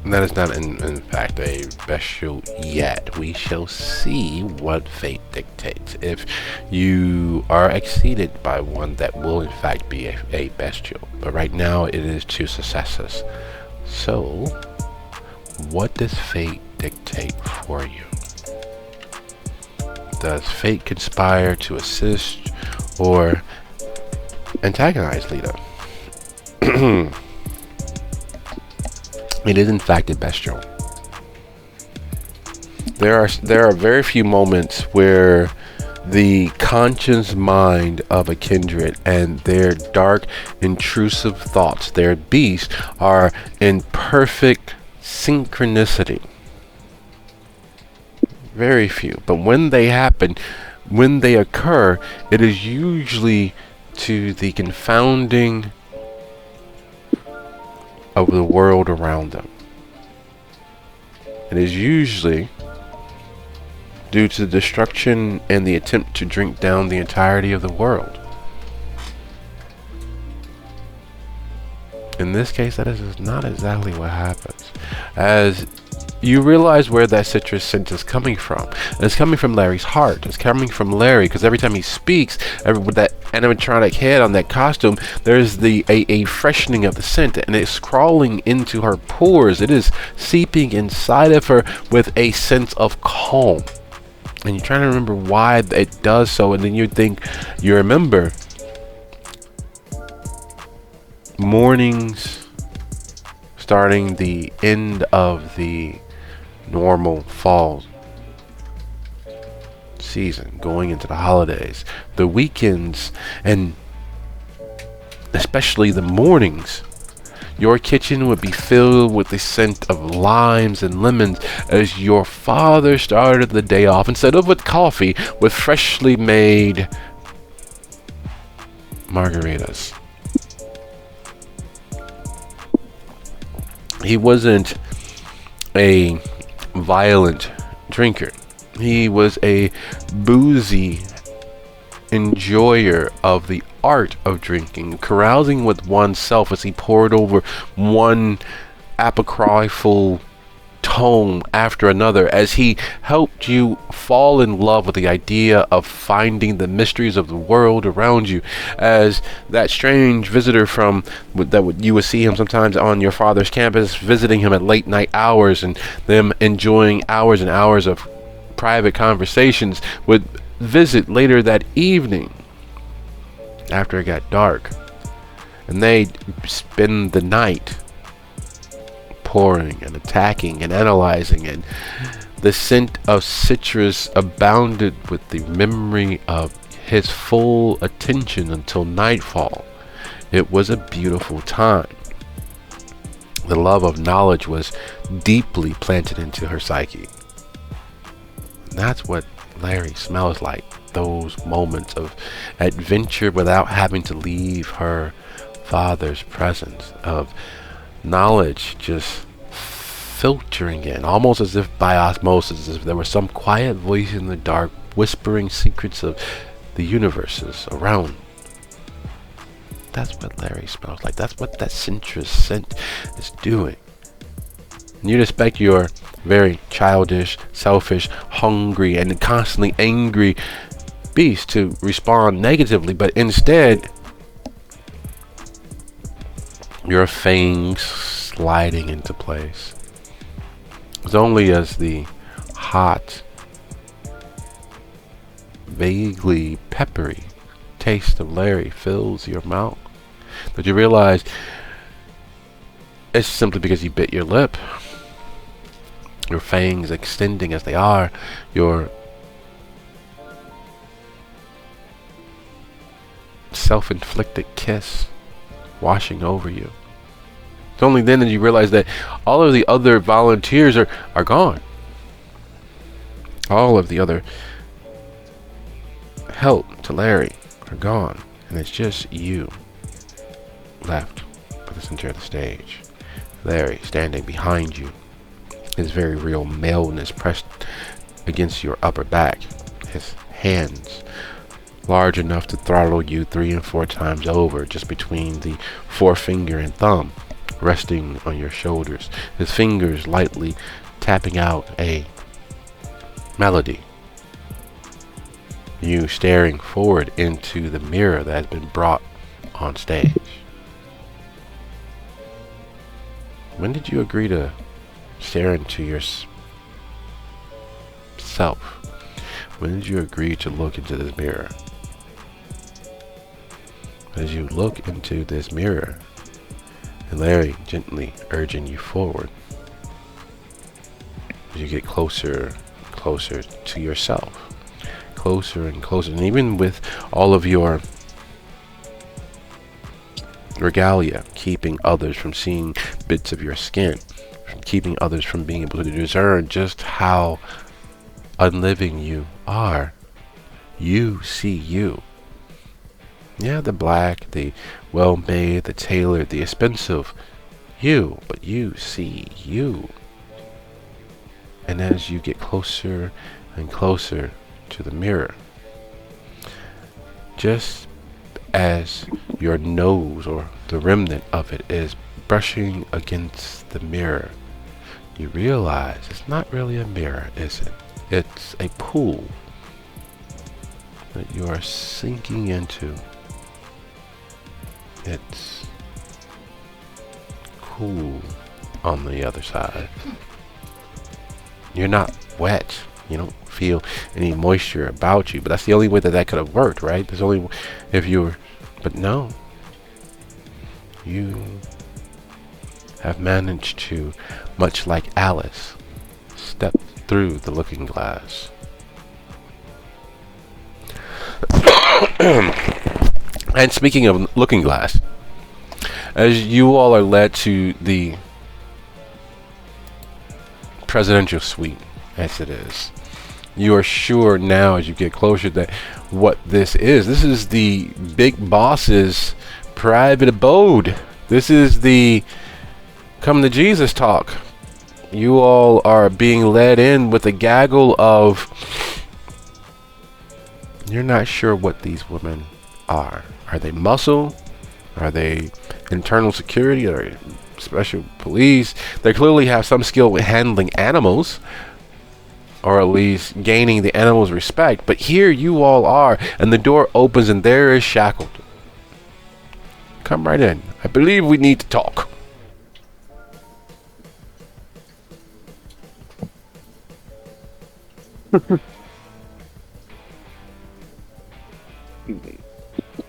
That is not in fact a bestial yet. We shall see what fate dictates. If you are exceeded by one, that will in fact be a bestial. But right now it is 2 successes. So, what does fate dictate for you? Does fate conspire to assist or antagonize Lita? It is in fact a bestial. There are very few moments where the conscious mind of a kindred and their dark, intrusive thoughts, their beast, are in perfect synchronicity. Very few. But when they happen, when they occur, it is usually to the confounding of the world around them. It is usually due to the destruction and the attempt to drink down the entirety of the world. In this case, that is not exactly what happens. As you realize where that citrus scent is coming from. And it's coming from Larry's heart. It's coming from Larry, because every time he speaks, with that animatronic head on that costume, there's a freshening of the scent, and it's crawling into her pores. It is seeping inside of her with a sense of calm. And you're trying to remember why it does so, and then you remember mornings starting the end of the normal fall season, going into the holidays, the weekends, and especially the mornings. Your kitchen would be filled with the scent of limes and lemons as your father started the day off, instead of with coffee, with freshly made margaritas. He wasn't a violent drinker. He was a boozy enjoyer of the art of drinking, carousing with oneself as he poured over one apocryphal tome after another, as he helped you fall in love with the idea of finding the mysteries of the world around you, as that strange visitor you would see him sometimes on your father's campus, visiting him at late night hours, and them enjoying hours and hours of private conversations, would visit later that evening after it got dark, and they'd spend the night pouring and attacking and analyzing, and the scent of citrus abounded with the memory of his full attention until nightfall. It was a beautiful time. The love of knowledge was deeply planted into her psyche. And that's what Larry smells like. Those moments of adventure without having to leave her father's presence, of knowledge just filtering in, almost as if by osmosis, as if there was some quiet voice in the dark whispering secrets of the universes around. That's what Larry smells like. That's what that citrus scent is doing. And you'd expect your very childish, selfish, hungry, and constantly angry beast to respond negatively, but instead, your fangs sliding into place. It's only as the hot, vaguely peppery taste of Larry fills your mouth that you realize it's simply because you bit your lip. Your fangs extending as they are, your self-inflicted kiss washing over you. It's only then that you realize that all of the other volunteers are gone. All of the other help to Larry are gone. And it's just you left at the center of the stage. Larry standing behind you. His very real maleness pressed against your upper back. His hands large enough to throttle you 3 and 4 times over, just between the forefinger and thumb resting on your shoulders. His fingers lightly tapping out a melody. You staring forward into the mirror that has been brought on stage. When did you agree to stare into yourself? When did you agree to look into this mirror? As you look into this mirror, and Larry gently urging you forward, as you get closer, closer to yourself, closer and closer, and even with all of your regalia, keeping others from seeing bits of your skin, keeping others from being able to discern just how unliving you are. You see you. Yeah, the black, the well-made, the tailored, the expensive you, but you see you. And as you get closer and closer to the mirror, just as your nose or the remnant of it is brushing against the mirror, you realize it's not really a mirror, is it? It's a pool that you are sinking into. It's cool on the other side. You're not wet. You don't feel any moisture about you, but that's the only way that could have worked, right? There's only if you were, but no. You have managed to, much like Alice, step through the looking glass. And speaking of looking glass, as you all are led to the presidential suite, as it is, you are sure now as you get closer that what this is the big boss's private abode. This is the come to Jesus talk. You all are being led in with a gaggle of, you're not sure what these women are. Are they muscle? Are they internal security or special police? They clearly have some skill with handling animals, or at least gaining the animal's respect. But here you all are, and the door opens and there is Shackled. Come right in. I believe we need to talk.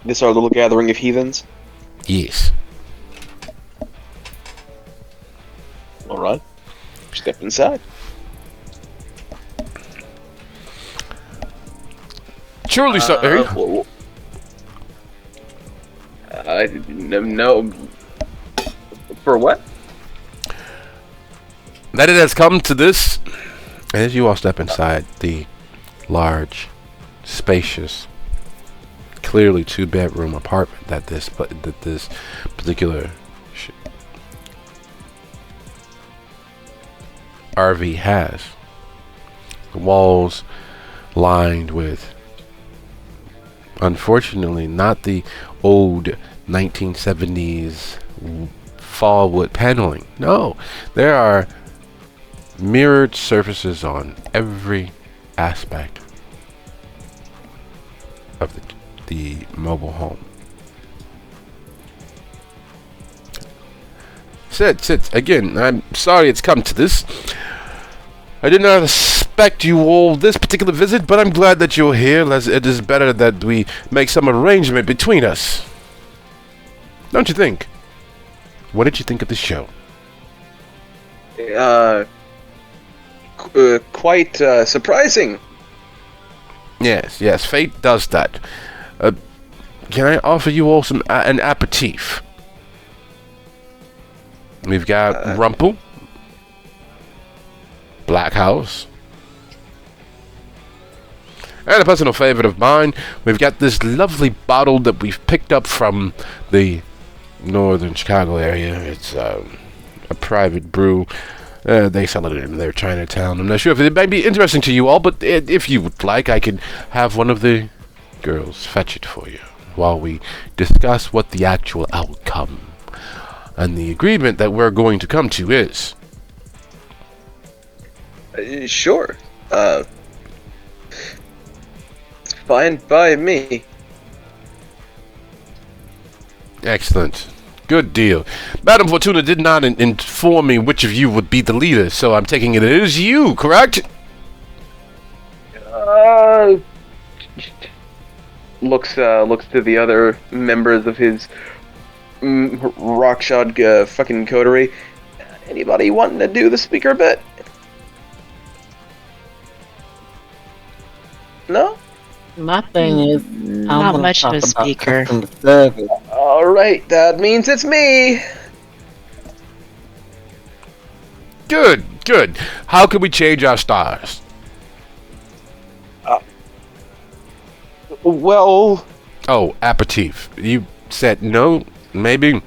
This our little gathering of heathens? Yes. Alright. Step inside. Surely, sir. No. For what? That it has come to this. As you all step inside the large, spacious, clearly two-bedroom apartment that this particular RV has. The walls lined with, unfortunately, not the old 1970s fall wood paneling. No, there are mirrored surfaces on every aspect of the mobile home. Sit. Again, I'm sorry it's come to this. I did not expect you all this particular visit, but I'm glad that you're here, as it is better that we make some arrangement between us. Don't you think? What did you think of the show? Quite surprising. Yes, fate does that. Can I offer you all an aperitif? We've got Rumple, Black House, and a personal favorite of mine, we've got this lovely bottle that we've picked up from the northern Chicago area. It's a private brew. They sell it in their Chinatown. I'm not sure if it might be interesting to you all, but if you would like, I can have one of the girls fetch it for you while we discuss what the actual outcome and the agreement that we're going to come to is. Sure. It's fine by me. Excellent. Good deal. Madame Fortuna did not inform me which of you would be the leader, so I'm taking it is you, correct? Looks to the other members of his rockshod fucking coterie. Anybody wanting to do the speaker bit? No? My thing is, Not much of a speaker. Alright, that means it's me! Good. How can we change our stars? Well... Oh, aperitif. You said no? Maybe?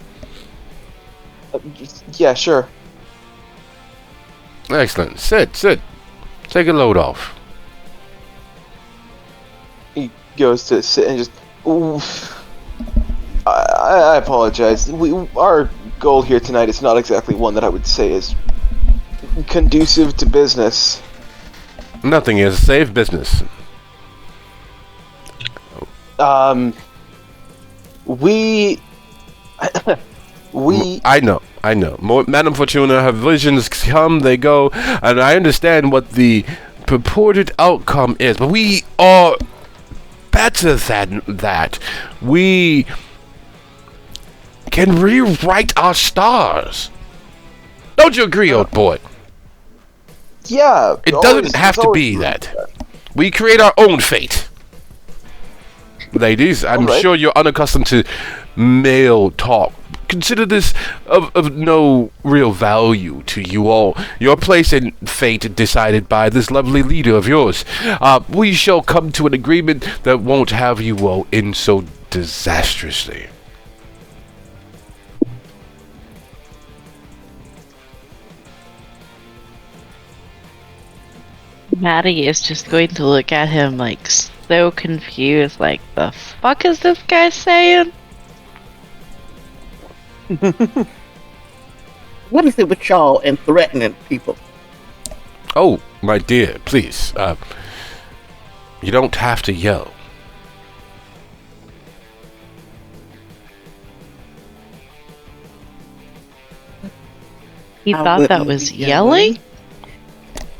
Yeah, sure. Excellent. Sit. Take a load off. He goes to sit and just... I apologize. Our goal here tonight is not exactly one that I would say is conducive to business. Nothing is safe business. I know. Madame Fortuna, her visions come, they go, and I understand what the purported outcome is, but we are better than that. We can rewrite our stars. Don't you agree, old boy? Yeah. It doesn't have to be that. We create our own fate. Ladies, I'm sure you're unaccustomed to male talk. Consider this of no real value to you all. Your place in fate decided by this lovely leader of yours. We shall come to an agreement that won't have you all in so disastrously. Maddie is just going to look at him like so confused, like, the fuck is this guy saying? What is it with y'all and threatening people? Oh, my dear, please. You don't have to yell. He thought that was yelling?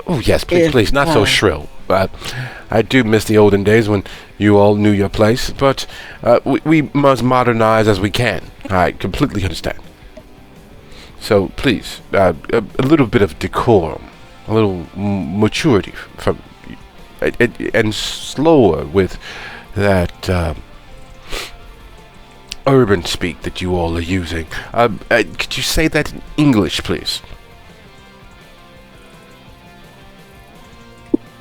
Oh, yes, please, not so shrill. I do miss the olden days when you all knew your place, but we must modernize as we can. I completely understand. So, please, a little bit of decorum, a little maturity, and slower with that urban speak that you all are using. Could you say that in English, please?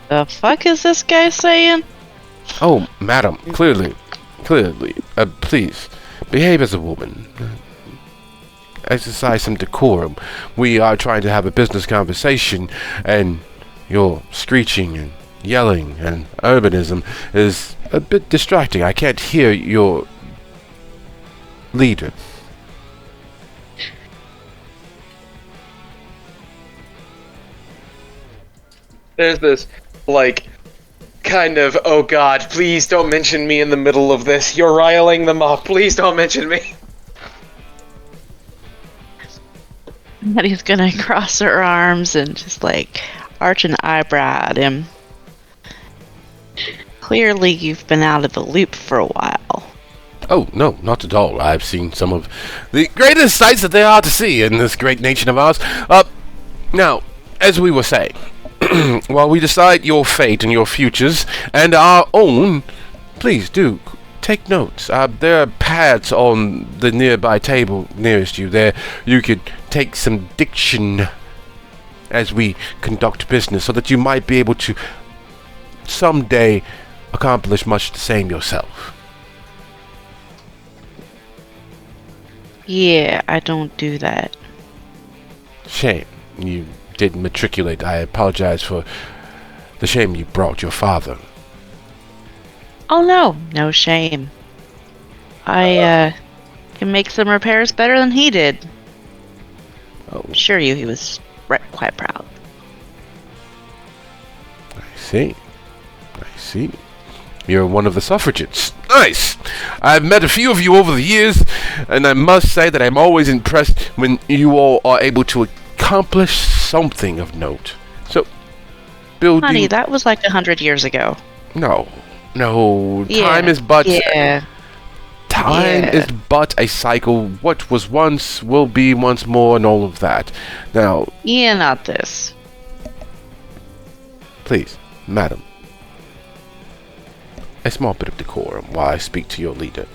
The fuck is this guy saying? Oh, madam, clearly, please, behave as a woman. Exercise some decorum. We are trying to have a business conversation, and your screeching and yelling and urbanism is a bit distracting. I can't hear your leader. There's this, like, kind of, oh god, please don't mention me in the middle of this. You're riling them up. Please don't mention me. Maddie's gonna cross her arms and just like arch an eyebrow at him. Clearly you've been out of the loop for a while. Oh, no, not at all. I've seen some of the greatest sights that there are to see in this great nation of ours. Now, as we were saying, while we decide your fate and your futures and our own, please do take notes. There are pads on the nearby table nearest you. There, you could take some diction as we conduct business, so that you might be able to someday accomplish much the same yourself. Yeah, I don't do that. Shame you didn't matriculate. I apologize for the shame you brought your father. Oh no, no shame. I can make some repairs better than he did. Oh, Assure you, he was quite proud. I see. You're one of the suffragettes. Nice! I've met a few of you over the years, and I must say that I'm always impressed when you all are able to accomplish something of note. So, building... Honey, that was like 100 years ago. No. Yeah, Time is but... Yeah. Time is but a cycle. What was once will be once more, and all of that. Now... Yeah, not this. Please, madam. A small bit of decorum while I speak to your leader.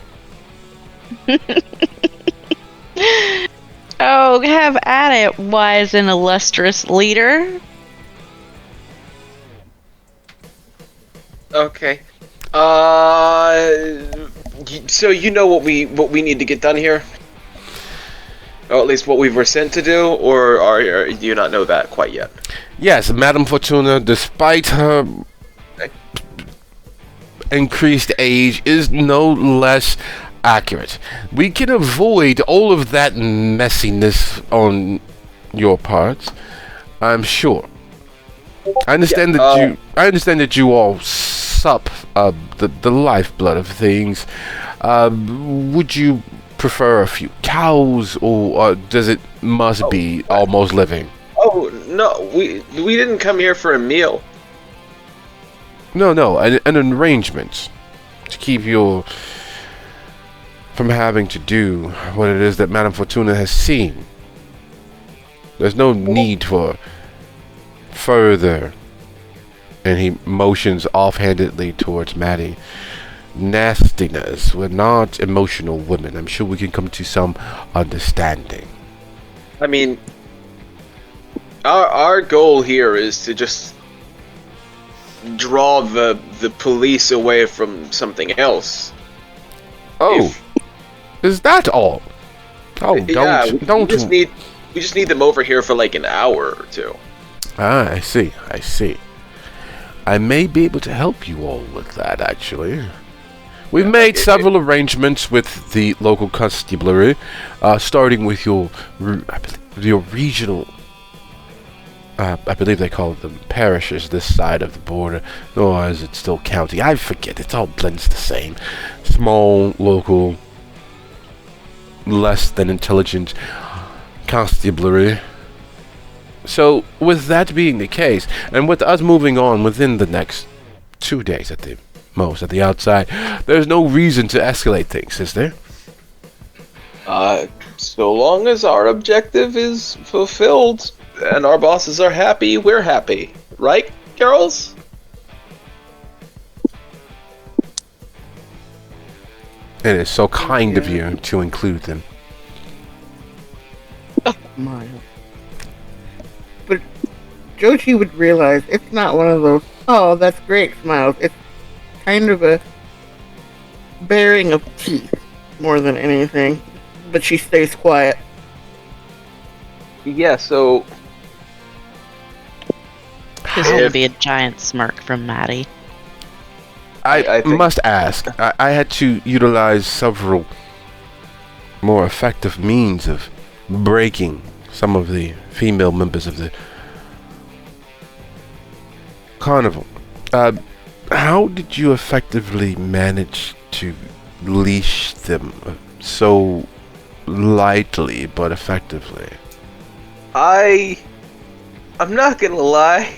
Oh, have at it, wise and illustrious leader. Okay. So you know what we need to get done here? Or at least what we were sent to do, or do you not know that quite yet? Yes, Madame Fortuna, despite her increased age, is no less accurate. We can avoid all of that messiness on your part, I'm sure. I understand that you all sup the lifeblood of things. Would you prefer a few cows, or does it must be almost living? Oh no, we didn't come here for a meal. No, an arrangement to keep you from having to do what it is that Madame Fortuna has seen. There's no need for further, and he motions offhandedly towards Maddie, nastiness. We're not emotional women. I'm sure we can come to some understanding. I mean, our goal here is to just draw the police away from something else. Oh, is that all? Oh, don't. We just need them over here for like an hour or two. Ah, I see. I may be able to help you all with that, actually. We've made several arrangements with the local constabulary, starting with your regional, I believe they call them parishes this side of the border, or is it still county? I forget, it all blends the same. Small, local, less than intelligent constabulary. So, with that being the case, and with us moving on within the next 2 days at the most, at the outside, there's no reason to escalate things, is there? So long as our objective is fulfilled and our bosses are happy, we're happy. Right, girls? It is so kind of you to include them. Miles. But Joji would realize it's not one of those, oh, that's great smiles. It's kind of a baring of teeth more than anything. But she stays quiet. Yeah, so There's gonna be a giant smirk from Maddie. I think- must ask. I had to utilize several more effective means of breaking some of the female members of the carnival. How did you effectively manage to leash them so lightly but effectively? I'm not gonna lie.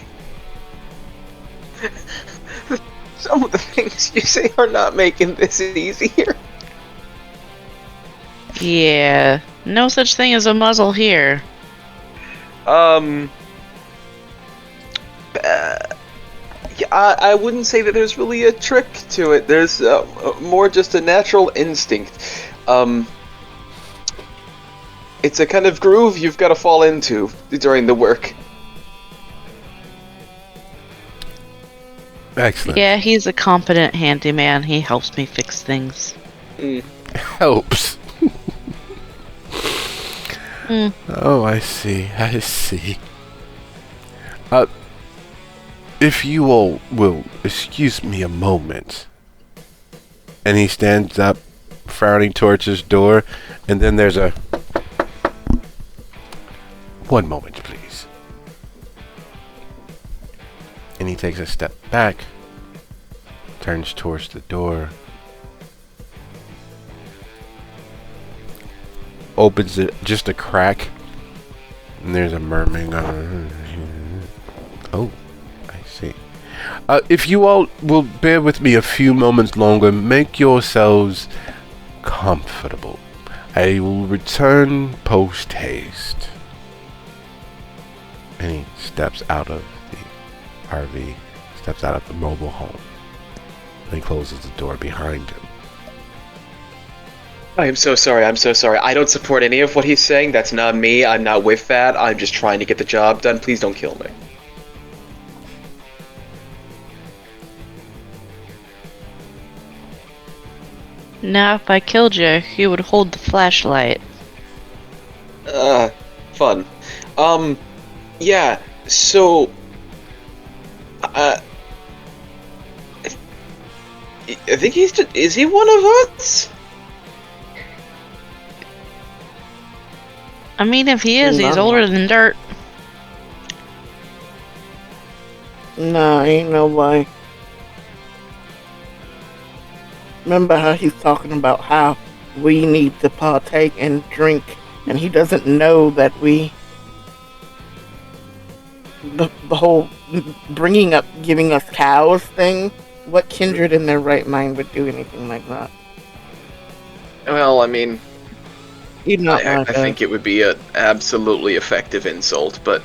Some of the things you say are not making this easier. Yeah, no such thing as a muzzle here. Yeah, I wouldn't say that there's really a trick to it. There's more just a natural instinct. It's a kind of groove you've got to fall into during the work. Excellent. Yeah, he's a competent handyman. He helps me fix things. Helps. Mm. Oh, I see. I see. If you all will excuse me a moment. And he stands up, frowning towards his door, and then there's a... One moment, please. And he takes a step back, turns towards the door, opens it just a crack, and there's a murmuring. Oh, I see. If you all will bear with me a few moments longer, make yourselves comfortable. I will return post haste. And he steps out of the RV, steps out of the mobile home, and he closes the door behind him. I am so sorry, I don't support any of what he's saying. That's not me. I'm not with that. I'm just trying to get the job done. Please don't kill me. Now, if I killed you, you would hold the flashlight. Fun. Yeah, so... I think he's just... Is he one of us? I mean, if he is, he's No. older than dirt. Nah, ain't no way. Remember how he's talking about how we need to partake and drink, and he doesn't know that we... The whole bringing up, giving us cows thing, what kindred in their right mind would do anything like that? Well, I mean... You'd not I like think it would be an absolutely effective insult, but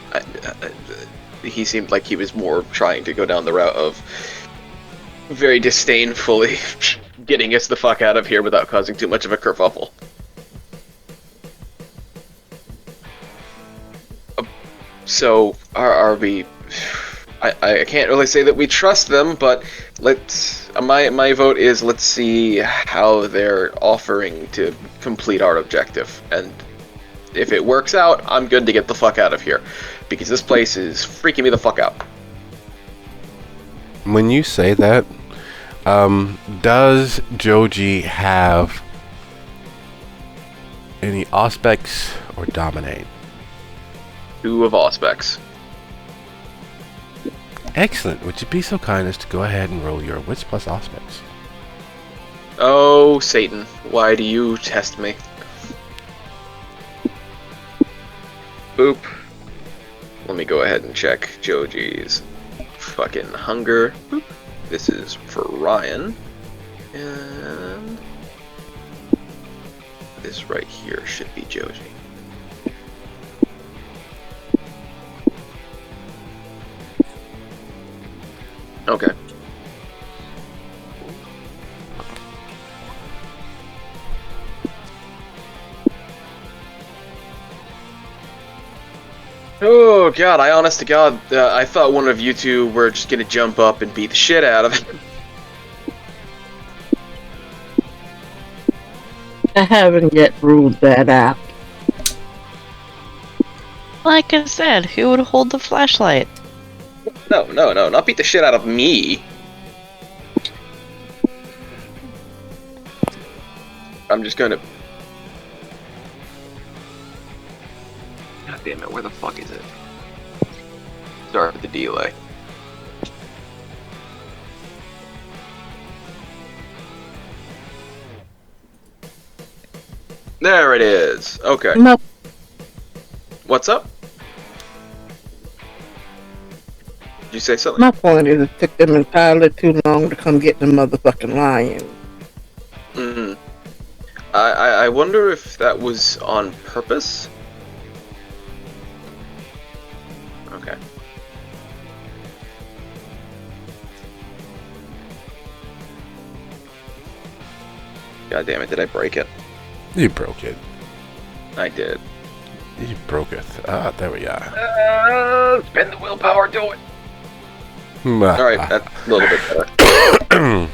he seemed like he was more trying to go down the route of very disdainfully getting us the fuck out of here without causing too much of a kerfuffle. So, are we... I can't really say that we trust them, but let's... My vote is let's see how they're offering to complete our objective. And if it works out, I'm good to get the fuck out of here. Because this place is freaking me the fuck out. When you say that, does Joji have any aspects or dominate? 2 of Auspex. Excellent. Would you be so kind as to go ahead and roll your wits plus aspects? Oh, Satan. Why do you test me? Boop. Let me go ahead and check Joji's fucking hunger. Boop. This is for Ryan. And this right here should be Joji. Okay. Oh god, I honest to god, I thought one of you two were just gonna jump up and beat the shit out of him. I haven't yet ruled that out. Like I said, who would hold the flashlight? No, not beat the shit out of me. I'm just gonna... God damn it, where the fuck is it? Sorry for the delay. There it is. Okay. No, What's up? Did you say something? my point is it took them entirely too long to come get the motherfucking lion. Mm. I wonder if that was on purpose? Okay. God damn it, did I break it? You broke it. I did. You broke it. Ah, there we are. Spend the willpower, do it! Alright. Alright, that's a little bit better.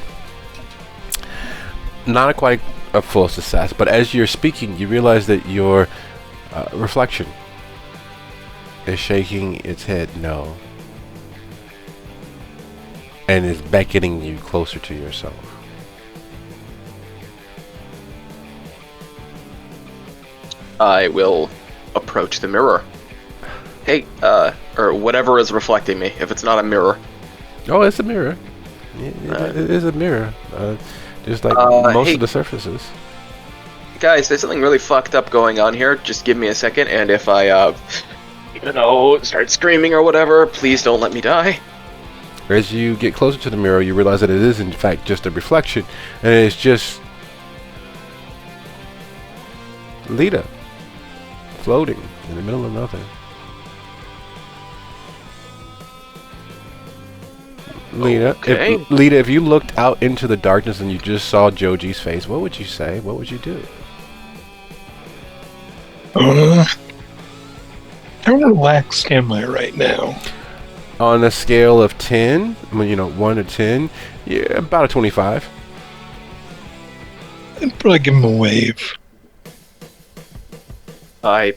Not quite a full success, but as you're speaking, you realize that your reflection is shaking its head no, and is beckoning you closer to yourself. I will approach the mirror. Hey, or whatever is reflecting me, if it's not a mirror. Oh, it's a mirror. It is a mirror. Just like most hey. of the surfaces. Guys, there's something really fucked up going on here. Just give me a second, and if I, start screaming or whatever, please don't let me die. As you get closer to the mirror, you realize that it is in fact just a reflection, and it's just Lita floating in the middle of nothing. Lita, Okay. if you looked out into the darkness and you just saw Joji's face, what would you say? What would you do? How relaxed am I right now? On a scale of 10, 1 to 10, yeah, about a 25. I'd probably give him a wave. I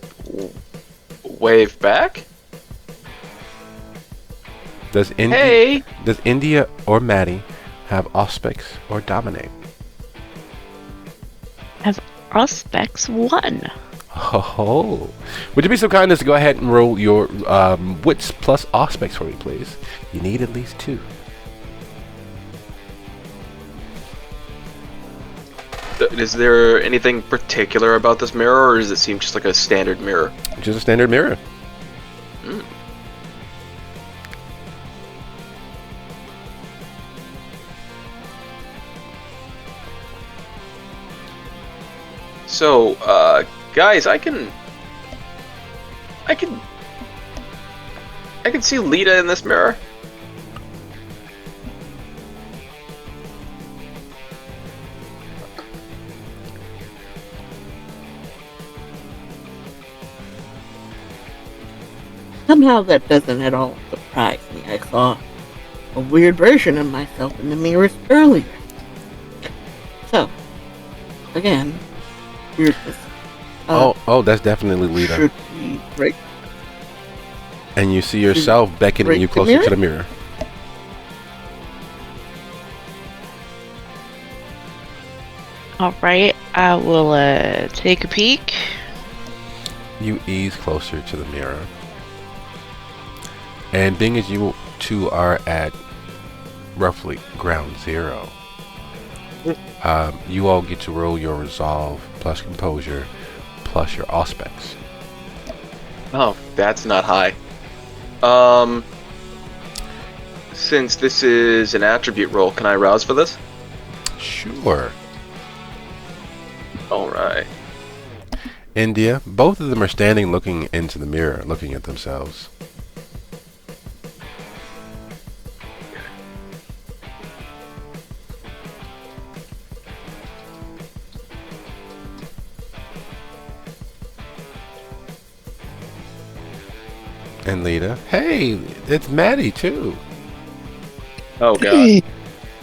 wave back? Does India or Maddie have Auspex or Dominate? Have Auspex won? Oh, would you be so kind as to go ahead and roll your wits plus Auspex for me, please? You need at least 2. Is there anything particular about this mirror, or does it seem just like a standard mirror? Just a standard mirror. Mm. So, guys, I can see Lita in this mirror. Somehow that doesn't at all surprise me. I saw a weird version of myself in the mirrors earlier. So, again, weirdness. Oh, that's definitely Lita. Should we break? And you see yourself beckoning you closer to the mirror. Alright, I will take a peek. You ease closer to the mirror. And being as you two are at roughly ground zero, you all get to roll your resolve plus composure plus your Auspex. Oh, that's not high. Since this is an attribute roll, can I rouse for this? Sure. Alright. India, both of them are standing looking into the mirror, looking at themselves. And Lita, hey, it's Maddie too. Oh god.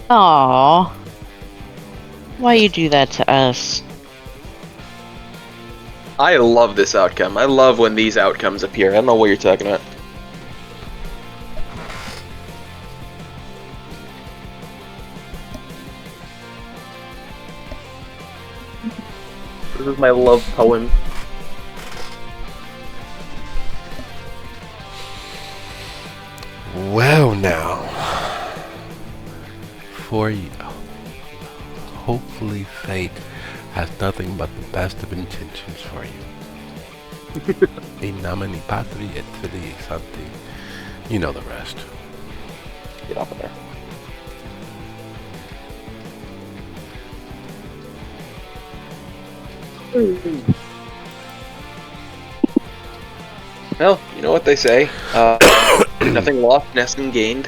Aww. Why you do that to us? I love this outcome. I love when these outcomes appear. I don't know what you're talking about. This is my love poem. Well now, for you, hopefully fate has nothing but the best of intentions for you. In nomine Patri et Filii Sancti. You know the rest. Get off of there. Well, you know what they say. Nothing lost, nothing gained.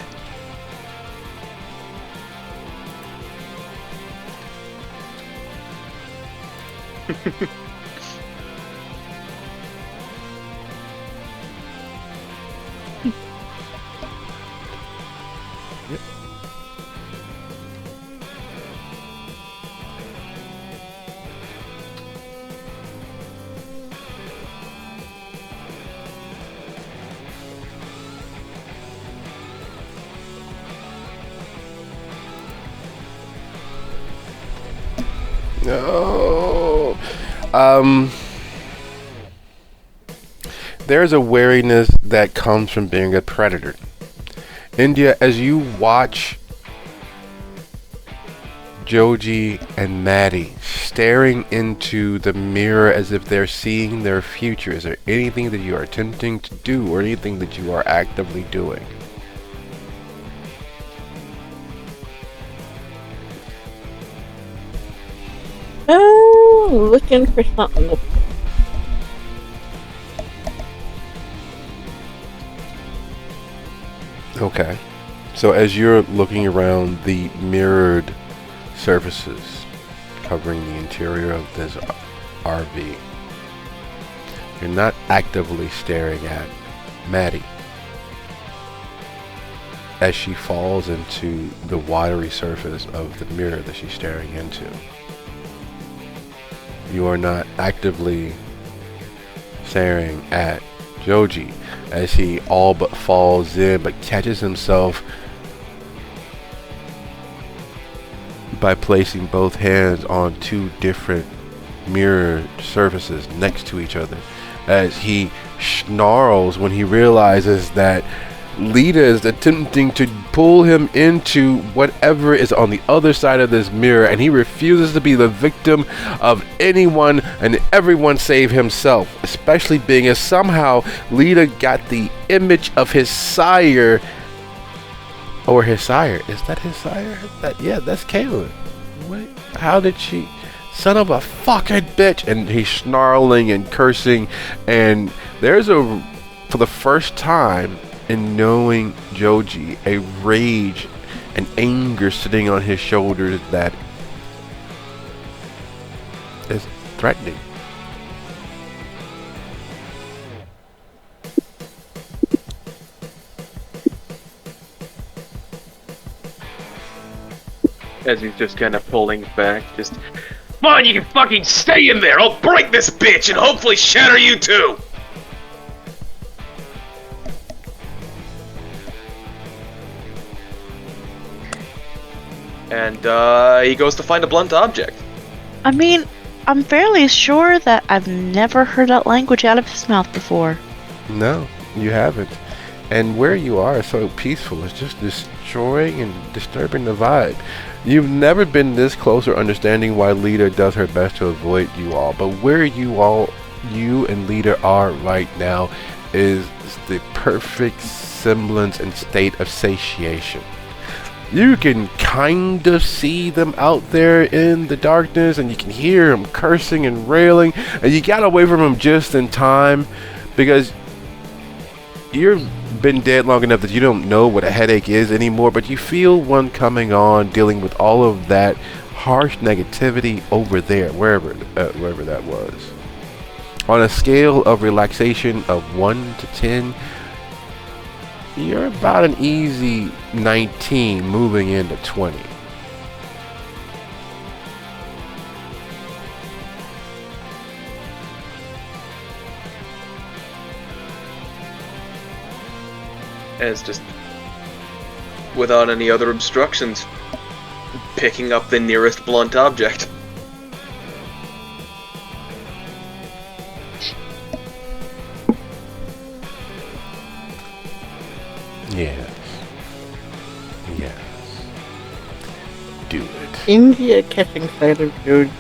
No. There's a wariness that comes from being a predator. India, as you watch Joji and Maddie staring into the mirror as if they're seeing their future, is there anything that you are attempting to do or anything that you are actively doing? Oh, looking for something. Okay. So as you're looking around the mirrored surfaces covering the interior of this RV, you're not actively staring at Maddie as she falls into the watery surface of the mirror that she's staring into. You are not actively staring at Joji as he all but falls in but catches himself by placing both hands on two different mirror surfaces next to each other as he snarls when he realizes that Lita is attempting to pull him into whatever is on the other side of this mirror, and he refuses to be the victim of anyone and everyone save himself, especially being as somehow Lita got the image of his sire, or his sire. Is that his sire? Yeah, that's Caleb. What? How did she? Son of a fucking bitch! And he's snarling and cursing, and there's for the first time in knowing Joji, a rage and anger sitting on his shoulders that is threatening. As he's just kind of pulling back, just... Come on, you can fucking stay in there! I'll break this bitch and hopefully shatter you too! And, he goes to find a blunt object. I mean, I'm fairly sure that I've never heard that language out of his mouth before. No, you haven't. And where you are is so peaceful. It's just destroying and disturbing the vibe. You've never been this close or understanding why Lita does her best to avoid you all. But where you and Lita are right now is the perfect semblance and state of satiation. You can kind of see them out there in the darkness, and you can hear them cursing and railing, and you got away from them just in time because you've been dead long enough that you don't know what a headache is anymore, but you feel one coming on, dealing with all of that harsh negativity over there, wherever that was. On a scale of relaxation of 1 to 10, You're about an easy 19 moving into 20. And it's just, without any other obstructions, picking up the nearest blunt object. Yes. Yes. Do it. India catching sight of Joji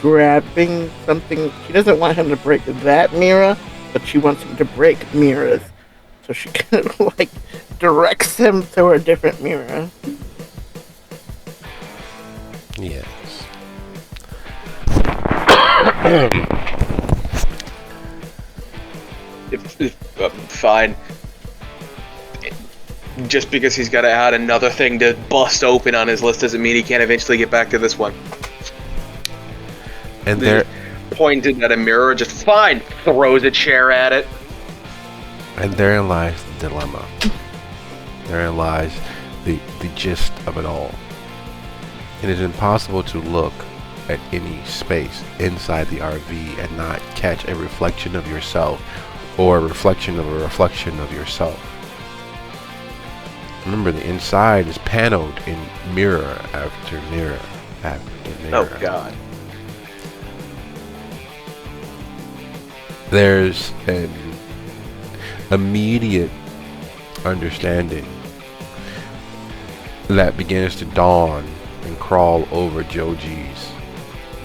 grabbing something. She doesn't want him to break that mirror, but she wants him to break mirrors. So she kind of like directs him to a different mirror. Yes. Fine. Just because he's got to add another thing to bust open on his list doesn't mean he can't eventually get back to this one. And there, pointed at a mirror, just fine, throws a chair at it. and therein lies the dilemma. Therein lies the gist of it all. It is impossible to look at any space inside the RV and not catch a reflection of yourself or a reflection of yourself. Remember, the inside is paneled in mirror after mirror after mirror. Oh God. There's an immediate understanding that begins to dawn and crawl over Joji's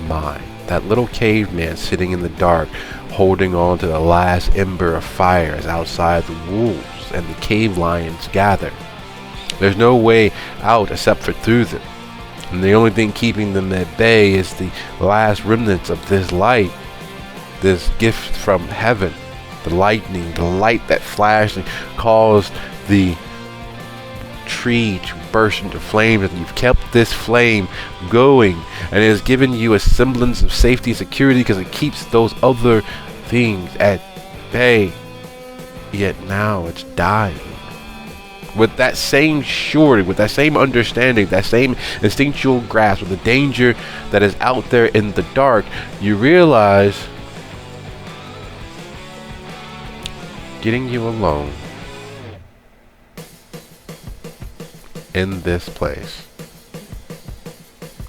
mind. That little caveman sitting in the dark, holding on to the last ember of fire as outside the wolves and the cave lions gather. There's no way out except for through them. And the only thing keeping them at bay is the last remnants of this light, this gift from heaven, the lightning, the light that flashed and caused the tree to burst into flames, and you've kept this flame going, and it has given you a semblance of safety and security because it keeps those other things at bay. Yet now it's dying. With that same surety, with that same understanding, that same instinctual grasp of the danger that is out there in the dark, you realize getting you alone in this place,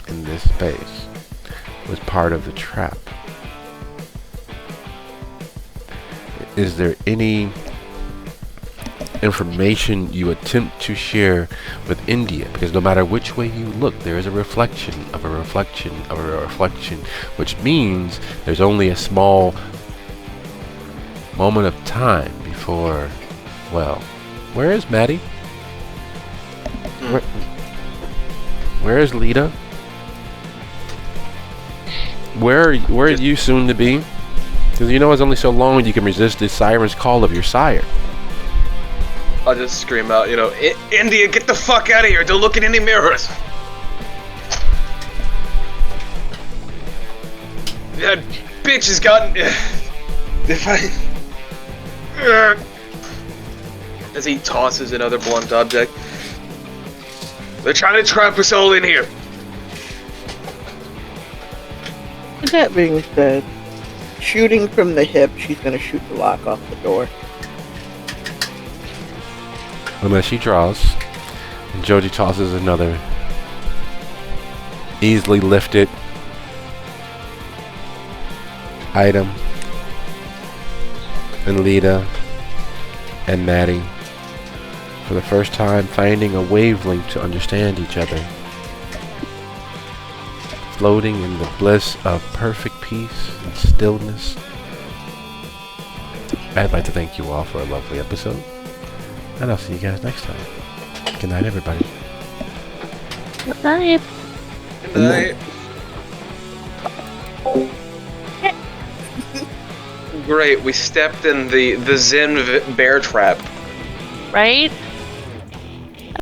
in this space, was part of the trap. Is there any information you attempt to share with India? Because no matter which way you look, there is a reflection of a reflection of a reflection, which means there's only a small moment of time before, well, where is Maddie? Where is Lita? Where are you soon to be? Because you know it's only so long you can resist the siren's call of your sire. I'll just scream out, India, get the fuck out of here! Don't look in any mirrors! That bitch has gotten... If I... As he tosses another blunt object. They're trying to trap us all in here! With that being said, shooting from the hip, she's gonna shoot the lock off the door. And as she draws, and Joji tosses another easily lifted item, and Lita and Maddie, for the first time, finding a wavelength to understand each other, floating in the bliss of perfect peace and stillness. I'd like to thank you all for a lovely episode, and I'll see you guys next time. Good night, everybody. Good night. Good night. Great, we stepped in the Zen bear trap. Right?